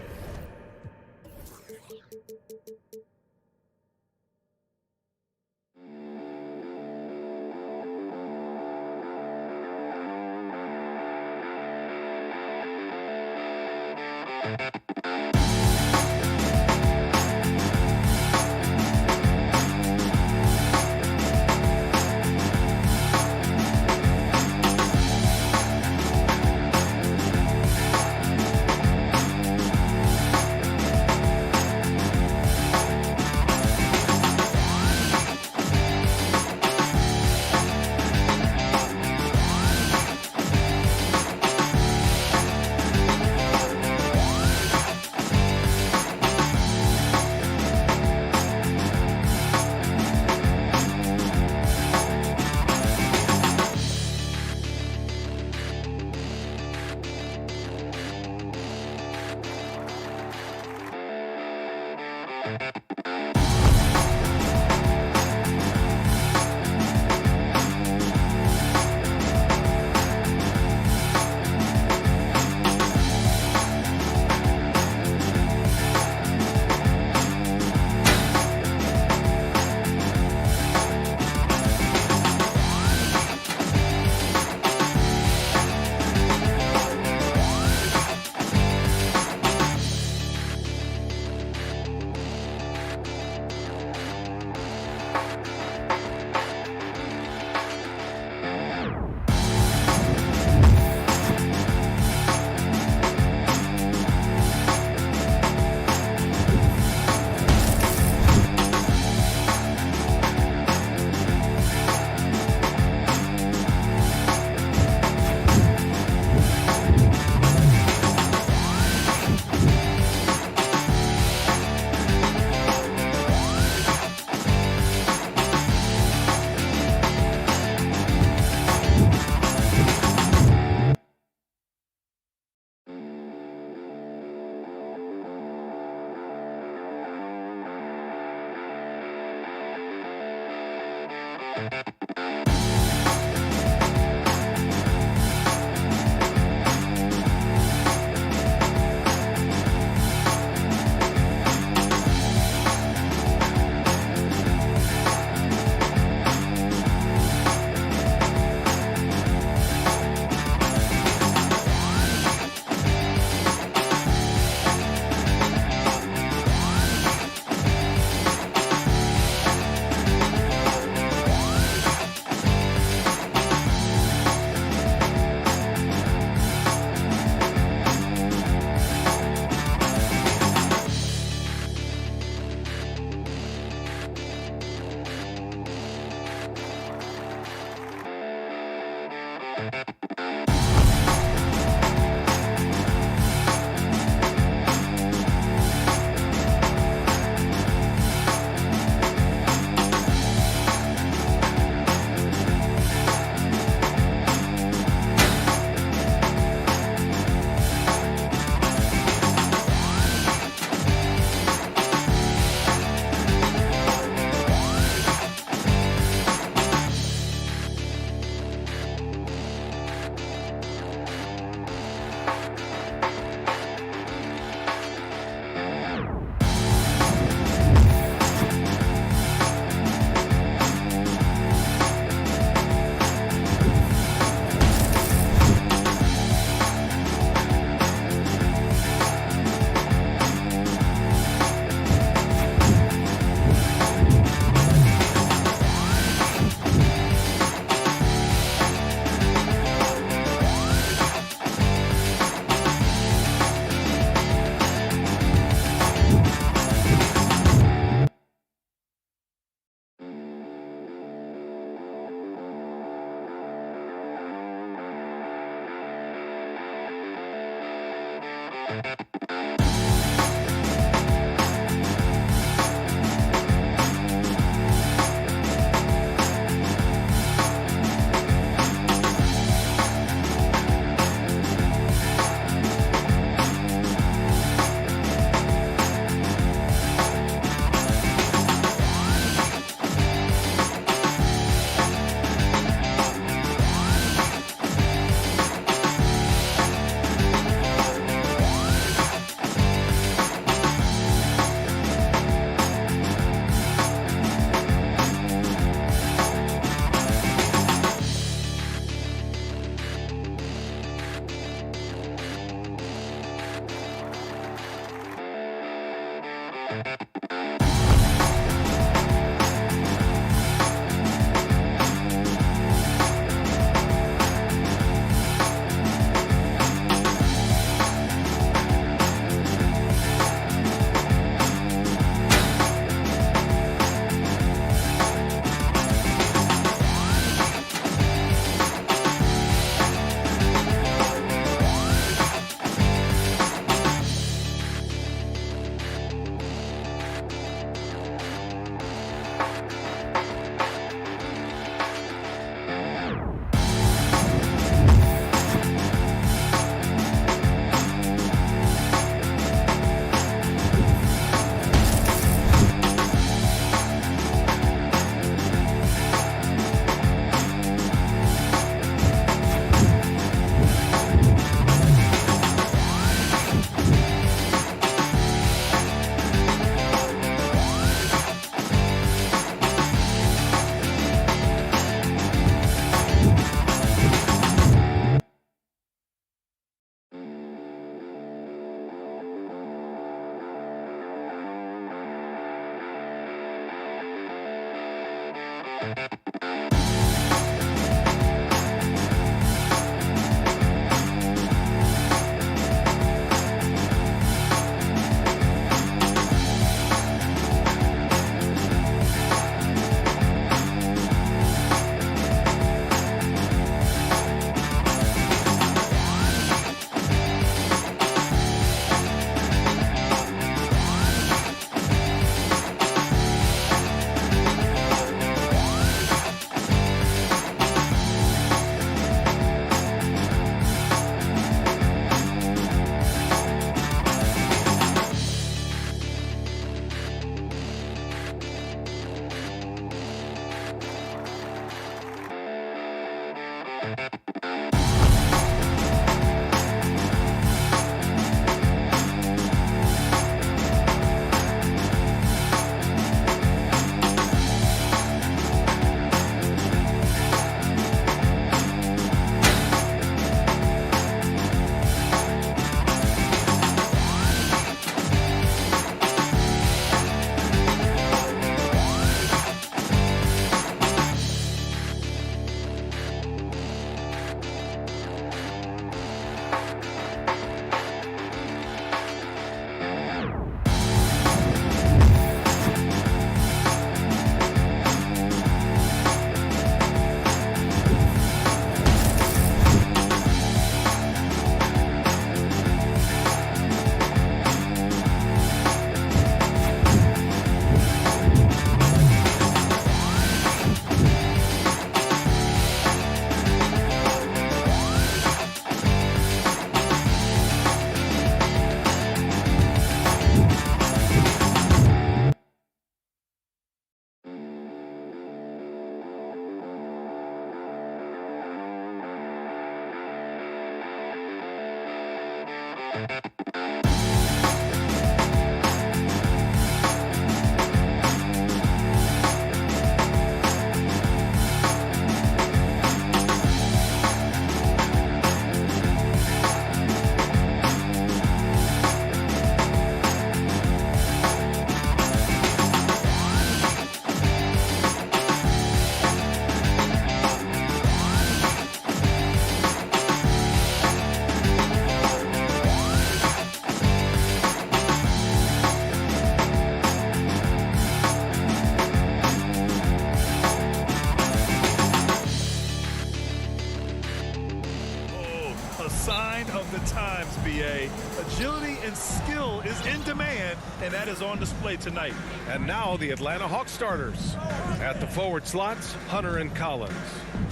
S13: NBA. Agility and skill is in demand, and that is on display tonight.
S11: And now the Atlanta Hawks starters. At the forward slots, Hunter and Collins.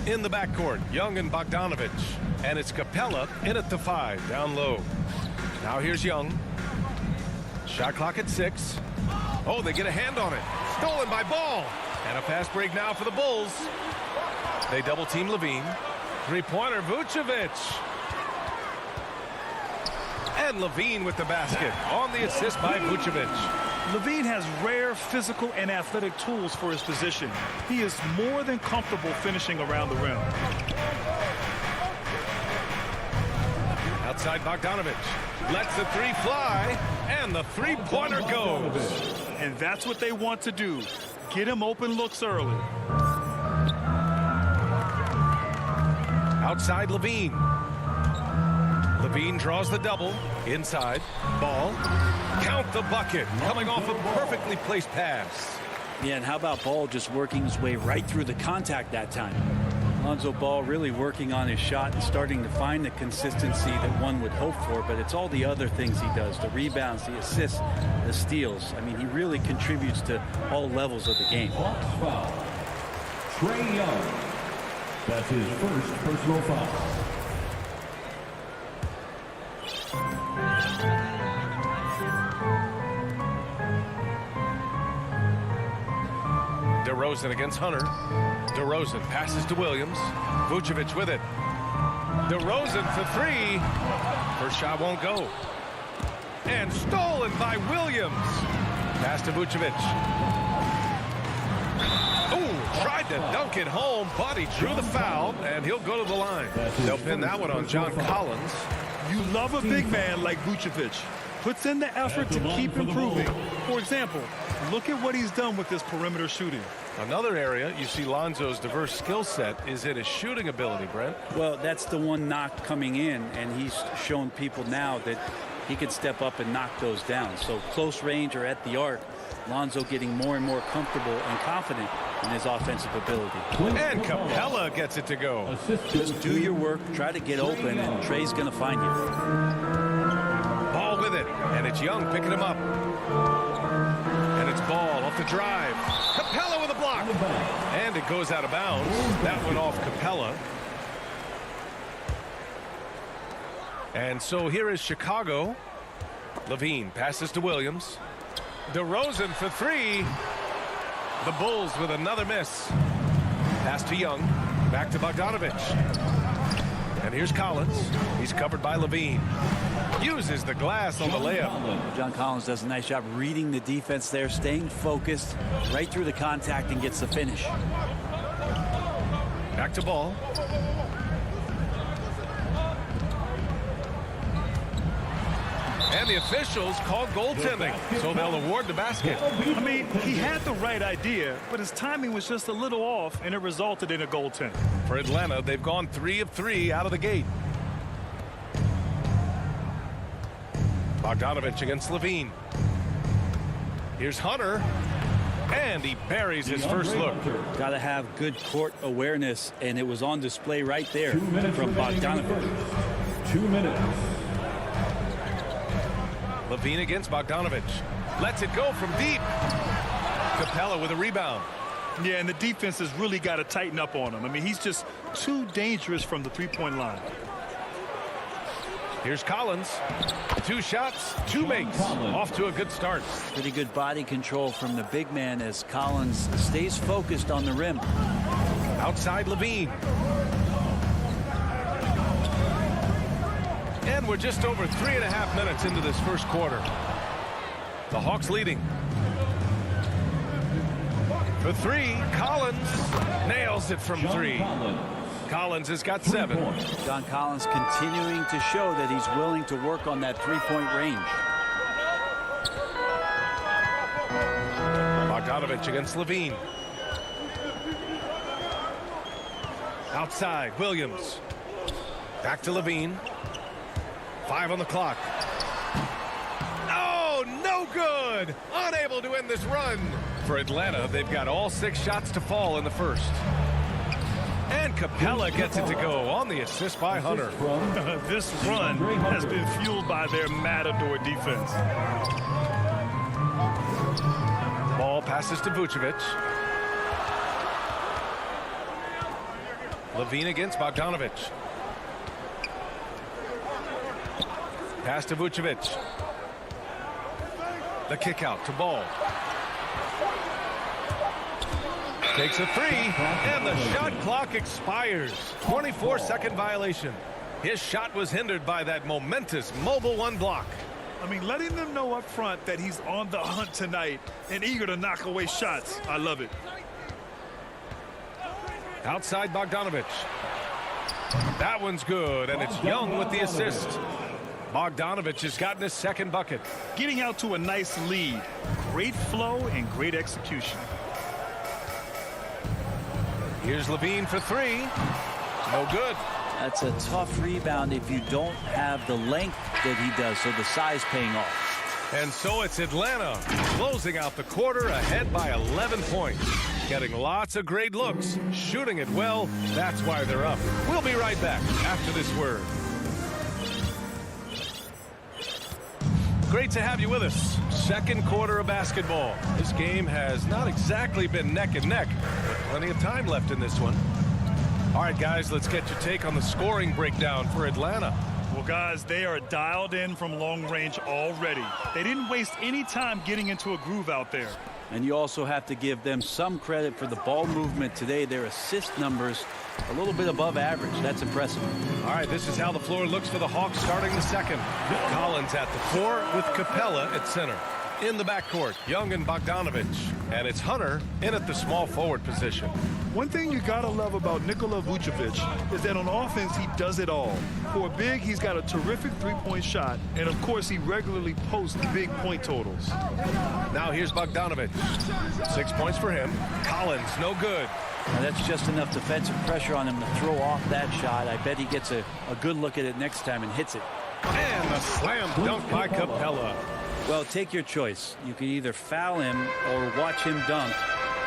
S11: In the backcourt, Young and Bogdanovich. And it's Capella in at the 5, down low. Now here's Young. Shot clock at 6. Oh, they get a hand on it. Stolen by Ball. And a fast break now for the Bulls. They double team Levine. Three-pointer, Vucevic. And Levine with the basket on the assist by Vucevic.
S13: Levine has rare physical and athletic tools for his position. He is more than comfortable finishing around the rim.
S11: Outside Bogdanovich. Lets the three fly. And the three-pointer goes.
S13: And that's what they want to do. Get him open looks early.
S11: Outside Levine. Levine draws the double. Inside. Ball. Count the bucket. Coming off a perfectly placed pass.
S9: Yeah, and how about Ball just working his way right through the contact that time? Lonzo Ball really working on his shot and starting to find the consistency that one would hope for, but it's all the other things he does, the rebounds, the assists, the steals. I mean, he really contributes to all levels of the game.
S8: Trae Young. That's his first personal foul.
S11: DeRozan against Hunter. DeRozan passes to Williams. Vucevic with it. DeRozan for 3. First shot won't go. And stolen by Williams. Pass to Vucevic. Ooh, tried to dunk it home, but he drew the foul, and he'll go to the line. They'll pin that one on John Collins.
S13: You love a big man like Vucevic. Puts in the effort to keep improving. For example, look at what he's done with this perimeter shooting.
S11: Another area you see Lonzo's diverse skill set is in his shooting ability, Brent.
S9: Well, that's the one knock coming in, and he's shown people now that he can step up and knock those down. So close range or at the arc, Lonzo getting more and more comfortable and confident in his offensive ability.
S11: And Capella gets it to go.
S9: Just do your work, try to get open, and Trae's going to find you.
S11: Ball with it, and it's Young picking him up. And it's Ball off the drive. Capella with a block. And it goes out of bounds. That went off Capella. And so here is Chicago. Levine passes to Williams. DeRozan for 3. The Bulls with another miss. Pass to Young. Back to Bogdanovich. And here's Collins. He's covered by Levine. Uses the glass on the layup.
S9: John Collins does a nice job reading the defense there, staying focused right through the contact and gets the finish.
S11: Back to Ball. And the officials call goaltending, so they'll award the basket.
S13: I mean, he had the right idea, but his timing was just a little off, and it resulted in a goaltend.
S11: For Atlanta, they've gone 3 of 3 out of the gate. Bogdanovich against Levine. Here's Hunter. And he buries his first look.
S9: Got to have good court awareness, and it was on display right there from Bogdanovich.
S8: 2 minutes.
S11: Levine against Bogdanovich. Lets it go from deep. Capella with a rebound.
S13: Yeah, and the defense has really got to tighten up on him. I mean, he's just too dangerous from the three-point line.
S11: Here's Collins. 2 shots, 2 makes. Off to a good start.
S9: Pretty good body control from the big man as Collins stays focused on the rim.
S11: Outside Levine. And we're just over 3.5 minutes into this first quarter. The Hawks leading. For 3, Collins nails it from 3. Collins has got 7.
S9: John Collins continuing to show that he's willing to work on that three-point range.
S11: Bogdanovich against Levine. Outside, Williams. Back to Levine. 5 on the clock. Oh, no good! Unable to end this run. For Atlanta, they've got all 6 shots to fall in the first. And Capella gets it to go on the assist by Hunter.
S13: This run has been fueled by their Matador defense.
S11: Ball passes to Vucevic. Levine against Bogdanovic. Pass to Vucevic. The kick out to Ball. Takes a three, and the shot clock expires. 24-second violation. His shot was hindered by that momentous mobile one block.
S13: I mean, letting them know up front that he's on the hunt tonight and eager to knock away shots. I love it.
S11: Outside Bogdanovic. That one's good, and it's Young with the assist. Bogdanovic has gotten his second bucket.
S13: Getting out to a nice lead. Great flow and great execution.
S11: Here's Levine for three. No good.
S9: That's a tough rebound if you don't have the length that he does, so the size paying off.
S11: And so it's Atlanta closing out the quarter ahead by 11 points. Getting lots of great looks, shooting it well. That's why they're up. We'll be right back after this word. Great to have you with us. Second quarter of basketball. This game has not exactly been neck and neck, but plenty of time left in this one. All right, guys, let's get your take on the scoring breakdown for Atlanta.
S13: Well, guys, they are dialed in from long range already. They didn't waste any time getting into a groove out there.
S9: And you also have to give them some credit for the ball movement today. Their assist numbers a little bit above average. That's impressive.
S11: All right, this is how the floor looks for the Hawks starting the second. Collins at the 4 with Capella at center. In the backcourt, Young and Bogdanovic. And it's Hunter in at the small forward position.
S13: One thing you gotta love about Nikola Vucevic is that on offense he does it all. For a big, he's got a terrific three-point shot, and of course he regularly posts big point totals.
S11: Now here's Bogdanovic. 6 points for him. Collins, no good.
S9: Now that's just enough defensive pressure on him to throw off that shot. I bet he gets a good look at it next time and hits it.
S11: And the slam dunk by Capella.
S9: Well, take your choice. You can either foul him or watch him dunk.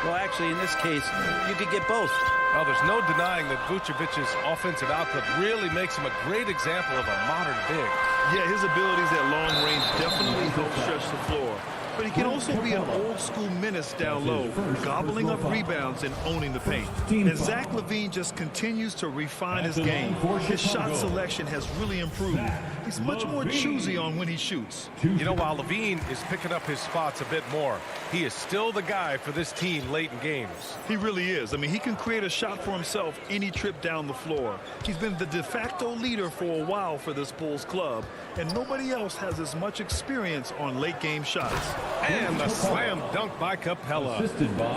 S9: Well, actually, in this case, you could get both.
S11: Well, there's no denying that Vucevic's offensive output really makes him a great example of a modern big.
S13: Yeah, his abilities at long range definitely help stretch the floor. But he can also be an old-school menace down low, gobbling up rebounds and owning the paint. And Zach LaVine just continues to refine his game. His shot selection has really improved. He's much more choosy on when he shoots.
S11: You know, while LaVine is picking up his spots a bit more, he is still the guy for this team late in games.
S13: He really is. I mean, he can create a shot for himself any trip down the floor. He's been the de facto leader for a while for this Bulls club, and nobody else has as much experience on late-game shots.
S11: And the slam dunk by Capella.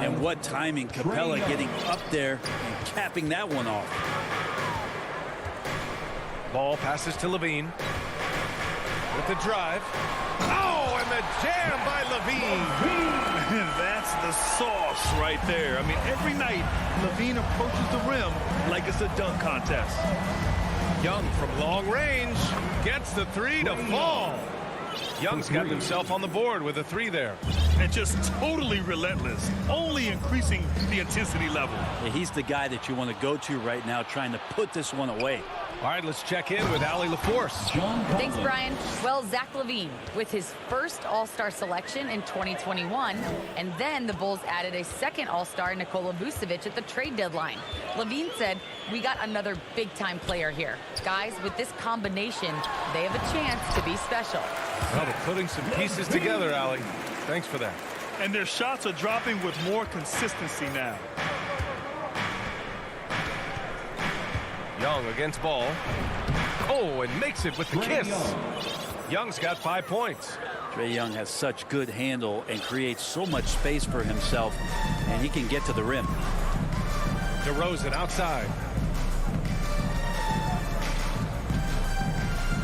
S9: And what timing, Capella getting up there and capping that one off.
S11: Ball passes to Levine. With the drive. Oh, and the jam by Levine.
S13: That's the sauce right there. I mean, every night, Levine approaches the rim like it's a dunk contest.
S11: Young from long range gets the three to fall. Young's got himself on the board with a three there.
S13: And just totally relentless, only increasing the intensity level.
S9: Yeah, he's the guy that you want to go to right now, trying to put this one away.
S11: All right, let's check in with Allie LaForce.
S15: Thanks, Brian. Well, Zach LaVine with his first All-Star selection in 2021, and then the Bulls added a second All-Star, Nikola Vucevic, at the trade deadline. LaVine said, "We got another big-time player here. Guys, with this combination, they have a chance to be special."
S11: Well, they're putting some pieces together, Allie. Thanks for that.
S13: And their shots are dropping with more consistency now.
S11: Young against Ball. Oh, and makes it with the kiss. Young's got 5 points.
S9: Trae Young has such good handle and creates so much space for himself, and he can get to the rim.
S11: DeRozan outside.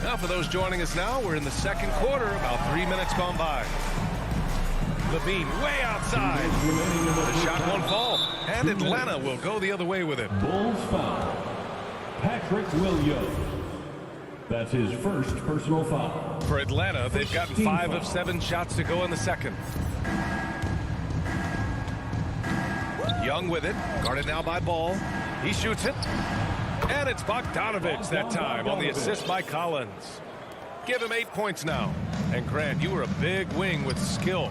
S11: Now, for those joining us now, we're in the second quarter, about 3 minutes gone by. Levine way outside. The shot won't fall, and Atlanta will go the other way with it.
S8: Bulls foul. Patrick Williams. That's his first personal foul.
S11: For Atlanta, they've gotten 5 of 7 shots to go in the second. Young with it, guarded now by Ball. He shoots it. And it's Bogdanovich that time on the assist by Collins. Give him 8 points now. And Grant, you were a big wing with skill.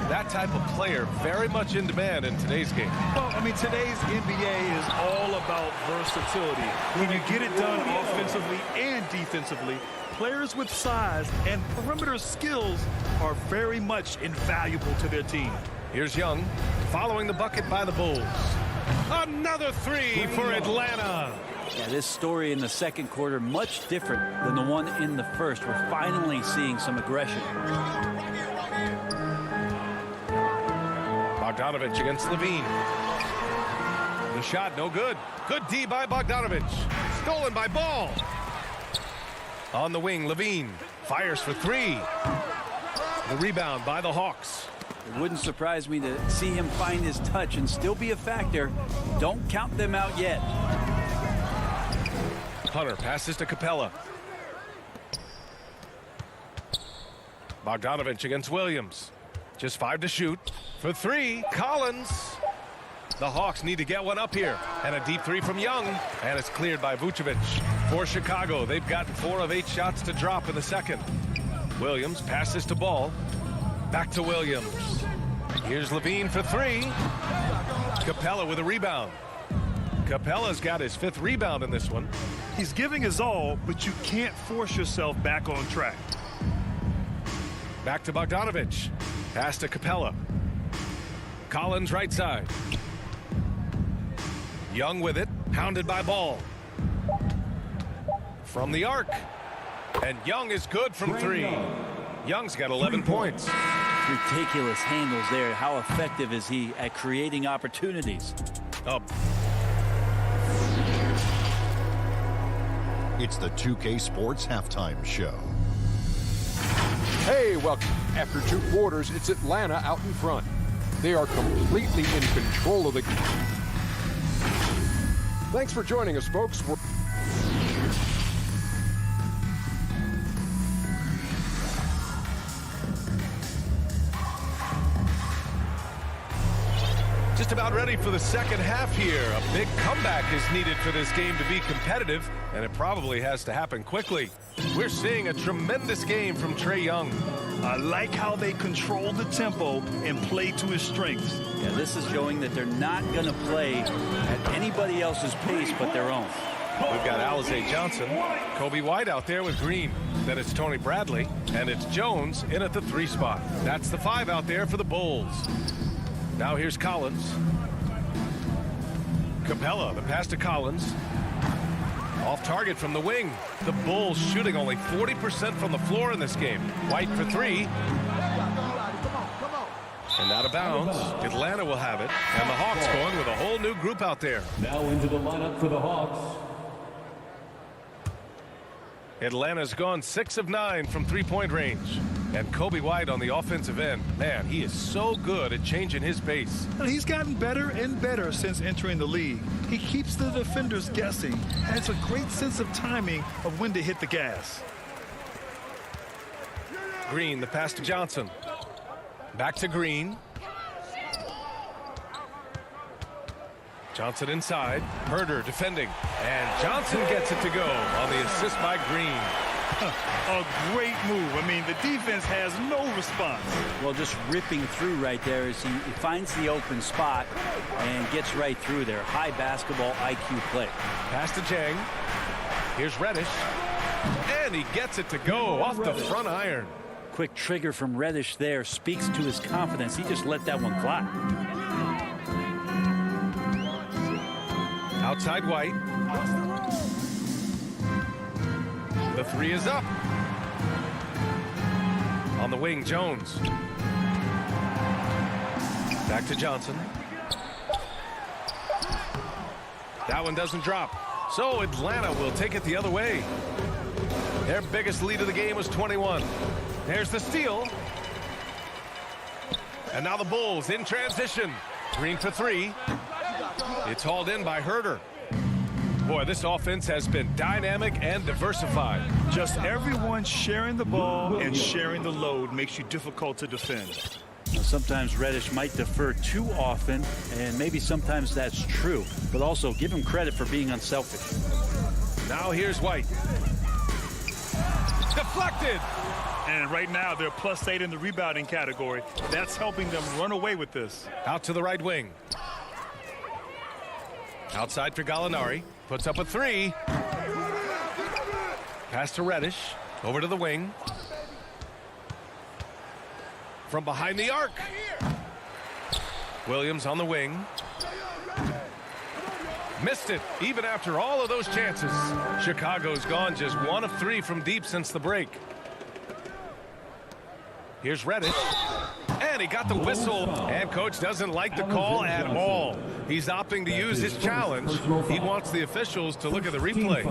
S11: That type of player very much in demand in today's game.
S13: Well, I mean, today's NBA is all about versatility. When you get it done offensively and defensively, players with size and perimeter skills are very much invaluable to their team.
S11: Here's Young following the bucket by the Bulls. Another three for Atlanta.
S9: Yeah, this story in the second quarter much different than the one in the first. We're finally seeing some aggression.
S11: Bogdanovich against Levine. The shot no good. Good D by Bogdanovich. Stolen by Ball. On the wing, Levine fires for three. The rebound by the Hawks.
S9: It wouldn't surprise me to see him find his touch and still be a factor. Don't count them out yet.
S11: Hunter passes to Capella. Bogdanovich against Williams. Just 5 to shoot. For three, Collins. The Hawks need to get one up here. And a deep three from Young. And it's cleared by Vucevic. For Chicago, they've gotten 4 of 8 shots to drop in the second. Williams passes to Ball. Back to Williams. Here's Levine for three. Capella with a rebound. Capella's got his 5th rebound in this one.
S13: He's giving his all, but you can't force yourself back on track.
S11: Back to Bogdanovich. Pass to Capella. Collins right side. Young with it. Hounded by Ball. From the arc. And Young is good from three. Young's got 11 points.
S9: Ridiculous handles there. How effective is he at creating opportunities?
S6: It's the 2K Sports Halftime Show.
S7: Hey, welcome. After 2 quarters, it's Atlanta out in front. They are completely in control of the game. Thanks for joining us, folks.
S11: Just about ready for the second half here. A big comeback is needed for this game to be competitive, and it probably has to happen quickly. We're seeing a tremendous game from Trae Young.
S13: I like how they control the tempo and play to his strengths.
S9: Yeah, this is showing that they're not going to play at anybody else's pace but their own.
S11: We've got Alizé Johnson, Kobe White out there with Green. Then it's Tony Bradley, and it's Jones in at the 3 spot. That's the 5 out there for the Bulls. Now here's Collins. Capella, the pass to Collins. Off target from the wing. The Bulls shooting only 40% from the floor in this game. White for 3. And out of bounds. Atlanta will have it. And the Hawks going with a whole new group out there.
S8: Now into the lineup for the Hawks.
S11: Atlanta's gone 6 of 9 from 3-point range. And Kobe White on the offensive end. Man, he is so good at changing his pace.
S13: He's gotten better and better since entering the league. He keeps the defenders guessing, and has a great sense of timing of when to hit the gas.
S11: Green, the pass to Johnson. Back to Green. Johnson inside. Herder defending. And Johnson gets it to go on the assist by Green.
S13: A great move. I mean, the defense has no response.
S9: Well, just ripping through right there as he finds the open spot and gets right through there. High basketball IQ play.
S11: Pass to Jang. Here's Reddish. And he gets it to go off the front iron.
S9: Quick trigger from Reddish there speaks to his confidence. He just let that one fly.
S11: Outside White. The 3 is up. On the wing, Jones. Back to Johnson. That one doesn't drop. So Atlanta will take it the other way. Their biggest lead of the game was 21. There's the steal. And now the Bulls in transition. Green for 3. It's hauled in by Herder. Boy, this offense has been dynamic and diversified.
S13: Just everyone sharing the ball and sharing the load makes you difficult to defend.
S9: Sometimes Reddish might defer too often, and maybe sometimes that's true, but also give him credit for being unselfish.
S11: Now here's White. Deflected.
S13: And right now they're +8 in the rebounding category. That's helping them run away with this.
S11: Out to the right wing. Outside for Gallinari. Puts up a three. Pass to Reddish. Over to the wing. From behind the arc. Williams on the wing. Missed it, even after all of those chances. Chicago's gone just 1 of 3 from deep since the break. Here's Reddish. And he got the whistle. And coach doesn't like the call at all. He's opting to use his challenge. He wants the officials to look at the replay.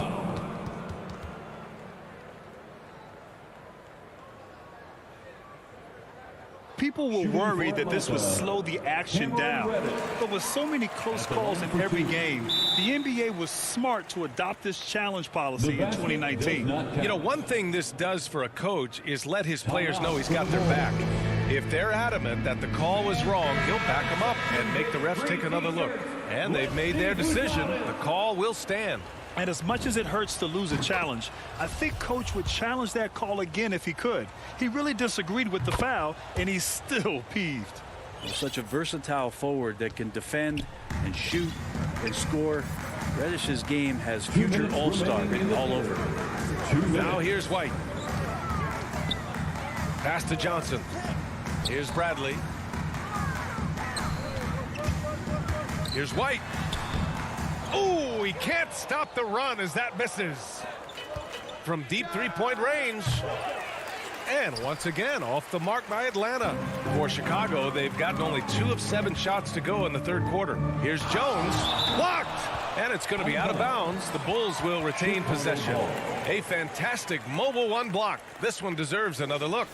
S13: People were worried that this would slow the action down. But with so many close calls in every game, the NBA was smart to adopt this challenge policy in 2019.
S11: You know, one thing this does for a coach is let his players know he's got their back. If they're adamant that the call was wrong, he'll back them up and make the refs take another look. And they've made their decision. The call will stand.
S13: And as much as it hurts to lose a challenge, I think coach would challenge that call again if he could. He really disagreed with the foul, and he's still peeved.
S9: Such a versatile forward that can defend and shoot and score. Reddish's game has future all-star written all over it.
S11: Now here's White. Pass to Johnson. Here's Bradley. Here's White. Oh, he can't stop the run as that misses. From deep three-point range. And once again, off the mark by Atlanta. For Chicago, they've gotten only 2 of 7 shots to go in the third quarter. Here's Jones. Blocked! And it's going to be out of bounds. The Bulls will retain possession. A fantastic mobile one block. This one deserves another look.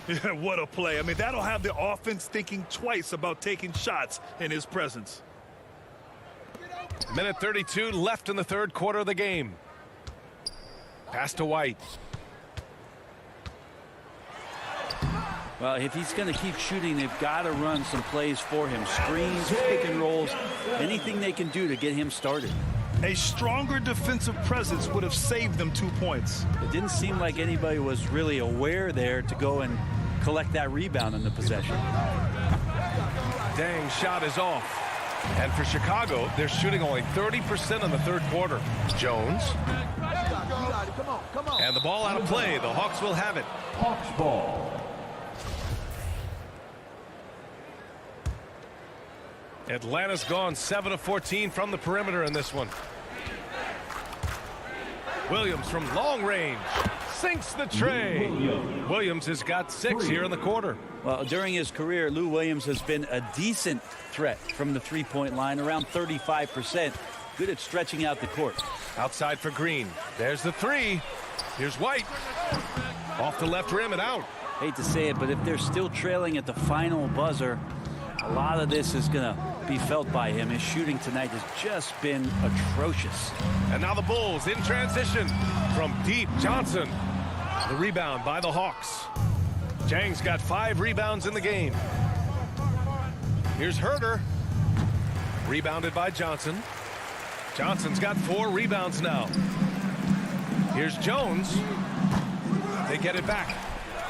S13: Yeah, what a play. I mean, that'll have the offense thinking twice about taking shots in his presence.
S11: Minute 32 left in the third quarter of the game. Pass to White.
S9: Well, if he's going to keep shooting, they've got to run some plays for him. Screens, pick and rolls, anything they can do to get him started.
S13: A stronger defensive presence would have saved them 2 points.
S9: It didn't seem like anybody was really aware there to go and collect that rebound in the possession.
S11: Dang, shot is off. And for Chicago, they're shooting only 30% in the third quarter. Jones. And the ball out of play. The Hawks will have it.
S8: Hawks ball.
S11: Atlanta's gone 7 of 14 from the perimeter in this one. Williams from long range sinks the tray. Williams has got 6 here in the quarter.
S9: Well, during his career, Lou Williams has been a decent threat from the three-point line, around 35%. Good at stretching out the court.
S11: Outside for Green. There's the three. Here's White. Off the left rim and out.
S9: Hate to say it, but if they're still trailing at the final buzzer, a lot of this is going to be felt by him. His shooting tonight has just been atrocious.
S11: And now the Bulls in transition from deep. Johnson. The rebound by the Hawks. Jang's got 5 rebounds in the game. Here's Herter. Rebounded by Johnson. Johnson's got 4 rebounds now. Here's Jones. They get it back.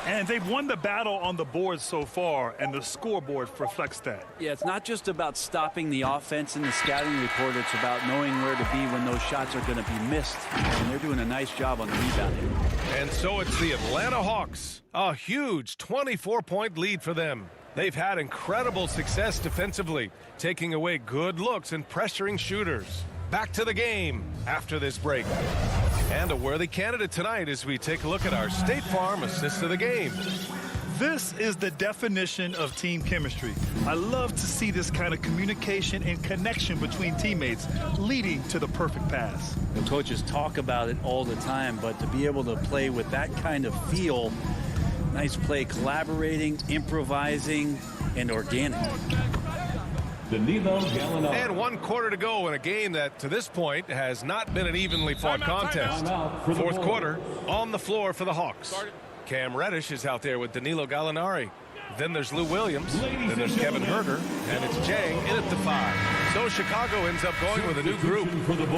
S13: And they've won the battle on the board so far, and the scoreboard reflects that.
S9: Yeah, it's not just about stopping the offense in the scouting report. It's about knowing where to be when those shots are going to be missed. And they're doing a nice job on the rebounding.
S11: And so it's the Atlanta Hawks. A huge 24-point lead for them. They've had incredible success defensively, taking away good looks and pressuring shooters. Back to the game after this break. And a worthy candidate tonight as we take a look at our State Farm assist of the game.
S13: This is the definition of team chemistry. I love to see this kind of communication and connection between teammates leading to the perfect pass.
S9: The coaches talk about it all the time, but to be able to play with that kind of feel, nice play, collaborating, improvising, and organic.
S11: And 1 quarter to go in a game that, to this point, has not been an evenly fought contest. Fourth quarter, on the floor for the Hawks. Cam Reddish is out there with Danilo Gallinari. Then there's Lou Williams. Then there's Kevin Herter. And it's Jang in at the 5. So Chicago ends up going with a new group.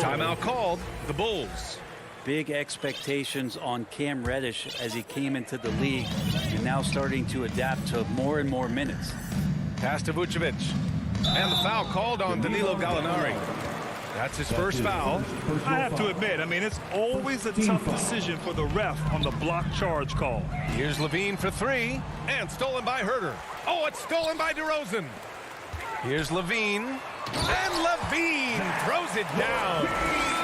S11: Timeout called. The Bulls.
S9: Big expectations on Cam Reddish as he came into the league and now starting to adapt to more and more minutes.
S11: Pass to Vucevic. And the foul called on Danilo Gallinari. That's his first foul.
S13: I have to admit, I mean, it's always a tough decision for the ref on the block charge call.
S11: Here's Levine for 3. And stolen by Herter. Oh, it's stolen by DeRozan. Here's Levine. And Levine throws it down.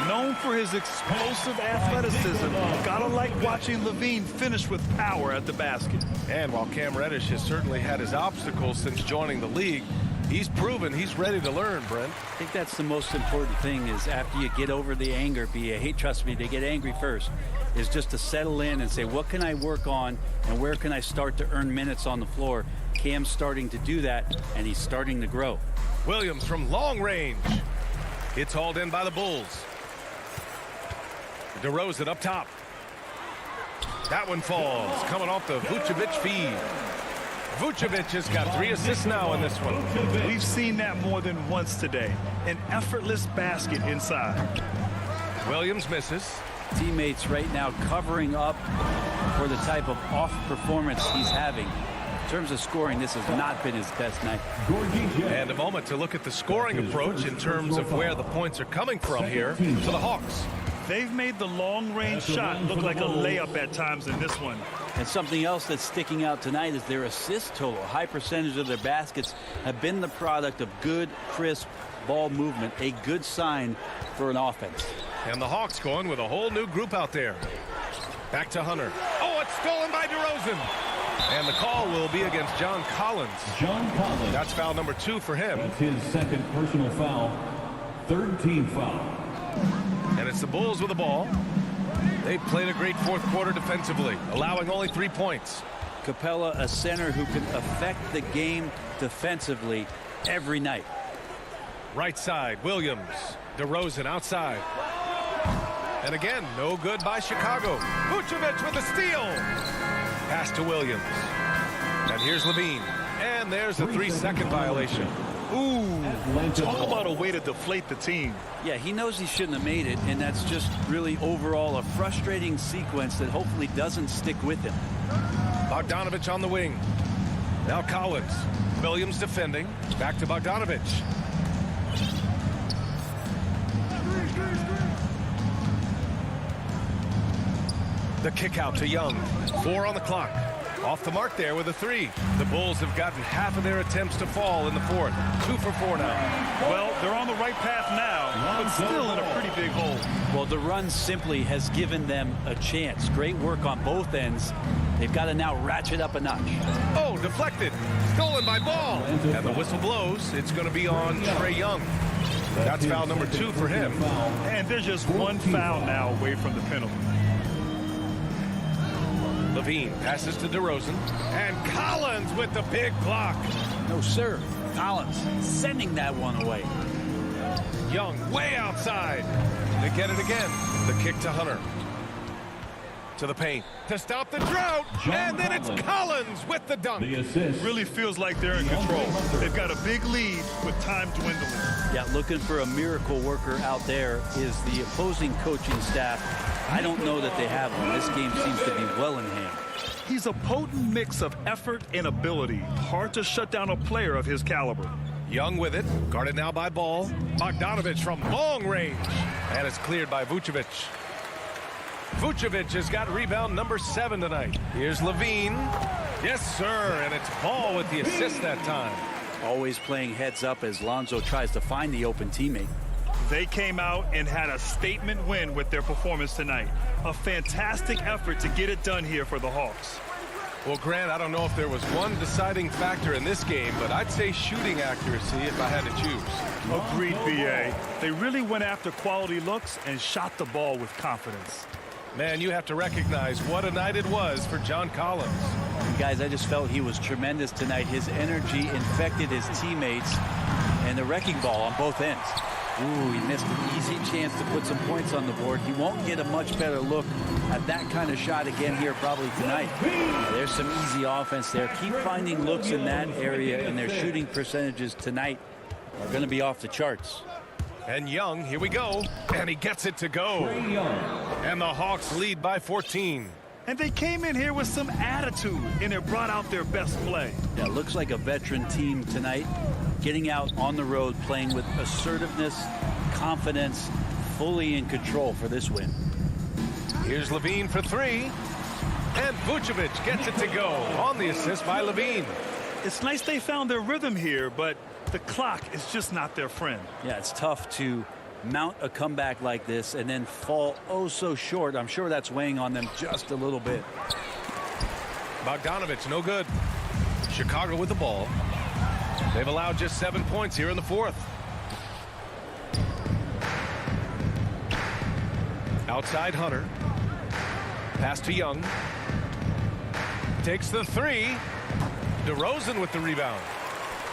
S13: Known for his explosive athleticism, gotta like watching Levine finish with power at the basket.
S11: And while Cam Reddish has certainly had his obstacles since joining the league, he's proven he's ready to learn, Brent.
S9: I think that's the most important thing is after you get over the anger, hey, trust me, they get angry first, is just to settle in and say, what can I work on and where can I start to earn minutes on the floor? Cam's starting to do that, and he's starting to grow.
S11: Williams from long range. It's hauled in by the Bulls. DeRozan up top. That one falls, coming off the Vucevic feed. Vucevic has got 3 assists now in this one.
S13: We've seen that more than once today. An effortless basket inside.
S11: Williams misses.
S9: Teammates right now covering up for the type of off performance he's having. In terms of scoring, this has not been his best night.
S11: And a moment to look at the scoring approach in terms of where the points are coming from here for the Hawks.
S13: They've made the long-range shot look like a layup at times in this one.
S9: And something else that's sticking out tonight is their assist total. A high percentage of their baskets have been the product of good, crisp ball movement, a good sign for an offense.
S11: And the Hawks going with a whole new group out there. Back to Hunter. Oh, it's stolen by DeRozan. And the call will be against John Collins.
S8: John Collins.
S11: That's foul number 2 for him.
S8: That's his second personal foul. Third team foul.
S11: And it's the Bulls with the ball. They played a great fourth quarter defensively, allowing only 3 points.
S9: Capella, a center who can affect the game defensively every night.
S11: Right side, Williams. DeRozan outside. And again, no good by Chicago. Vucevic with a steal. Pass to Williams. And here's Levine. And there's a 3-second violation.
S13: Ooh, talk about a way to deflate the team.
S9: Yeah, he knows he shouldn't have made it, and that's just really overall a frustrating sequence that hopefully doesn't stick with him.
S11: Bogdanovich on the wing. Now Collins. Williams defending. Back to Bogdanovich. The kick out to Young. 4 on the clock. Off the mark there with a 3. The Bulls have gotten half of their attempts to fall in the fourth. 2 for 4 now.
S13: Well, they're on the right path now, but still in a pretty big hole.
S9: Well, the run simply has given them a chance. Great work on both ends. They've got to now ratchet up a notch.
S11: Oh, deflected. Stolen by Ball. And the whistle blows. It's going to be on Trae Young. That's foul number 2 for him.
S13: And there's just one foul now away from the penalty.
S11: Levine passes to DeRozan. And Collins with the big block.
S9: No, sir. Collins sending that one away.
S11: Young way outside. They get it again. The kick to Hunter. To the paint. To stop the drought. And then it's Collins with the dunk.
S8: The assist.
S13: Really feels like they're in control. They've got a big lead with time dwindling.
S9: Yeah, looking for a miracle worker out there is the opposing coaching staff. I don't know that they have one. This game seems to be well in hand.
S13: He's a potent mix of effort and ability. Hard to shut down a player of his caliber.
S11: Young with it. Guarded now by Ball. Bogdanovich from long range. And it's cleared by Vucevic. Vucevic has got rebound number 7 tonight. Here's Levine. Yes, sir. And it's Ball with the assist that time.
S9: Always playing heads up as Lonzo tries to find the open teammate.
S13: They came out and had a statement win with their performance tonight. A fantastic effort to get it done here for the Hawks.
S11: Well, Grant, I don't know if there was one deciding factor in this game, but I'd say shooting accuracy if I had to choose.
S13: Agreed, B.A. They really went after quality looks and shot the ball with confidence.
S11: Man, you have to recognize what a night it was for John Collins.
S9: And guys, I just felt he was tremendous tonight. His energy infected his teammates and the wrecking ball on both ends. Ooh, he missed an easy chance to put some points on the board. He won't get a much better look at that kind of shot again here probably tonight. There's some easy offense there. Keep finding looks in that area, and their shooting percentages tonight are going to be off the charts.
S11: And Young, here we go. And he gets it to go. And the Hawks lead by 14.
S13: And they came in here with some attitude, and it brought out their best play.
S9: Yeah, looks like a veteran team tonight. Getting out on the road, playing with assertiveness, confidence, fully in control for this win.
S11: Here's Levine for three. And Vucevic gets it to go on the assist by Levine.
S13: It's nice they found their rhythm here, but the clock is just not their friend.
S9: Yeah, it's tough to mount a comeback like this and then fall oh so short. I'm sure that's weighing on them just a little bit.
S11: Bogdanovich, no good. Chicago with the ball. They've allowed just 7 points here in the fourth. Outside Hunter. Pass to Young. Takes the three. DeRozan with the rebound.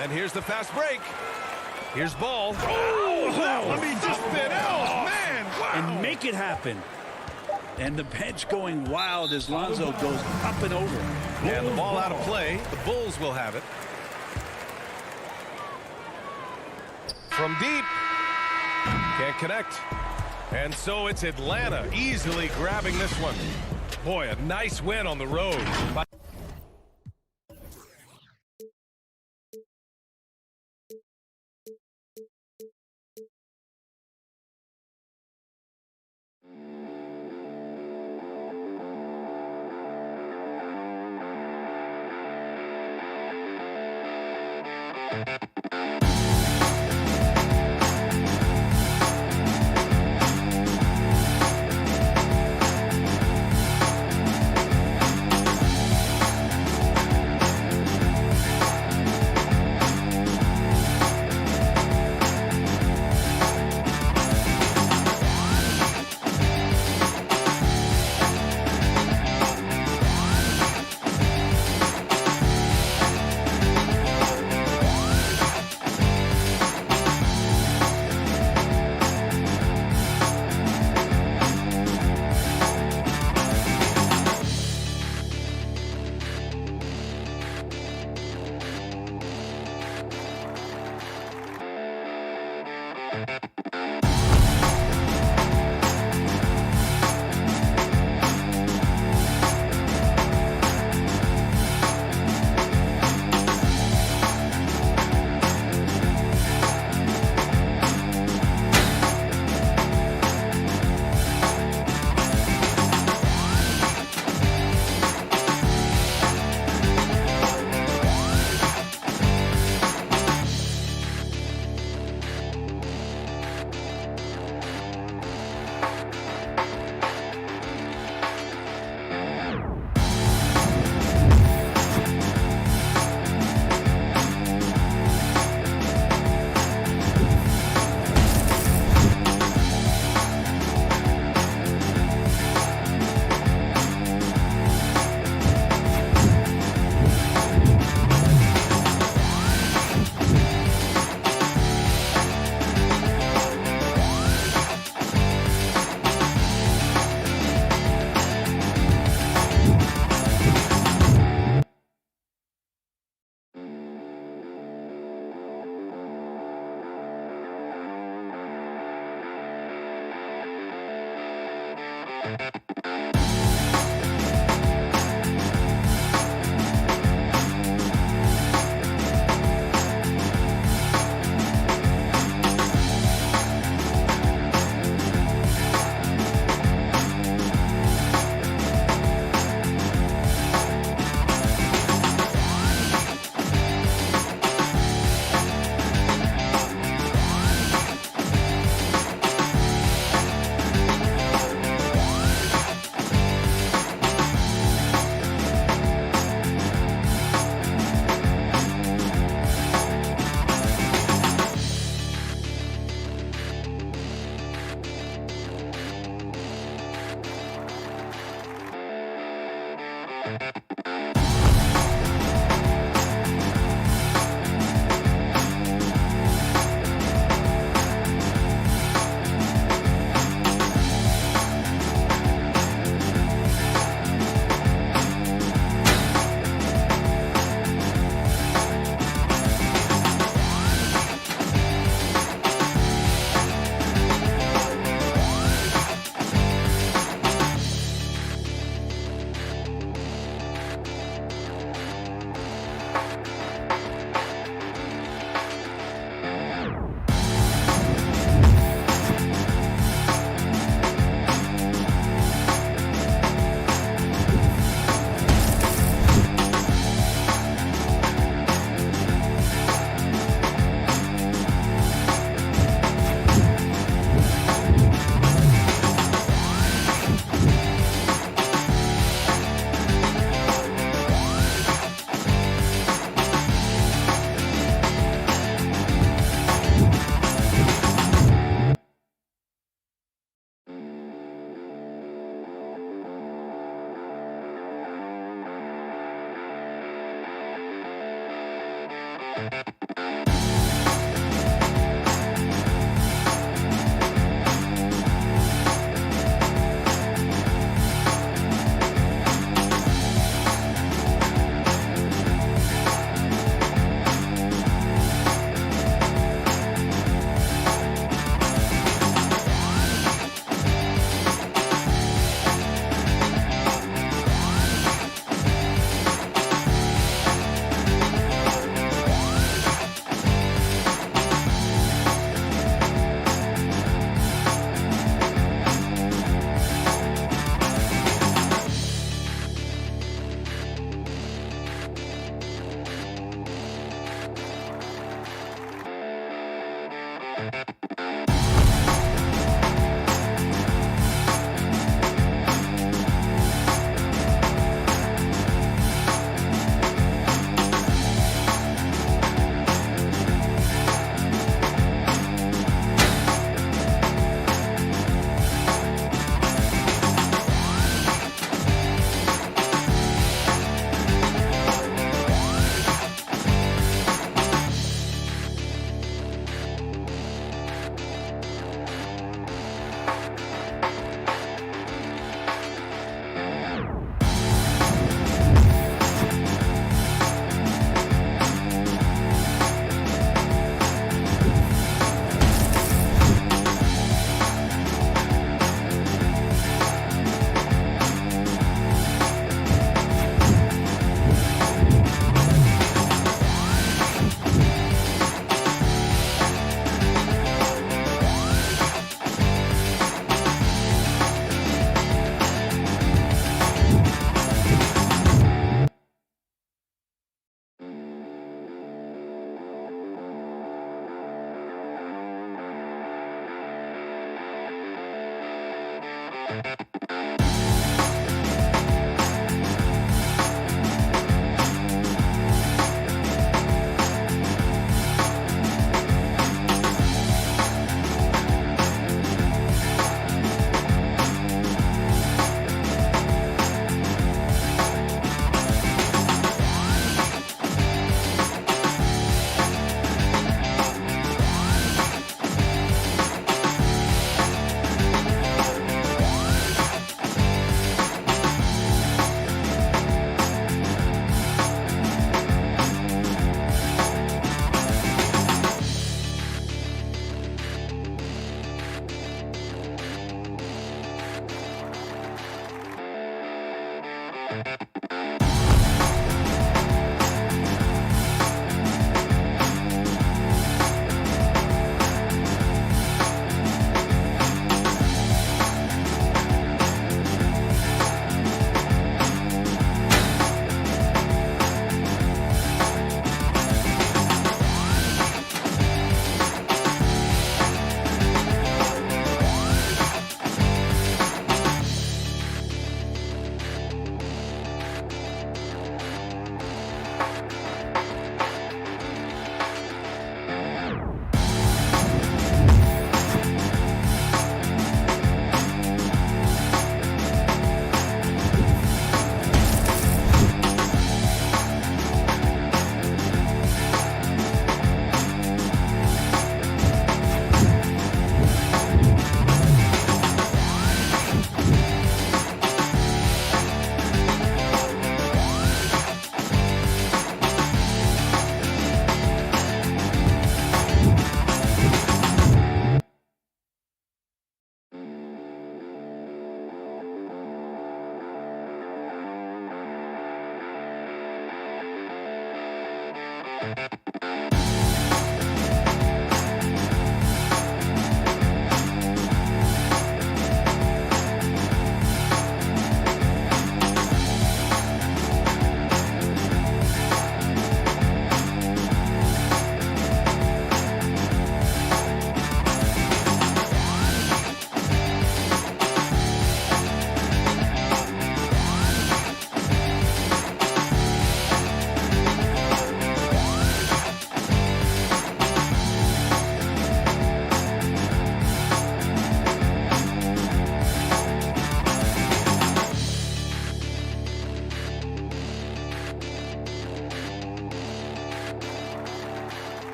S11: And here's the fast break. Here's Ball.
S13: Oh, I mean, just spit out, man. Wow.
S9: And make it happen. And the bench going wild as Lonzo goes up and over.
S11: And the ball out of play. The Bulls will have it. From deep. Can't connect. And so it's Atlanta easily grabbing this one. Boy, a nice win on the road.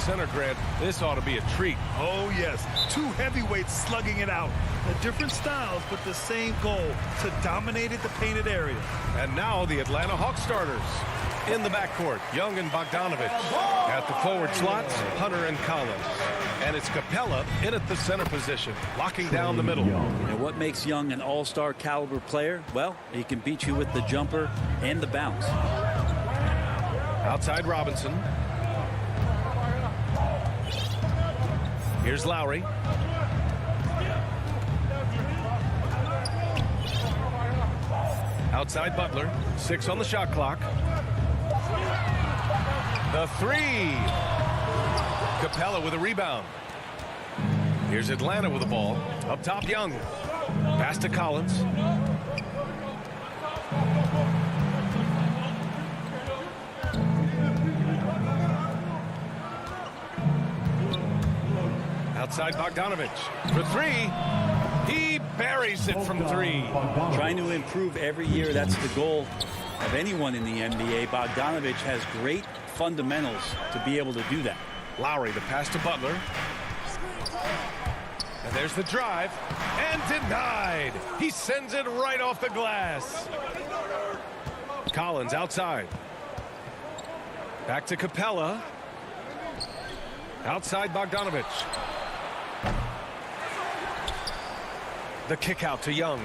S11: center, Grant. This ought to be a treat.
S13: Oh, yes. Two heavyweights slugging it out. Different styles, but the same goal, to dominate at the painted area.
S11: And now the Atlanta Hawks starters. In the backcourt, Young and Bogdanovich. At the forward slots, Hunter and Collins. And it's Capella in at the center position, locking down the middle.
S9: And what makes Young an all-star caliber player? Well, he can beat you with the jumper and the bounce.
S11: Outside Robinson. Here's Lowry. Outside Butler. 6 on the shot clock. The three. Capella with a rebound. Here's Atlanta with the ball. Up top, Young. Pass to Collins. Outside Bogdanovich for three. He buries it from three.
S9: Trying to improve every year. That's the goal of anyone in the NBA. Bogdanovich has great fundamentals to be able to do that.
S11: Lowry, the pass to Butler. And there's the drive. And denied. He sends it right off the glass. Collins outside. Back to Capella. Outside Bogdanovich. The kick out to Young.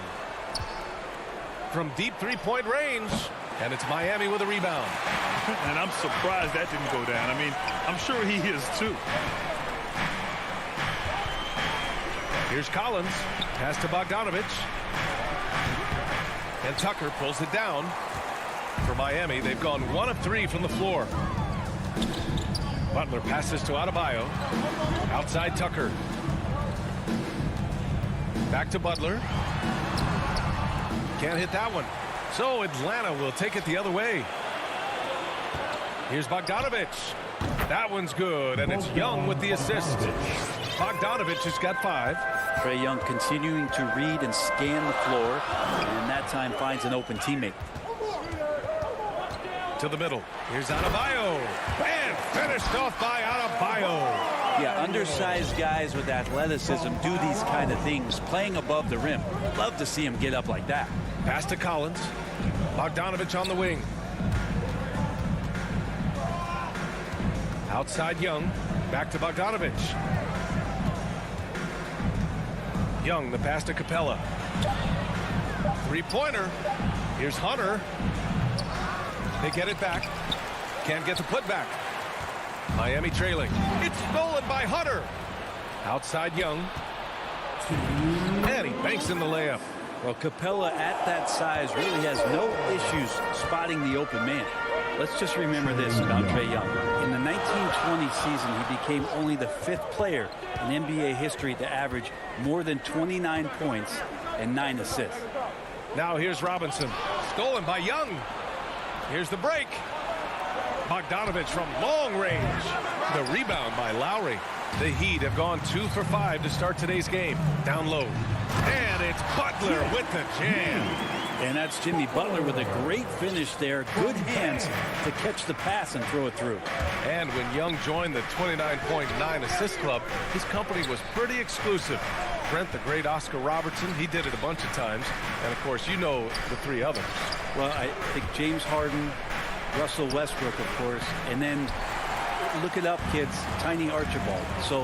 S11: From deep three-point range. And it's Miami with a rebound.
S13: And I'm surprised that didn't go down. I mean, I'm sure he is too.
S11: Here's Collins. Pass to Bogdanovich. And Tucker pulls it down. For Miami, they've gone 1 of 3 from the floor. Butler passes to Adebayo. Outside Tucker. Back to Butler. Can't hit that one. So Atlanta will take it the other way. Here's Bogdanovich. That one's good, and it's Young with the assist. Bogdanovich has got 5.
S9: Trae Young continuing to read and scan the floor, and that time finds an open teammate.
S11: To the middle. Here's Adebayo. And finished off by Adebayo.
S9: Yeah, undersized guys with athleticism do these kind of things, playing above the rim. Love to see him get up like that.
S11: Pass to Collins. Bogdanovich on the wing. Outside Young. Back to Bogdanovich. Young, the pass to Capella. Three-pointer. Here's Hunter. They get it back. Can't get the putback. Miami trailing. It's stolen by Hunter. Outside Young. And he banks in the layup.
S9: Well, Capella at that size really has no issues spotting the open man. Let's just remember this about Trae Young. In the 1920 season, he became only the 5th player in NBA history to average more than 29 points and 9 assists.
S11: Now here's Robinson. Stolen by Young. Here's the break. Bogdanovich from long range. The rebound by Lowry. The Heat have gone 2 for 5 to start today's game. Down low. And it's Butler with the jam.
S9: And that's Jimmy Butler with a great finish there. Good hands to catch the pass and throw it through.
S11: And when Young joined the 29.9 assist club, his company was pretty exclusive. Brent, the great Oscar Robertson, he did it a bunch of times. And, of course, you know the 3 others.
S9: Well, I think James Harden, Russell Westbrook, of course, and then look it up, kids, Tiny Archibald. So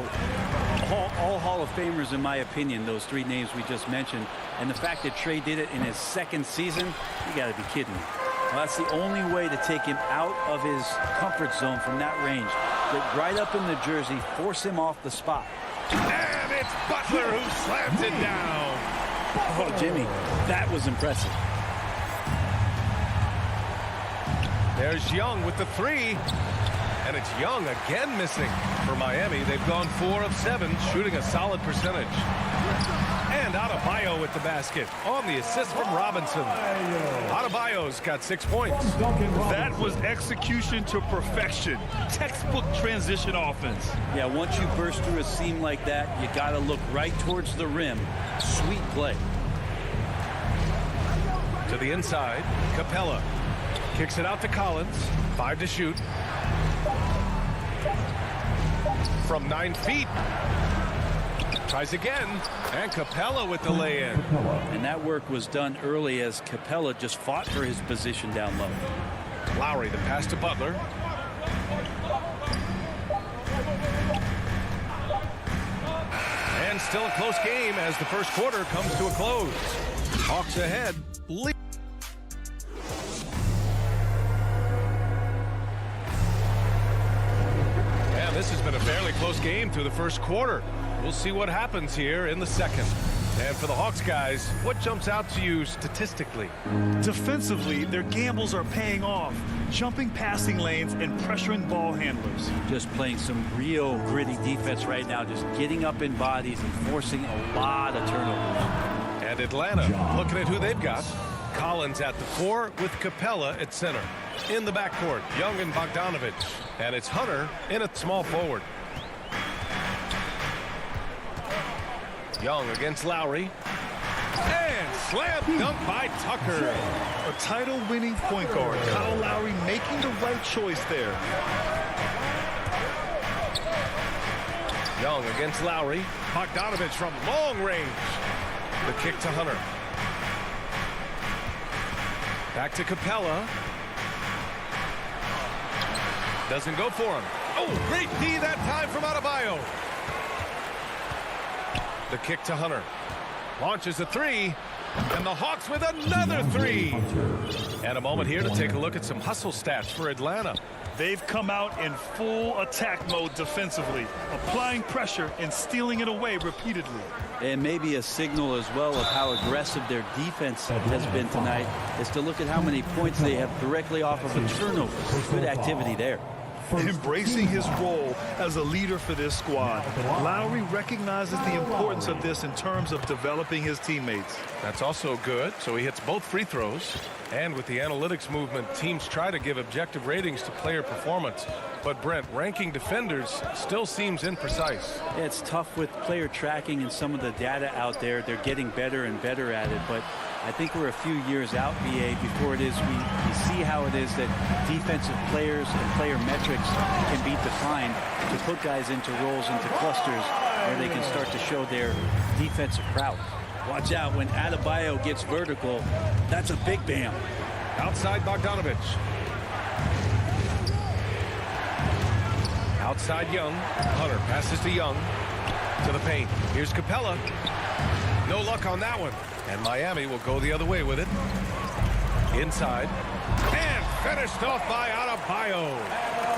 S9: all Hall of Famers, in my opinion, those 3 names we just mentioned. And the fact that Trae did it in his 2nd season, you got to be kidding me. Well, that's the only way to take him out of his comfort zone from that range. Get right up in the jersey, force him off the spot.
S11: And it's Butler who slams it down.
S9: Oh, Jimmy, that was impressive.
S11: There's Young with the 3. And it's Young again missing. For Miami, they've gone 4 of 7, shooting a solid percentage. And Adebayo with the basket on the assist from Robinson. Adebayo's got 6 points.
S13: That was execution to perfection. Textbook transition offense.
S9: Yeah, once you burst through a seam like that, you got to look right towards the rim. Sweet play.
S11: To the inside, Capella kicks it out to Collins. 5 to shoot. from 9 feet. Tries again, and Capella with the lay-in.
S9: And that work was done early as Capella just fought for his position down low.
S11: Lowry, the pass to Butler. And still a close game as the first quarter comes to a close. Hawks ahead. And this has been a fairly close game through the first quarter. We'll see what happens here in the second. And for the Hawks guys, what jumps out to you statistically?
S13: Defensively, their gambles are paying off. Jumping passing lanes and pressuring ball handlers.
S9: Just playing some real gritty defense right now. Just getting up in bodies and forcing a lot of turnovers.
S11: And Atlanta, looking at who they've got. Collins at the 4 with Capella at center. In the backcourt, Young and Bogdanovich. And it's Hunter in at small forward. Young against Lowry. And slam dunk by Tucker.
S13: A title-winning point guard, Kyle Lowry making the right choice there.
S11: Young against Lowry. Bogdanovich from long range. The kick to Hunter. Back to Capella. Doesn't go for him. Oh, great D that time from Adebayo. The kick to Hunter. Launches a 3. And the Hawks with another 3. And a moment here to take a look at some hustle stats for Atlanta.
S13: They've come out in full attack mode defensively, applying pressure and stealing it away repeatedly.
S9: And maybe a signal as well of how aggressive their defense has been tonight is to look at how many points they have directly off of a turnover. Good activity there.
S13: Embracing his role as a leader for this squad. Lowry recognizes the importance of this in terms of developing his teammates.
S11: That's also good. So he hits both free throws. And with the analytics movement, teams try to give objective ratings to player performance. But Brent, ranking defenders still seems imprecise.
S9: Yeah, it's tough with player tracking and some of the data out there. They're getting better and better at it. But I think we're a few years out, BA, before it is we see how it is that defensive players and player metrics can be defined to put guys into roles, into clusters, where they can start to show their defensive prowess. Watch out when Adebayo gets vertical. That's a big bam.
S11: Outside Bogdanovich. Outside Young. Hunter passes to Young. To the paint. Here's Capella. No luck on that one. And Miami will go the other way with it. Inside. And finished off by Adebayo.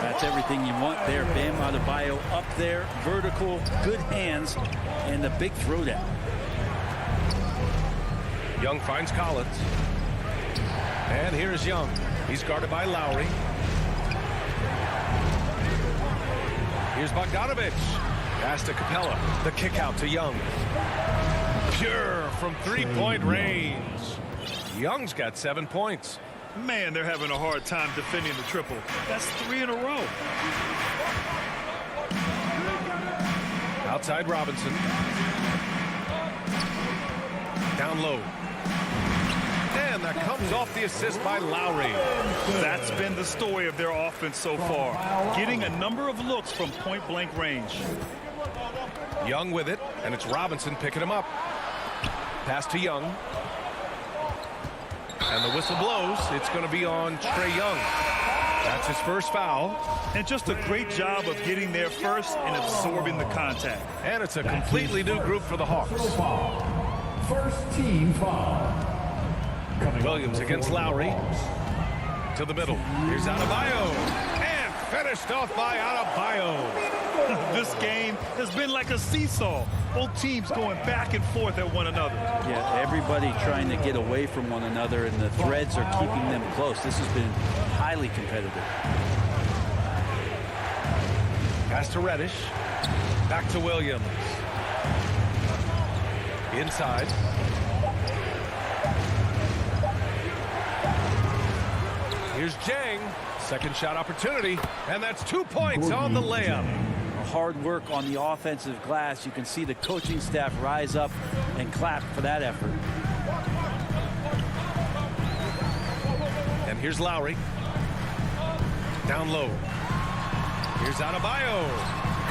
S9: That's everything you want there. Bam Adebayo up there. Vertical. Good hands. And the big throwdown.
S11: Young finds Collins. And here's Young. He's guarded by Lowry. Here's Bogdanovich. Pass to Capella. The kick out to Young. Pure from three-point range. Young's got 7 points.
S13: Man, they're having a hard time defending the triple. That's 3 in a row.
S11: Outside Robinson. Down low. And that comes off the assist by Lowry.
S13: That's been the story of their offense so far. Getting a number of looks from point-blank range.
S11: Young with it, and it's Robinson picking him up. Pass to Young. And the whistle blows. It's going to be on Trae Young. That's his first foul.
S13: And just a great job of getting there first and absorbing the contact.
S11: And it's a completely new group for the Hawks.
S8: First team foul.
S11: Williams against Lowry. To the middle. Here's Adebayo. And finished off by Adebayo.
S13: This game has been like a seesaw. Both teams going back and forth at one another.
S9: Yeah, everybody trying to get away from one another, and the threads are keeping them close. This has been highly competitive.
S11: Pass to Reddish. Back to Williams. Inside. Here's Jang. Second shot opportunity. And that's 2 points on the layup.
S9: Hard work on the offensive glass. You can see the coaching staff rise up and clap for that effort.
S11: And here's Lowry. Down low. Here's Adebayo.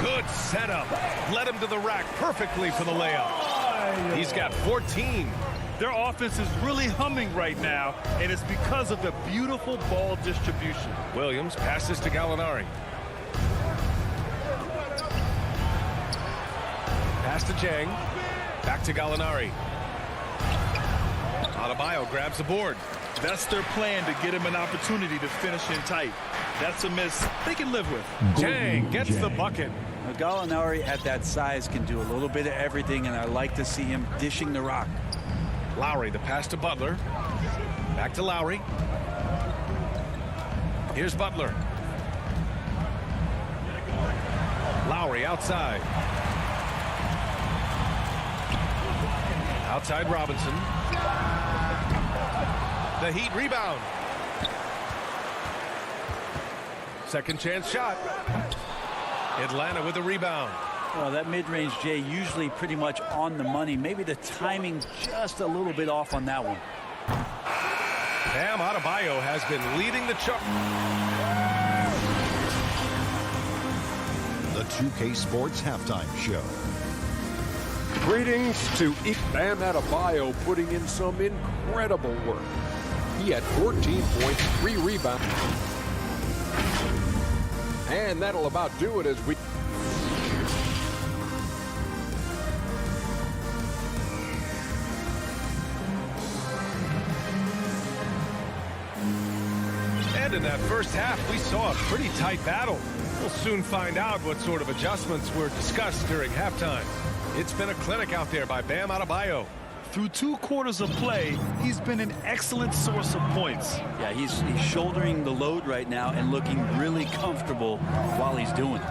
S11: Good setup. Led him to the rack perfectly for the layup. He's got 14.
S13: Their offense is really humming right now, and it's because of the beautiful ball distribution.
S11: Williams passes to Gallinari. Pass to Jang. Back to Gallinari. Adebayo grabs the board.
S13: That's their plan, to get him an opportunity to finish in tight. That's a miss they can live with.
S11: Jang gets the bucket.
S9: Gallinari at that size can do a little bit of everything, and I like to see him dishing the rock.
S11: Lowry, the pass to Butler. Back to Lowry. Here's Butler. Lowry outside. Outside Robinson. The Heat rebound. Second chance shot. Atlanta with the rebound.
S9: Well, that mid-range, Jay, usually pretty much on the money. Maybe the timing just a little bit off on that one.
S11: Bam Adebayo has been leading the charge.
S6: The 2K Sports Halftime Show.
S7: Greetings to Bam Adebayo, putting in some incredible work. He had 14 points, 3 rebounds. And that'll about do it as we...
S11: And in that first half, we saw a pretty tight battle. We'll soon find out what sort of adjustments were discussed during halftime. It's been a clinic out there by Bam Adebayo.
S13: Through 2 quarters of play, he's been an excellent source of points.
S9: Yeah, he's shouldering the load right now and looking really comfortable while he's doing it.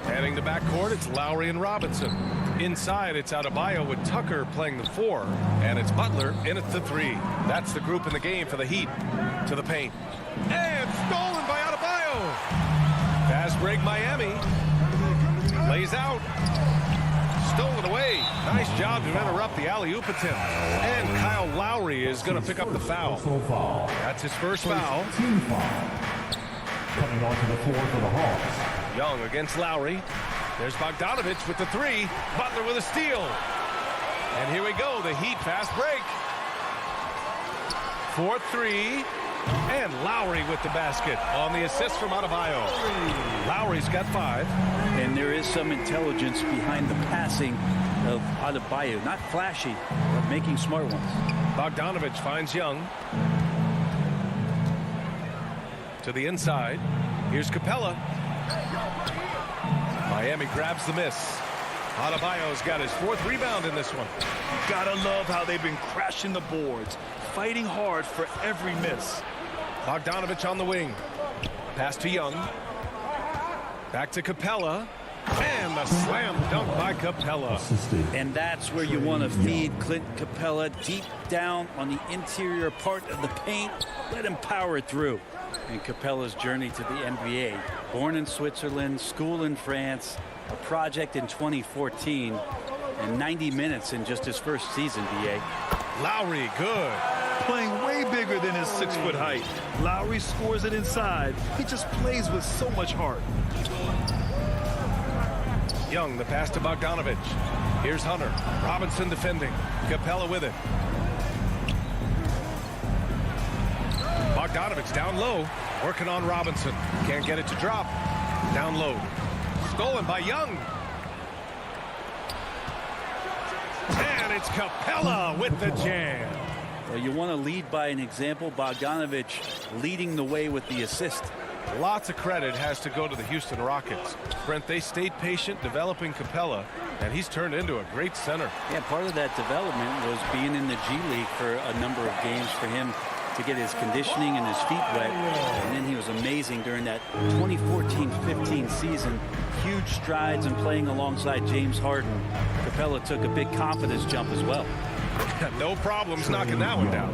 S11: Heading to backcourt, it's Lowry and Robinson. Inside, it's Adebayo with Tucker playing the 4, and it's Butler in at the 3. That's the group in the game for the Heat. To the paint. And stolen by Adebayo. Fast break Miami. Lays out. Stolen away. Nice job to interrupt the alley-oop attempt. And Kyle Lowry is going to pick up the foul. That's his first foul.
S8: Team foul. Coming onto the floor for the Hawks.
S11: Young against Lowry. There's Bogdanovich with the 3. Butler with a steal. And here we go. The Heat fast break. 4-3. And Lowry with the basket on the assist from Adebayo. Lowry's got 5.
S9: And there is some intelligence behind the passing of Adebayo. Not flashy, but making smart ones.
S11: Bogdanovich finds Young. To the inside. Here's Capella. Miami grabs the miss. Adebayo's got his 4th rebound in this one.
S13: Gotta love how they've been crashing the boards, fighting hard for every miss.
S11: Bogdanovich on the wing. Pass to Young. Back to Capella. And the slam dunk by Capella.
S9: And that's where you want to feed Clint Capella, deep down on the interior part of the paint. Let him power through. And Capella's journey to the NBA. Born in Switzerland, school in France, a project in 2014, and 90 minutes in just his first season, D.A.
S11: Lowry, good.
S13: Playing way bigger than his 6-foot height. Lowry scores it inside. He just plays with so much heart.
S11: Young, the pass to Bogdanovich. Here's Hunter. Robinson defending. Capella with it. Bogdanovich down low. Working on Robinson. Can't get it to drop. Down low. Stolen by Young. And it's Capella with the jam.
S9: Well, you want to lead by an example. Bogdanovich leading the way with the assist.
S11: Lots of credit has to go to the Houston Rockets. Brent, they stayed patient developing Capella, and he's turned into a great center.
S9: Yeah, part of that development was being in the G League for a number of games for him to get his conditioning and his feet wet. And then he was amazing during that 2014-15 season. Huge strides in playing alongside James Harden. Capella took a big confidence jump as well.
S11: No problems knocking that one down.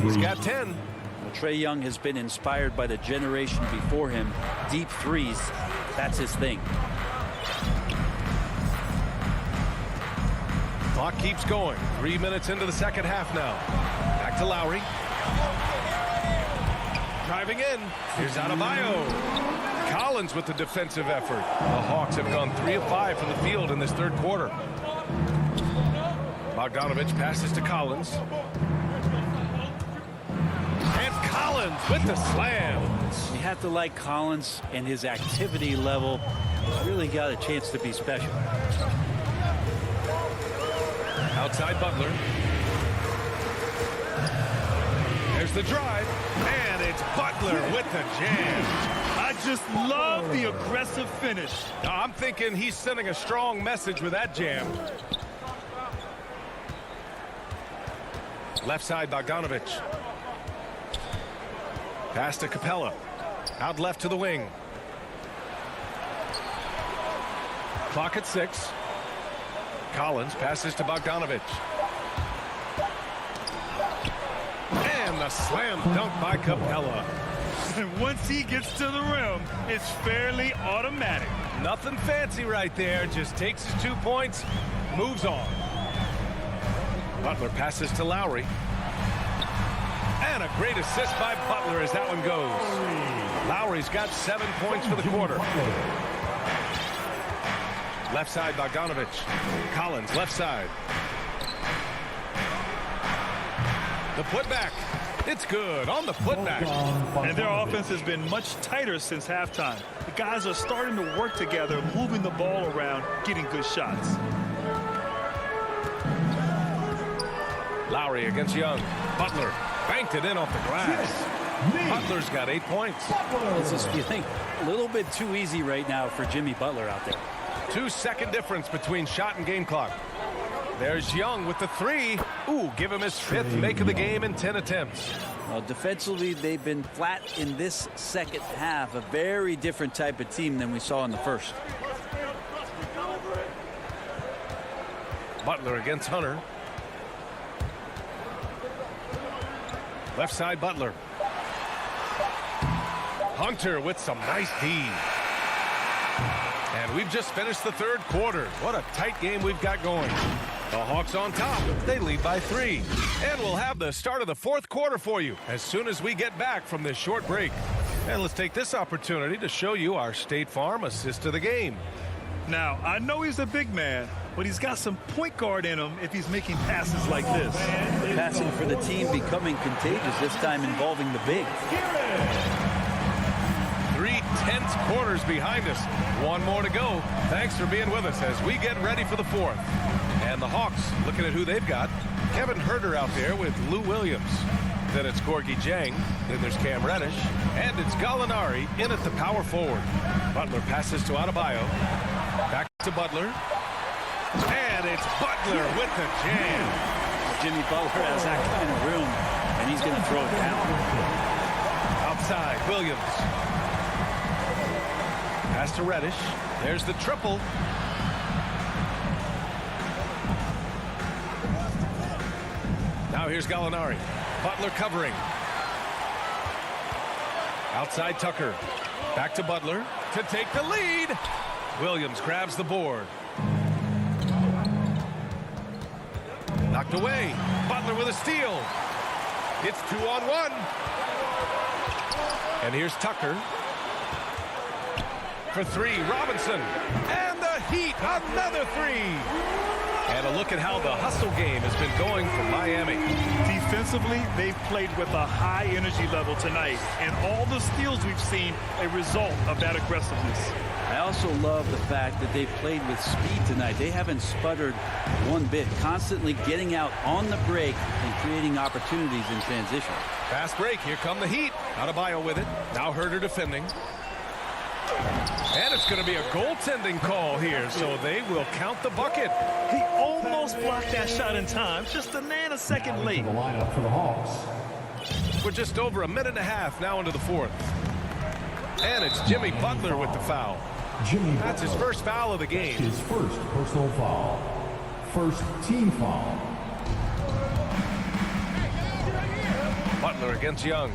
S11: He's got 10.
S9: Well, Trae Young has been inspired by the generation before him. Deep threes, that's his thing.
S11: Clock keeps going. 3 minutes into the second half now. Back to Lowry. Driving in. Here's Adebayo. Collins with the defensive effort. The Hawks have gone 3 of 5 from the field in this third quarter. Bogdanovich passes to Collins. And Collins with the slam.
S9: You have to like Collins, and his activity level really got a chance to be special.
S11: Outside Butler. There's the drive, and it's Butler with the jam.
S13: I just love the aggressive finish.
S11: Now, I'm thinking he's sending a strong message with that jam. Left side, Bogdanovich. Pass to Capella. Out left to the wing. Clock at 6. Collins passes to Bogdanovich. And the slam dunk by Capella.
S13: And once he gets to the rim, it's fairly automatic.
S11: Nothing fancy right there. Just takes his 2 points, moves on. Butler passes to Lowry. And a great assist by Butler as that one goes. Lowry's got 7 points for the quarter. Left side, Bogdanovich. Collins, left side. The putback. It's good on the putback.
S13: And their offense has been much tighter since halftime. The guys are starting to work together, moving the ball around, getting good shots.
S11: Lowry against Young. Butler banked it in off the glass. Butler's got 8 points.
S9: This is feeling a little bit too easy right now for Jimmy Butler out there.
S11: 2-second difference between shot and game clock. There's Young with the 3. Ooh, give him his 5th make of the game in 10 attempts.
S9: Well, defensively, they've been flat in this second half. A very different type of team than we saw in the first.
S11: Butler against Hunter. Left side, Butler. Hunter with some nice D. And we've just finished the third quarter. What a tight game we've got going. The Hawks on top. They lead by 3. And we'll have the start of the fourth quarter for you as soon as we get back from this short break. And let's take this opportunity to show you our State Farm assist of the game.
S13: Now, I know he's a big man, but he's got some point guard in him if he's making passes like this.
S9: Passing for the team becoming contagious, this time involving the big.
S11: 3 tense quarters behind us. One more to go. Thanks for being with us as we get ready for the fourth. And the Hawks, looking at who they've got. Kevin Herter out there with Lou Williams. Then it's Gorgie Jang. Then there's Cam Reddish. And it's Gallinari in at the power forward. Butler passes to Adebayo. Back to Butler. And it's Butler with the jam.
S9: Jimmy Butler has that kind of room, and he's going to throw it down.
S11: Outside, Williams. Pass to Reddish. There's the triple. Now here's Gallinari. Butler covering. Outside Tucker. Back to Butler to take the lead. Williams grabs the board. Knocked away. Butler with a steal. It's 2-on-1. And here's Tucker. For 3, Robinson. And the Heat, another 3. And a look at how the hustle game has been going for Miami.
S13: Defensively, they've played with a high energy level tonight. And all the steals we've seen, a result of that aggressiveness.
S9: I also love the fact that they've played with speed tonight. They haven't sputtered one bit, constantly getting out on the break and creating opportunities in transition.
S11: Fast break. Here come the Heat. Adebayo with it. Now Herter defending. And it's going to be a goaltending call here, so they will count the bucket.
S13: He almost blocked that shot in time, just a nanosecond late.
S8: The lineup for the Hawks.
S11: We're just over a minute and a half now into the fourth. And it's Jimmy Butler with the foul. That's his first foul of the game.
S8: His first personal foul. First team foul.
S11: Butler against Young.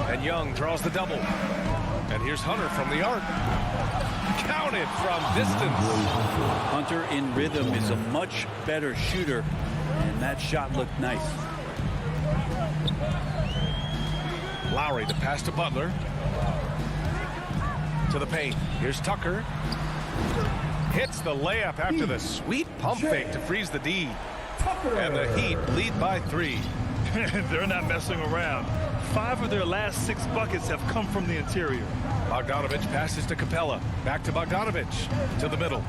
S11: And Young draws the double. And here's Hunter from the arc. Counted from distance.
S9: Hunter in rhythm is a much better shooter, and that shot looked nice.
S11: Lowry, the pass to Butler. to the paint. Here's Tucker. Hits the layup after the sweet pump fake to freeze the D. And the Heat lead by 3.
S13: They're not messing around. 5 of their last 6 buckets have come from the interior.
S11: Bogdanovich passes to Capella. Back to Bogdanovich. To the middle.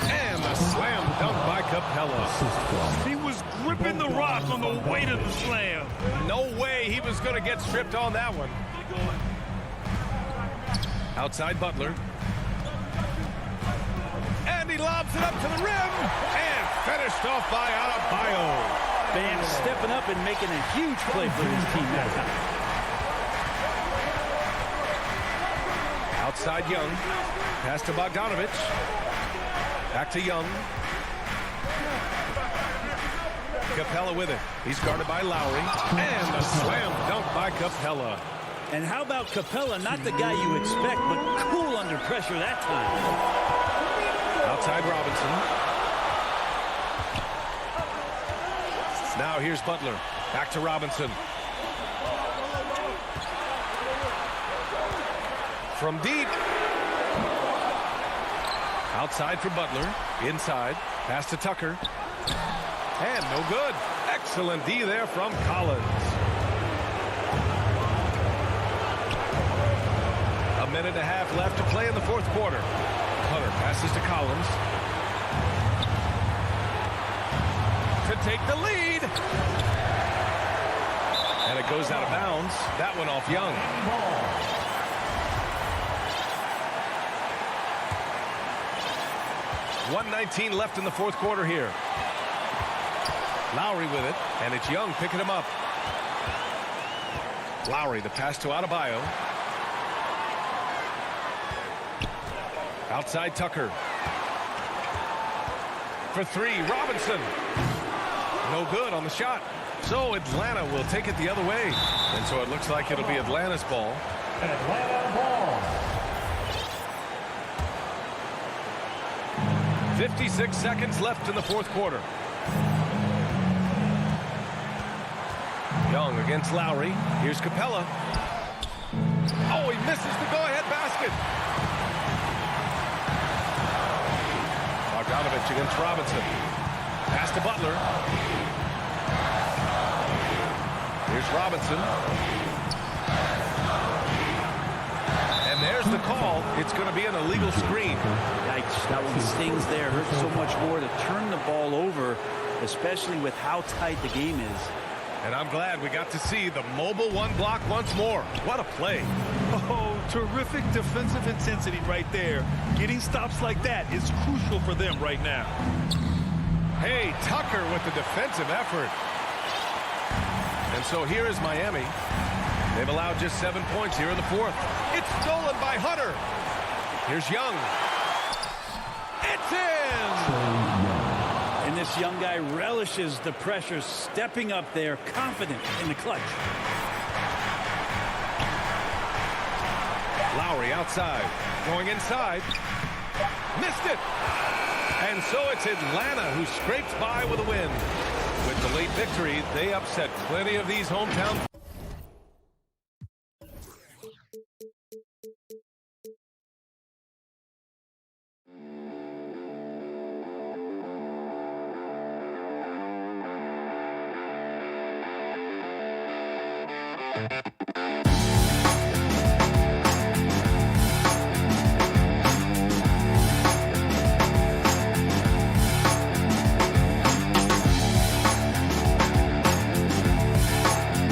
S11: And the slam dunk by Capella.
S13: He was gripping the rock on the weight of the slam.
S11: No way he was going to get stripped on that one. Outside Butler. And he lobs it up to the rim. And finished off by Adebayo.
S9: Bam stepping up and making a huge play for his team that time.
S11: Outside Young. Pass to Bogdanovich. Back to Young. Capella with it. He's guarded by Lowry. And the slam dunk by Capella.
S9: And how about Capella? Not the guy you expect, but cool under pressure that time.
S11: Outside Robinson. Now here's Butler. Back to Robinson. From deep. Outside for Butler. Inside. Pass to Tucker. And no good. Excellent D there from Collins. A minute and a half left to play in the fourth quarter. Hunter passes to Collins. To take the lead. And it goes out of bounds. That one off Young. 1:19 left in the fourth quarter here. Lowry with it, and it's Young picking him up. Lowry, the pass to Adebayo. Outside Tucker. For 3, Robinson. No good on the shot. So Atlanta will take it the other way. And so it looks like it'll be Atlanta's ball.
S8: Atlanta ball.
S11: 56 seconds left in the fourth quarter. Young against Lowry. Here's Capella. Oh, he misses the go-ahead basket. Bogdanovich against Robinson. Pass to Butler. Here's Robinson. And there's the call. It's going to be an illegal screen.
S9: Yikes, that one stings there. Hurts so much more to turn the ball over, especially with how tight the game is.
S11: And I'm glad we got to see the mobile one block once more. What a play.
S13: Oh, terrific defensive intensity right there. Getting stops like that is crucial for them right now.
S11: Hey, Tucker with the defensive effort. And so here is Miami. They've allowed just 7 points here in the fourth. It's stolen by Hunter. Here's Young. It's in!
S9: And this young guy relishes the pressure, stepping up there, confident in the clutch.
S11: Lowry outside. Going inside. Missed it! And so it's Atlanta who scrapes by with a win. With the late victory, they upset plenty of these hometown.